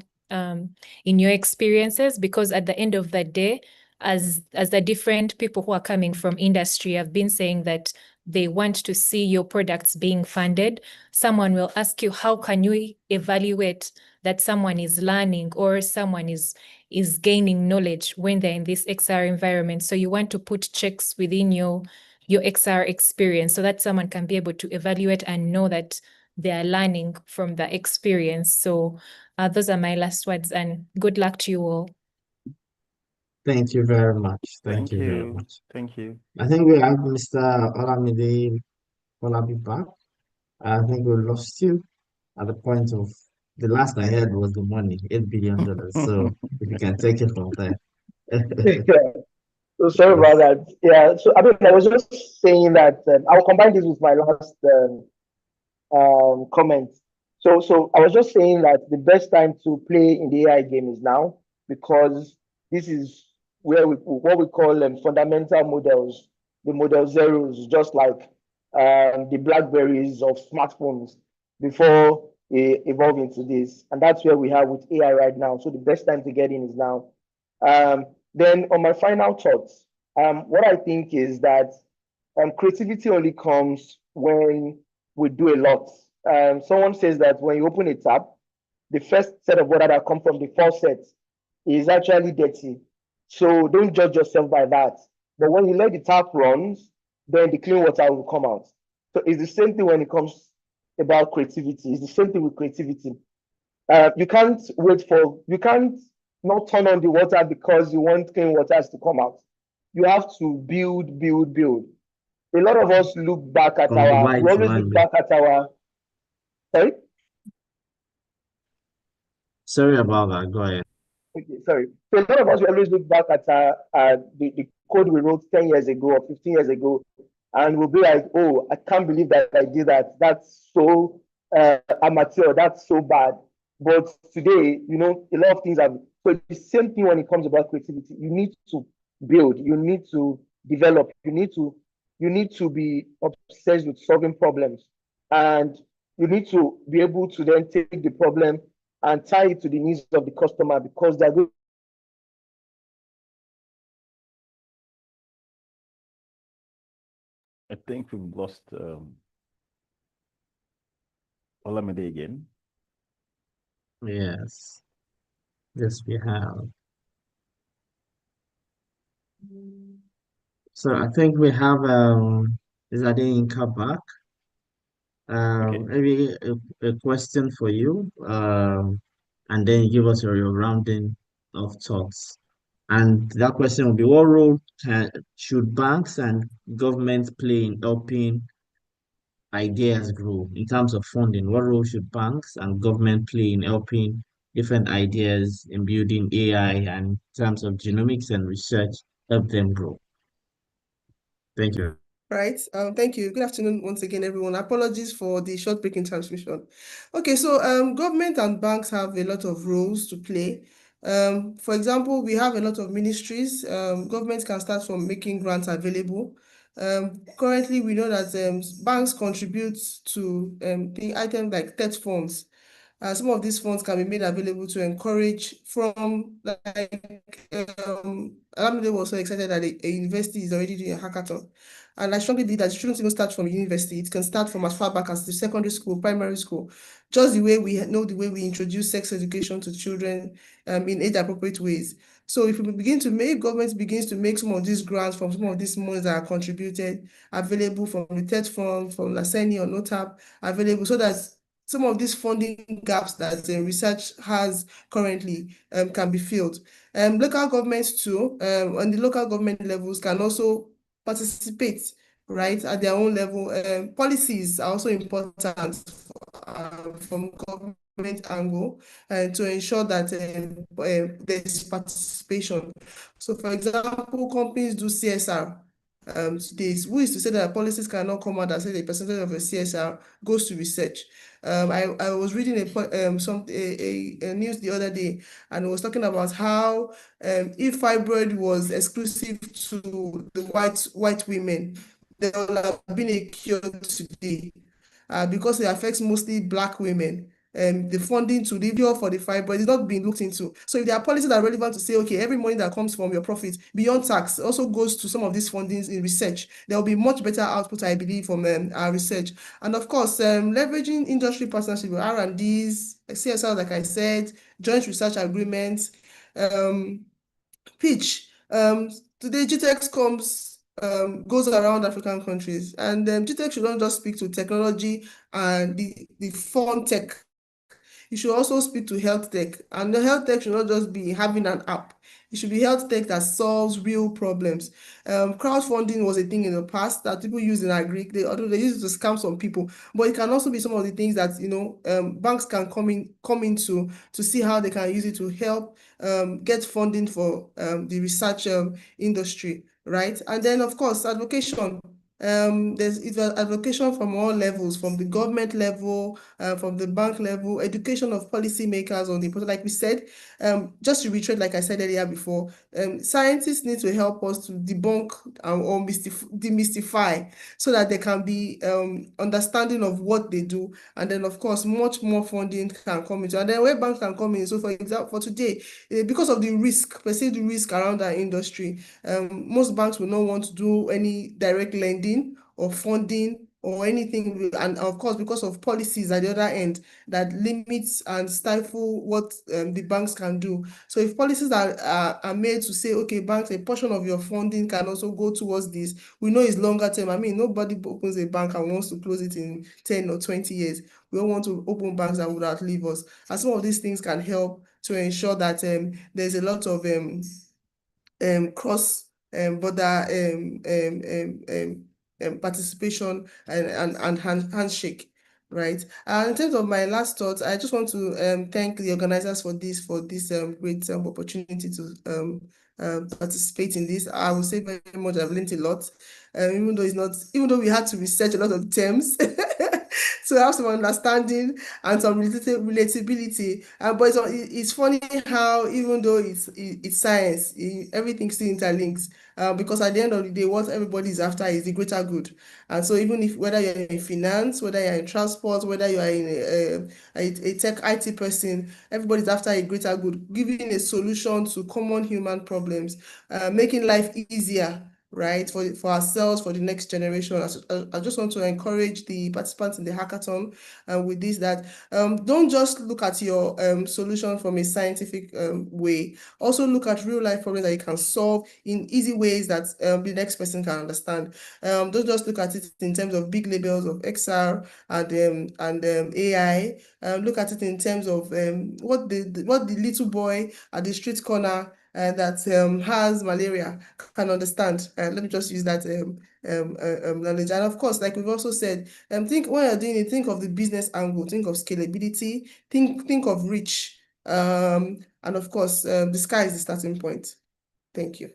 experiences, because at the end of the day, as the different people who are coming from industry have been saying that they want to see your products being funded, someone will ask you, how can you evaluate that someone is learning or someone is gaining knowledge when they're in this XR environment? So you want to put checks within your XR experience so that someone can be able to evaluate and know that they are learning from the experience. So those are my last words, and good luck to you all. Thank you very much. Thank Thank you very you. much. Thank you. I think we have Mr. Olamide Olabi back. I think we lost you at the point of the last I heard was the money, $8 billion. So if you can take it from there. So sorry about that. Yeah, so I mean, I was just saying that I'll combine this with my last comment. So I was just saying that the best time to play in the AI game is now, because this is where what we call fundamental models, the model zeros, just like the Blackberries of smartphones before they evolve into this. And that's where we have with AI right now. So the best time to get in is now. Then on my final thoughts, what I think is that creativity only comes when we do a lot. Someone says that when you open a tap, the first set of water that comes from the faucet is actually dirty. So don't judge yourself by that. But when you let the tap runs, then the clean water will come out. So it's the same thing when it comes about creativity. It's the same thing with creativity. You can't not turn on the water because you want clean waters to come out. You have to build, build, build. A lot of us look back at From the our, light we always one. look back at our, sorry? Sorry about that. Go ahead. Okay, sorry. So a lot of us will always look back at the code we wrote 10 years ago or 15 years ago, and we'll be like, oh, I can't believe that I did that. That's so amateur. That's so bad. But today, a lot of things have. So the same thing when it comes about creativity. You need to build. You need to develop. You need to be obsessed with solving problems, and you need to be able to then take the problem and tie it to the needs of the customer, because they're going. I think we've lost Olamide again. Yes. Yes, we have. So I think we have Zadinka back. Maybe a question for you, and then give us your rounding of thoughts. And that question will be, what role should banks and governments play in helping ideas grow in terms of funding? What role should banks and government play in helping different ideas in building AI and in terms of genomics and research help them grow? Thank you. Right. Thank you. Good afternoon once again, everyone. Apologies for the short break in transmission. Okay, so government and banks have a lot of roles to play. For example, we have a lot of ministries. Government can start from making grants available. Currently, we know that banks contribute to the items like TED funds. Some of these funds can be made available to encourage from Alamide was so excited that a university is already doing a hackathon. And I strongly believe that it shouldn't even start from university. It can start from as far back as the secondary school, primary school, just the way we know the way we introduce sex education to children in age-appropriate ways. So if we begin to make, government begins to make some of these grants from some of these monies that are contributed available from the TED Fund, from Laseni or NOTAP, available so that some of these funding gaps that research has currently can be filled. Local governments too, on the local government levels can also participate, right, at their own level. Policies are also important for from government angle to ensure that there's participation. So, for example, companies do CSR. Today, who is to say that policies cannot come out and say the percentage of a CSR goes to research? I was reading a news the other day, and it was talking about how if fibroid was exclusive to the white women, there would have been a cure today. Because it affects mostly Black women. The funding to the cure for the fibroid is not being looked into. So if there are policies that are relevant to say, okay, every money that comes from your profit beyond tax also goes to some of these fundings in research, there will be much better output, I believe, from our research. And of course, leveraging industry partnership with R&Ds, CSR, like I said, joint research agreements, pitch. Today, GTEx goes around African countries, and GTEx should not just speak to technology and the fun tech. You should also speak to health tech, and the health tech should not just be having an app. It should be health tech that solves real problems. Crowdfunding was a thing in the past that people use in agri. Although they use it to scam some people, but it can also be some of the things that banks can come into to see how they can use it to help get funding for the research industry, right? And then of course advocation. There's advocation from all levels, from the government level, from the bank level, education of policymakers on the like we said. Just to reiterate, like I said earlier before, scientists need to help us to debunk or demystify so that there can be understanding of what they do, and then of course much more funding can come into, and then where banks can come in. So for example, for today, because of the perceived risk around our industry, most banks will not want to do any direct lending or funding or anything, and of course because of policies at the other end that limits and stifle what the banks can do. So if policies are made to say, okay, banks, a portion of your funding can also go towards this, we know it's longer term. I mean, nobody opens a bank and wants to close it in 10 or 20 years. We don't want to open banks that would outlive us, and some of these things can help to ensure that there's a lot of cross border participation and handshake, right? And in terms of my last thoughts, I just want to thank the organizers for this great opportunity to participate in this. I will say very much I've learned a lot, even though we had to research a lot of terms. So have some understanding and some relatability. But it's funny how even though it's science, everything still interlinks. Because at the end of the day, what everybody is after is the greater good. And so even if whether you're in finance, whether you're in transport, whether you are in a tech IT person, everybody's after a greater good, giving a solution to common human problems, making life easier, right, for ourselves, for the next generation. I just want to encourage the participants in the hackathon with this, that don't just look at your solution from a scientific way. Also look at real life problems that you can solve in easy ways that the next person can understand. Don't just look at it in terms of big labels of XR and AI. Look at it in terms of what the little boy at the street corner that has malaria can understand. Let me just use that knowledge. And of course, like we've also said, think when you're doing it, think of the business angle, think of scalability, think of reach, and of course, the sky is the starting point. Thank you.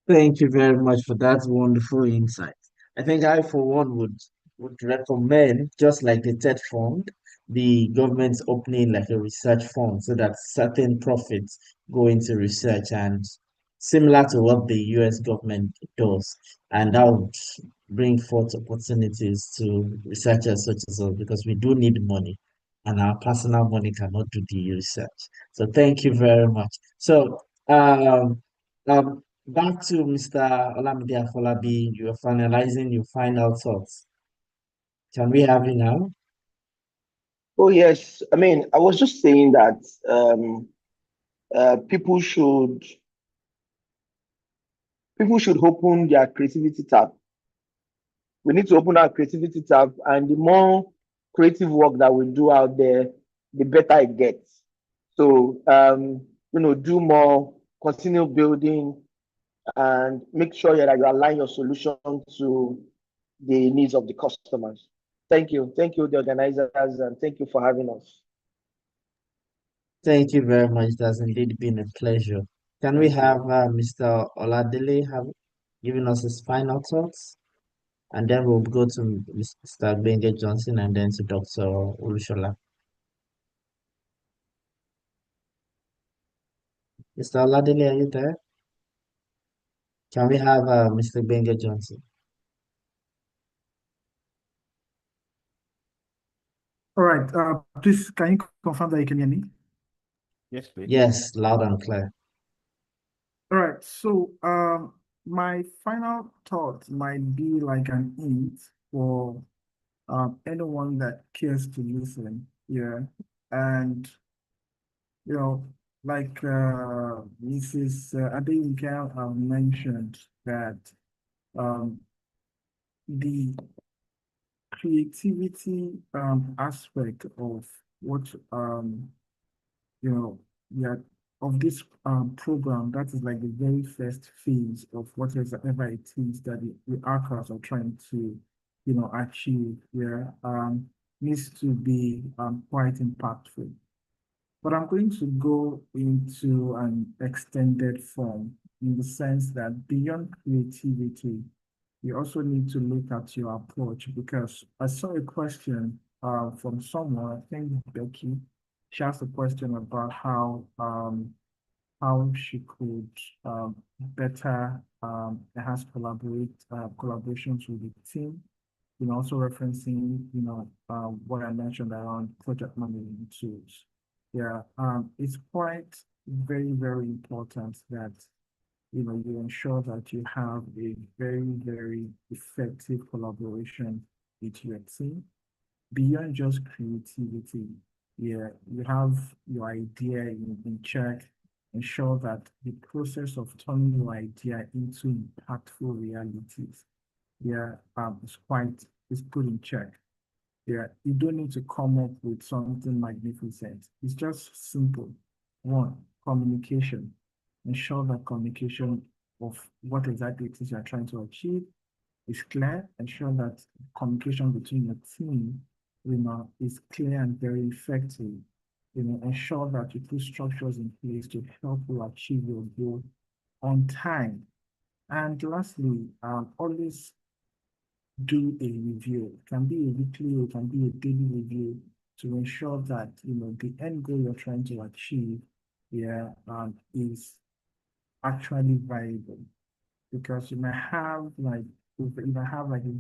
Thank you very much for that wonderful insight. I think I, for one, would recommend, just like the TED Fund, the government's opening like a research fund so that certain profits go into research, and similar to what the US government does. And that would bring forth opportunities to researchers such as us, because we do need money and our personal money cannot do the research. So thank you very much. So back to Mr. Olamide Afolabi, you are finalizing your final thoughts. Can we have you now? Oh yes, I mean, I was just saying that people should open their creativity tab. We need to open our creativity tab, and the more creative work that we do out there, the better it gets. So do more, continue building, and make sure that you align your solution to the needs of the customers. Thank you, the organizers, and thank you for having us. Thank you very much. It has indeed been a pleasure. Can we have Mr. Oladele have given us his final thoughts? And then we'll go to Mr. Benga Johnson and then to Dr. Ulushola. Mr. Oladele, are you there? Can we have Mr. Benga Johnson? All right. Please, can you confirm that you can hear me? Yes, please. Yes, loud and clear. All right. So, my final thought might be like an hint for anyone that cares to listen. Yeah. And, you know, like Mrs. Adeyinka mentioned that the creativity aspect of what you know yeah of this program, that is like the very first phase of whatever it is that the ARCAs are trying to achieve, needs to be quite impactful. But I'm going to go into an extended form in the sense that beyond creativity, you also need to look at your approach, because I saw a question from someone, I think Becky. She asked a question about how she could better enhance collaborations with the team. Also referencing what I mentioned around project management tools. Yeah, it's quite very, very important that you ensure that you have a very, very effective collaboration with your team. Beyond just creativity, yeah, you have your idea in check. Ensure that the process of turning your idea into impactful realities, is put in check. Yeah, you don't need to come up with something magnificent. It's just simple. One, communication. Ensure that communication of what exactly it is you're trying to achieve is clear. Ensure that communication between your team, is clear and very effective. Ensure that you put structures in place to help you achieve your goal on time. And lastly, always do a review. It can be a weekly, it can be a daily review to ensure that the end goal you're trying to achieve is actually viable. Because you might have like a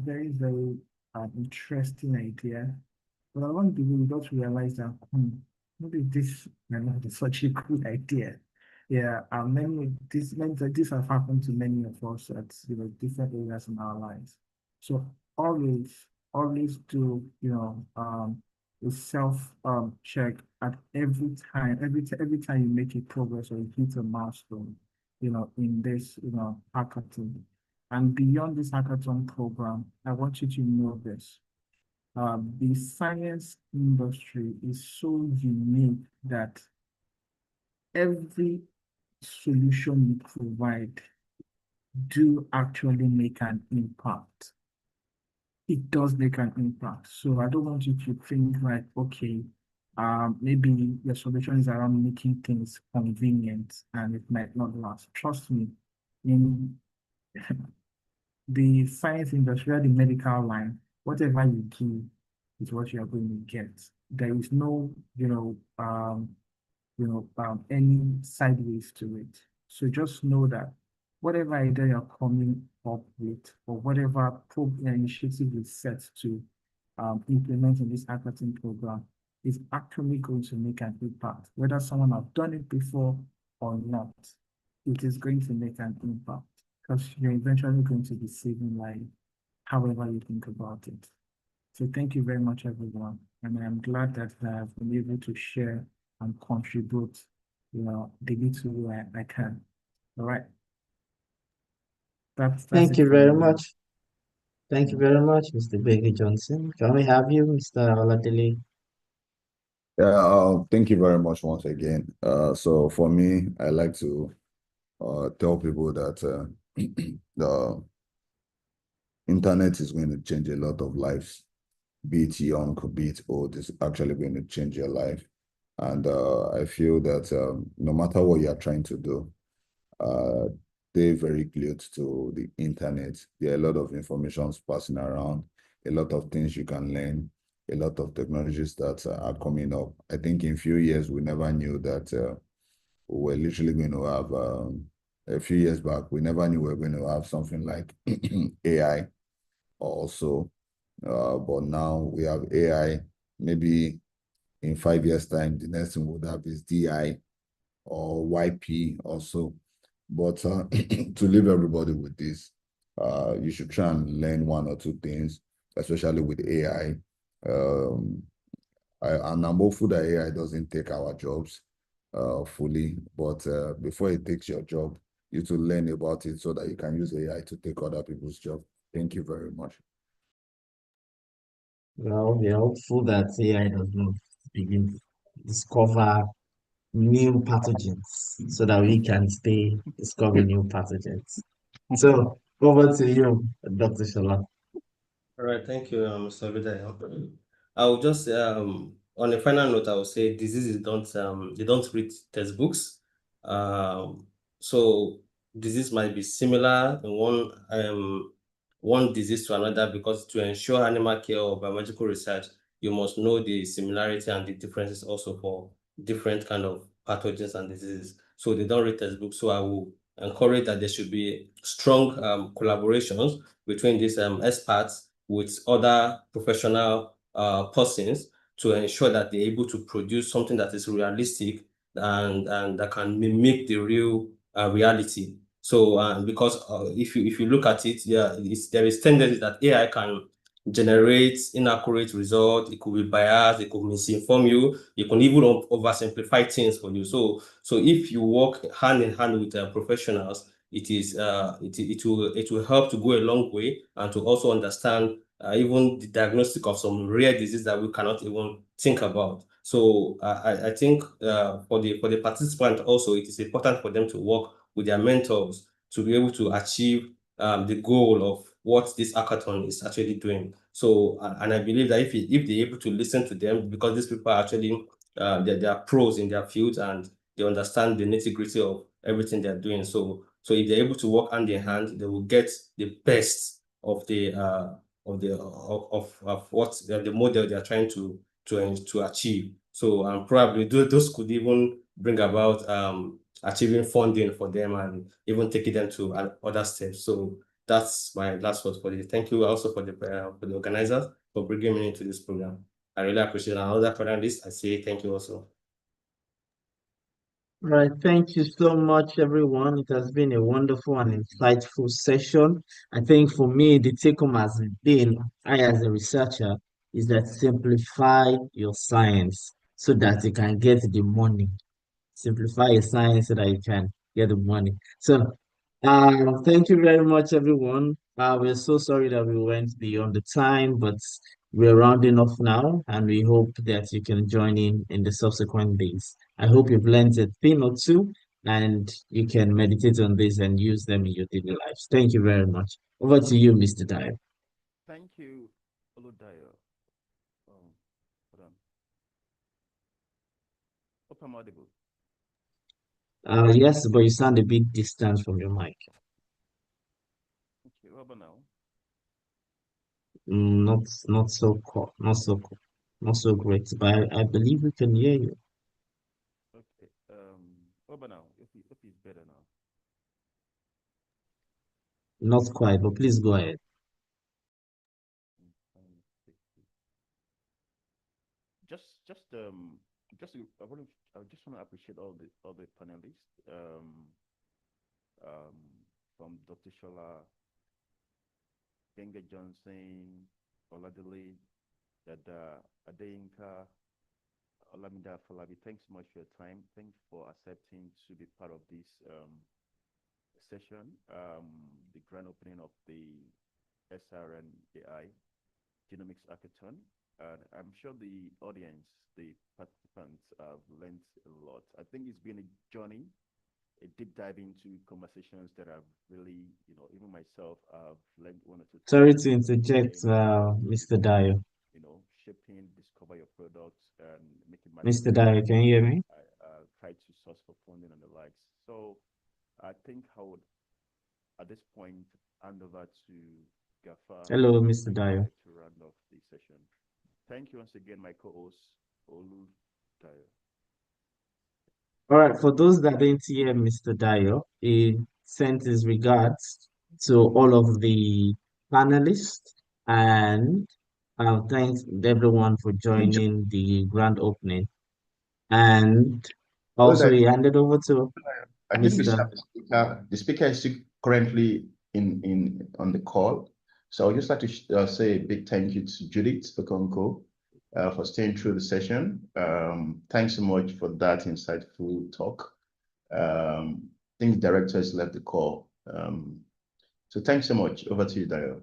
very, very interesting idea, but along the way you don't realize that maybe this might not be such a good idea. Yeah, this have happened to many of us at different areas in our lives. So always do a self check at every time, every time you make a progress or you hit a milestone, in this hackathon. And beyond this hackathon program, I want you to know this. The science industry is so unique that every solution you provide do actually make an impact. It does make an impact. So I don't want you to think like, okay, maybe your solution is around making things convenient and it might not last. Trust me, in the science industry, the medical line, whatever you do is what you are going to get. There is no, any sideways to it. So just know that whatever idea you're coming up with or whatever initiative is set to implement in this hackathon program is actually going to make an impact. Whether someone has done it before or not, it is going to make an impact because you're eventually going to be saving life, however you think about it. So thank you very much, everyone. And I'm glad that I have been able to share and contribute, the little way I can. All right. That's Thank it you from very me. much. Thank you very much, Mr. Becky Johnson. Can we have you, Mr. Oladele? Yeah, thank you very much once again. So for me, I like to tell people that the internet is going to change a lot of lives. be it young, be it old, is actually going to change your life. And I feel that no matter what you are trying to do, they're very glued to the internet. There are a lot of information passing around, a lot of things you can learn, a lot of technologies that are coming up. I think in a few years, we never knew that we're literally going to have, a few years back, we never knew we were going to have something like AI also. But now we have AI. Maybe in 5 years' time, the next thing we would have is DI or YP also. But to leave everybody with this, you should try and learn one or two things, especially with AI. And I'm hopeful that AI doesn't take our jobs fully, but before it takes your job, you to learn about it so that you can use AI to take other people's job. Thank you very much. Well, we are hopeful that AI does not begin to discover new pathogens so that we can stay discovering new pathogens. So over to you, Dr. Shola. All right, thank you, Mr. Vida. I will just on a final note, I will say diseases don't they don't read textbooks. So disease might be similar in one disease to another, because to ensure animal care or biological research, you must know the similarity and the differences also for different kind of pathogens and diseases. So they don't read textbooks. So I will encourage that there should be strong collaborations between these experts with other professional persons to ensure that they're able to produce something that is realistic and that can mimic the real reality. So because if you look at it, yeah, there is tendency that AI can generate inaccurate results. It could be biased. It could misinform you. It can even oversimplify things for you. So if you work hand in hand with professionals, it will help to go a long way, and to also understand even the diagnostic of some rare disease that we cannot even think about. So I think for the participant also, it is important for them to work with their mentors to be able to achieve the goal of what this hackathon is actually doing. So and I believe that if they're able to listen to them, because these people are actually they are pros in their field and they understand the nitty-gritty of everything they're doing. So if they're able to work hand in hand, they will get the best of what the model they are trying to achieve. So probably those could even bring about achieving funding for them and even taking them to other steps. So that's my last word for you. Thank you also for the organizers for bringing me into this program. I really appreciate it. And other panelists, I say thank you also. All right, thank you so much, everyone. It has been a wonderful and insightful session. I think for me, the take home has been, I as a researcher, is that simplify your science so that you can get the money. Simplify your science so that you can get the money. So, thank you very much, everyone. We're so sorry that we went beyond the time, but we're rounding off now, and we hope that you can join in the subsequent days. I hope you've learned a thing or two, and you can meditate on this and use them in your daily lives. Thank you very much. Over to you, Mr. Dyer. Thank you, Oludayo. Hold on. Hope I'm audible. Yes, but you sound a bit distant from your mic. Okay, what about now? Not so great, but I believe we can hear you. Okay. What about now? If it's better now. Not quite, but please go ahead. Just I just want to appreciate all the panelists from Dr. Shola, Genga Johnson, Oladile, Dada Adeyinka, Olamida Falabi. Thanks so much for your time. Thanks for accepting to be part of this session, the grand opening of the SRN AI Genomics Hackathon. I'm sure the audience, the participants, have learned a lot. I think it's been a journey, a deep dive into conversations that I've really, even myself, I've learned one or two things. Sorry to interject, Mr. Dio. shipping, discover your products, and make it Mr. marketable. Dyer, can you hear me? Try to source for funding and the likes. So I think I would, at this point, hand over to Gafar Hello, Mr. Dyer. to round off the session. Thank you once again, my co-host, Olu Dyer. All right, for those that didn't hear Mr. Dyer, he sent his regards to all of the panelists and thanks everyone for joining the grand opening. And also, he handed over to I think we Mr. have the speaker. The speaker is still currently on the call. So I would just like to say a big thank you to Judith Okonko for staying through the session. Thanks so much for that insightful talk. I think the director has left the call. So thanks so much. Over to you, Dayo.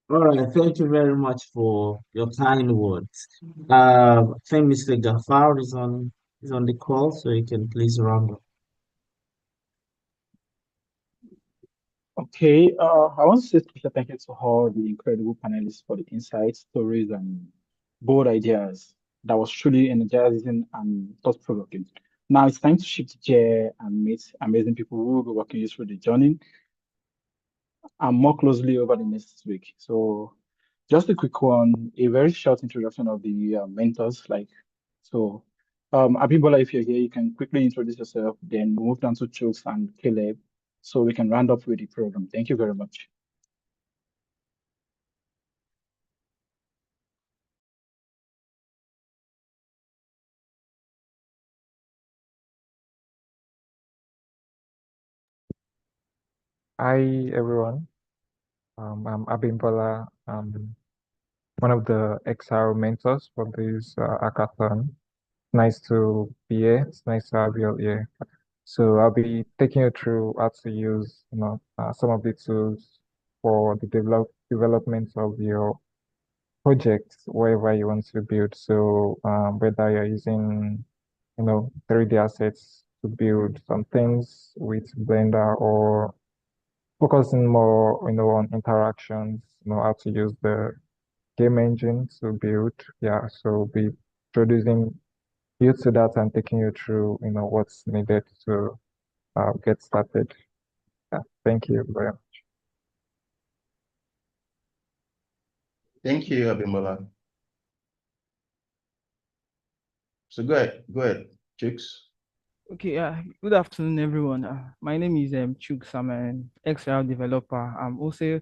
All right, thank you very much for your kind words. I think Mr. Gafar is on the call, so you can please round up. Okay, I want to say special thank you to all the incredible panelists for the insights, stories, and bold ideas. That was truly energizing and thought-provoking. Now it's time to shift gear and meet amazing people who will be walking you through the journey and more closely over the next week. So just a quick one, a very short introduction of the mentors. Abimbola, if you're here, you can quickly introduce yourself, then move down to Chooks and Caleb, so we can round up with the program. Thank you very much. Hi everyone, I'm Abimbola. I'm one of the XR mentors for this hackathon. Nice to be here. It's nice to have you all here. So I'll be taking you through how to use, some of the tools for the development of your project wherever you want to build. So whether you're using, 3D assets to build some things with Blender or focusing more, on interactions, how to use the game engine to build. Yeah, so be introducing you to that and taking you through, what's needed to get started. Yeah, thank you very much. Thank you, Abimbola. So go ahead, Chooks. Okay, good afternoon, everyone. My name is Chooks. I'm an XR developer. I'm also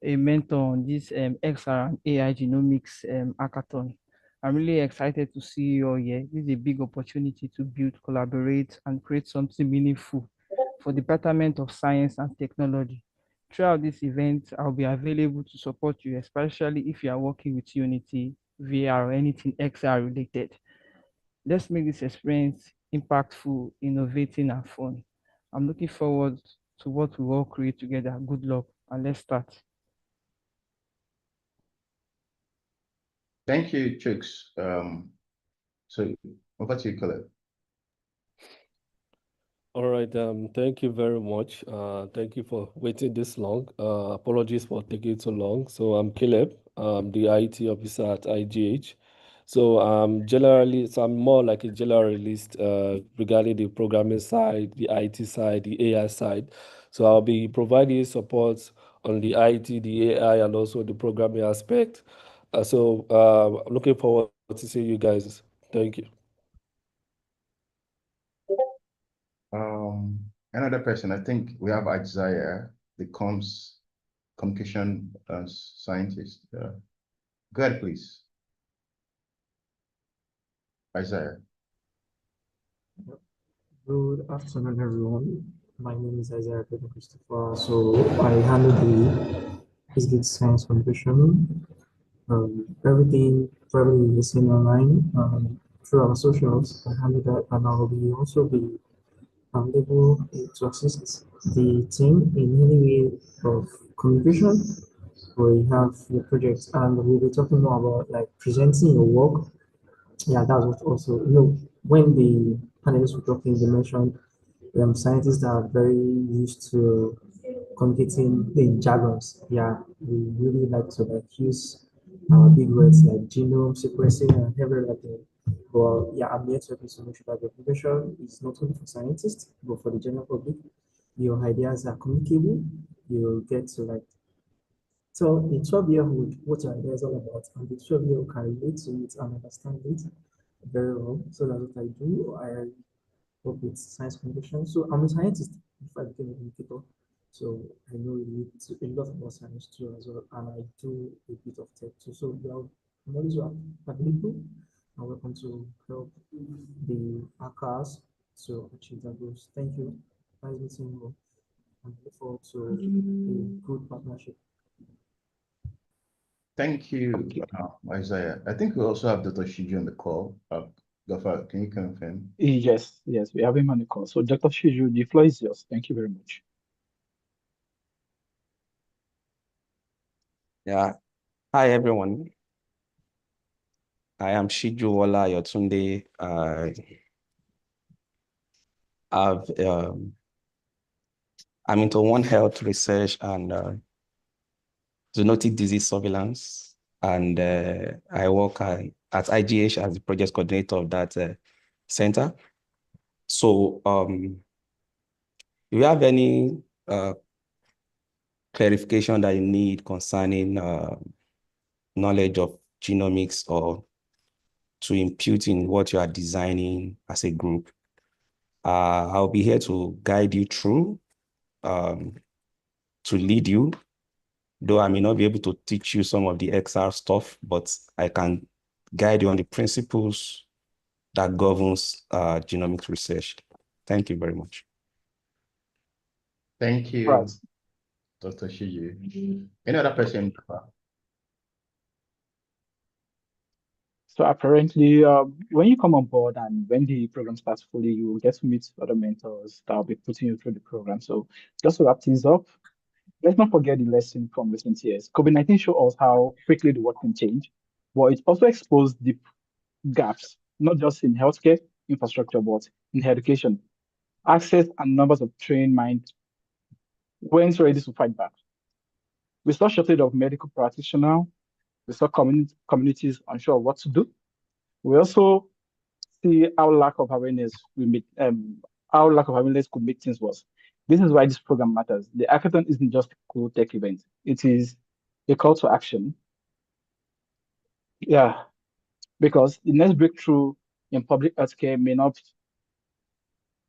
a mentor on this XR and AI Genomics hackathon. I'm really excited to see you all here. This is a big opportunity to build, collaborate, and create something meaningful for the betterment of science and technology. Throughout this event, I'll be available to support you, especially if you are working with Unity, VR, or anything XR related. Let's make this experience impactful, innovating, and fun. I'm looking forward to what we all create together. Good luck, and let's start. Thank you, Chooks. So over to you, Caleb. All right, thank you very much. Thank you for waiting this long. Apologies for taking so long. So I'm Caleb, the IT officer at IGH. So I'm more like a generalist regarding the programming side, the IT side, the AI side. So I'll be providing support on the IT, the AI, and also the programming aspect. I'm looking forward to see you guys. Thank you. Another person, I think we have Isaiah, the communication scientist. Go ahead, please. Isaiah. Good afternoon, everyone. My name is Isaiah Christopher. So I handle the physics science foundation. Everything probably is seen online through our socials. I handle that, and I will be also be available to assist the team in any way of communication. We have the project, and we'll be talking more about like presenting your work. Yeah, that's what also, when the panelists were talking, they mentioned scientists that are very used to communicating in jargons. Yeah, we really like to like use big words like genome sequencing and everything. But yeah, I'm here to help you to make sure that the information is not only for scientists, but for the general public. Your ideas are communicable. You get to like tell a 12-year-old what your idea is all about, and the 12-year-old can relate to it and understand it very well. So that's what I do. I work with science communication. So I'm a scientist before I became an educator. So I know a lot about science too as well, and I do a bit of tech too. So I'm always available and welcome to help the hackers to achieve their goals. Thank you. Nice meeting you, and look forward to a good partnership. Thank you, Isaiah. I think we also have Dr. Shiji on the call. Gafar, can you confirm? Yes, yes, we have him on the call. So, Dr. Shiju, the floor is yours. Thank you very much. Yeah. Hi, everyone. I am Shiju Wala Yotunde. I'm into One Health research and zoonotic disease surveillance. And I work at IGH as the project coordinator of that center. So if you have any clarification that you need concerning knowledge of genomics or to impute in what you are designing as a group, I'll be here to guide you through, to lead you, though I may not be able to teach you some of the XR stuff, but I can guide you on the principles that governs genomics research. Thank you very much. Thank you, Right. Dr. Shiji. Any other person? So apparently, when you come on board and when the program starts fully, you will get to meet other mentors that will be putting you through the program. So just to wrap things up, let's not forget the lesson from recent years. COVID-19 showed us how quickly the world can change, but it also exposed deep gaps, not just in healthcare infrastructure, but in education. Access and numbers of trained minds weren't ready to fight back. We saw shortage of medical practitioners. We saw communities unsure of what to do. We also see how lack of awareness could make things worse. This is why this program matters. The hackathon isn't just a cool tech event; it is a call to action. Yeah, because the next breakthrough in public healthcare may not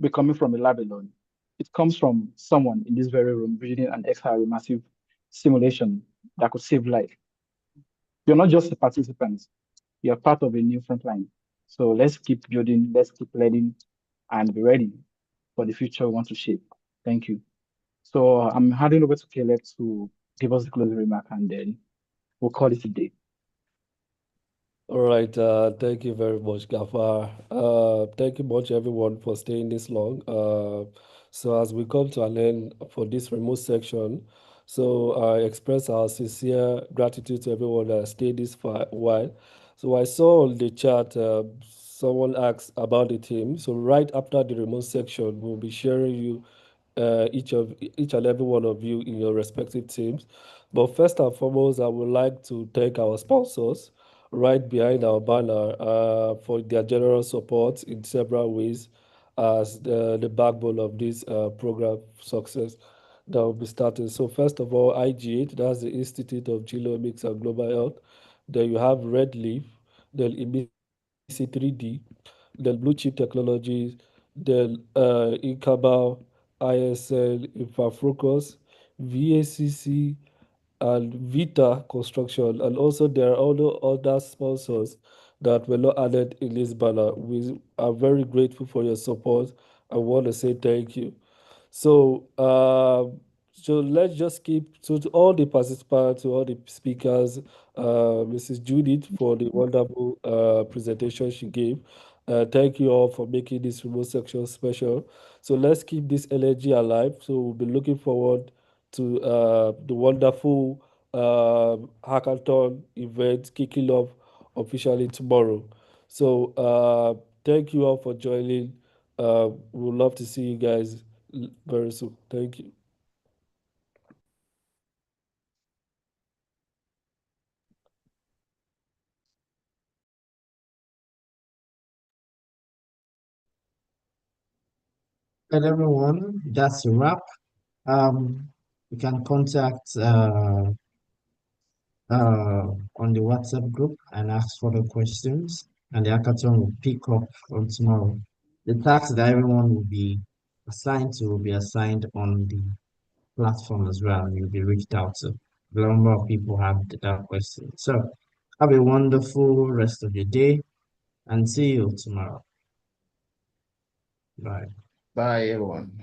be coming from a lab alone. It comes from someone in this very room building an extra massive simulation that could save life. You're not just a participant; you're part of a new front line. So let's keep building, let's keep learning, and be ready for the future we want to shape. Thank you. So I'm handing over to Caleb to give us the closing remark, and then we'll call it a day. All right, thank you very much, Gafar. Thank you much, everyone, for staying this long. So as we come to an end for this remote section, so I express our sincere gratitude to everyone that stayed this while. So I saw on the chat, someone asked about the team. So right after the remote section, we'll be sharing you each and every one of you in your respective teams. But first and foremost, I would like to thank our sponsors right behind our banner for their generous support in several ways as the backbone of this program success that will be starting. So first of all, IGH, that's the Institute of Genomics and Global Health. Then you have Red Leaf, then EMISI 3D, then Blue Chip Technologies, then Incabal, ISL, Infrafocus, VACC, and Vita Construction, and also there are other sponsors that were not added in this banner. We are very grateful for your support. I want to say thank you. So let's just keep to all the participants, to all the speakers, Mrs. Judith for the wonderful presentation she gave. Thank you all for making this remote section special. So let's keep this energy alive. So we'll be looking forward to the wonderful hackathon event kicking off officially tomorrow. So thank you all for joining. We'd love to see you guys very soon. Thank you. And everyone, that's a wrap. You can contact on the WhatsApp group and ask for the questions, and the hackathon will pick up from tomorrow. The task that everyone will be assigned to will be assigned on the platform as well. You'll be reached out to. A number of people have that question. So have a wonderful rest of your day and see you tomorrow. Bye. Bye, everyone.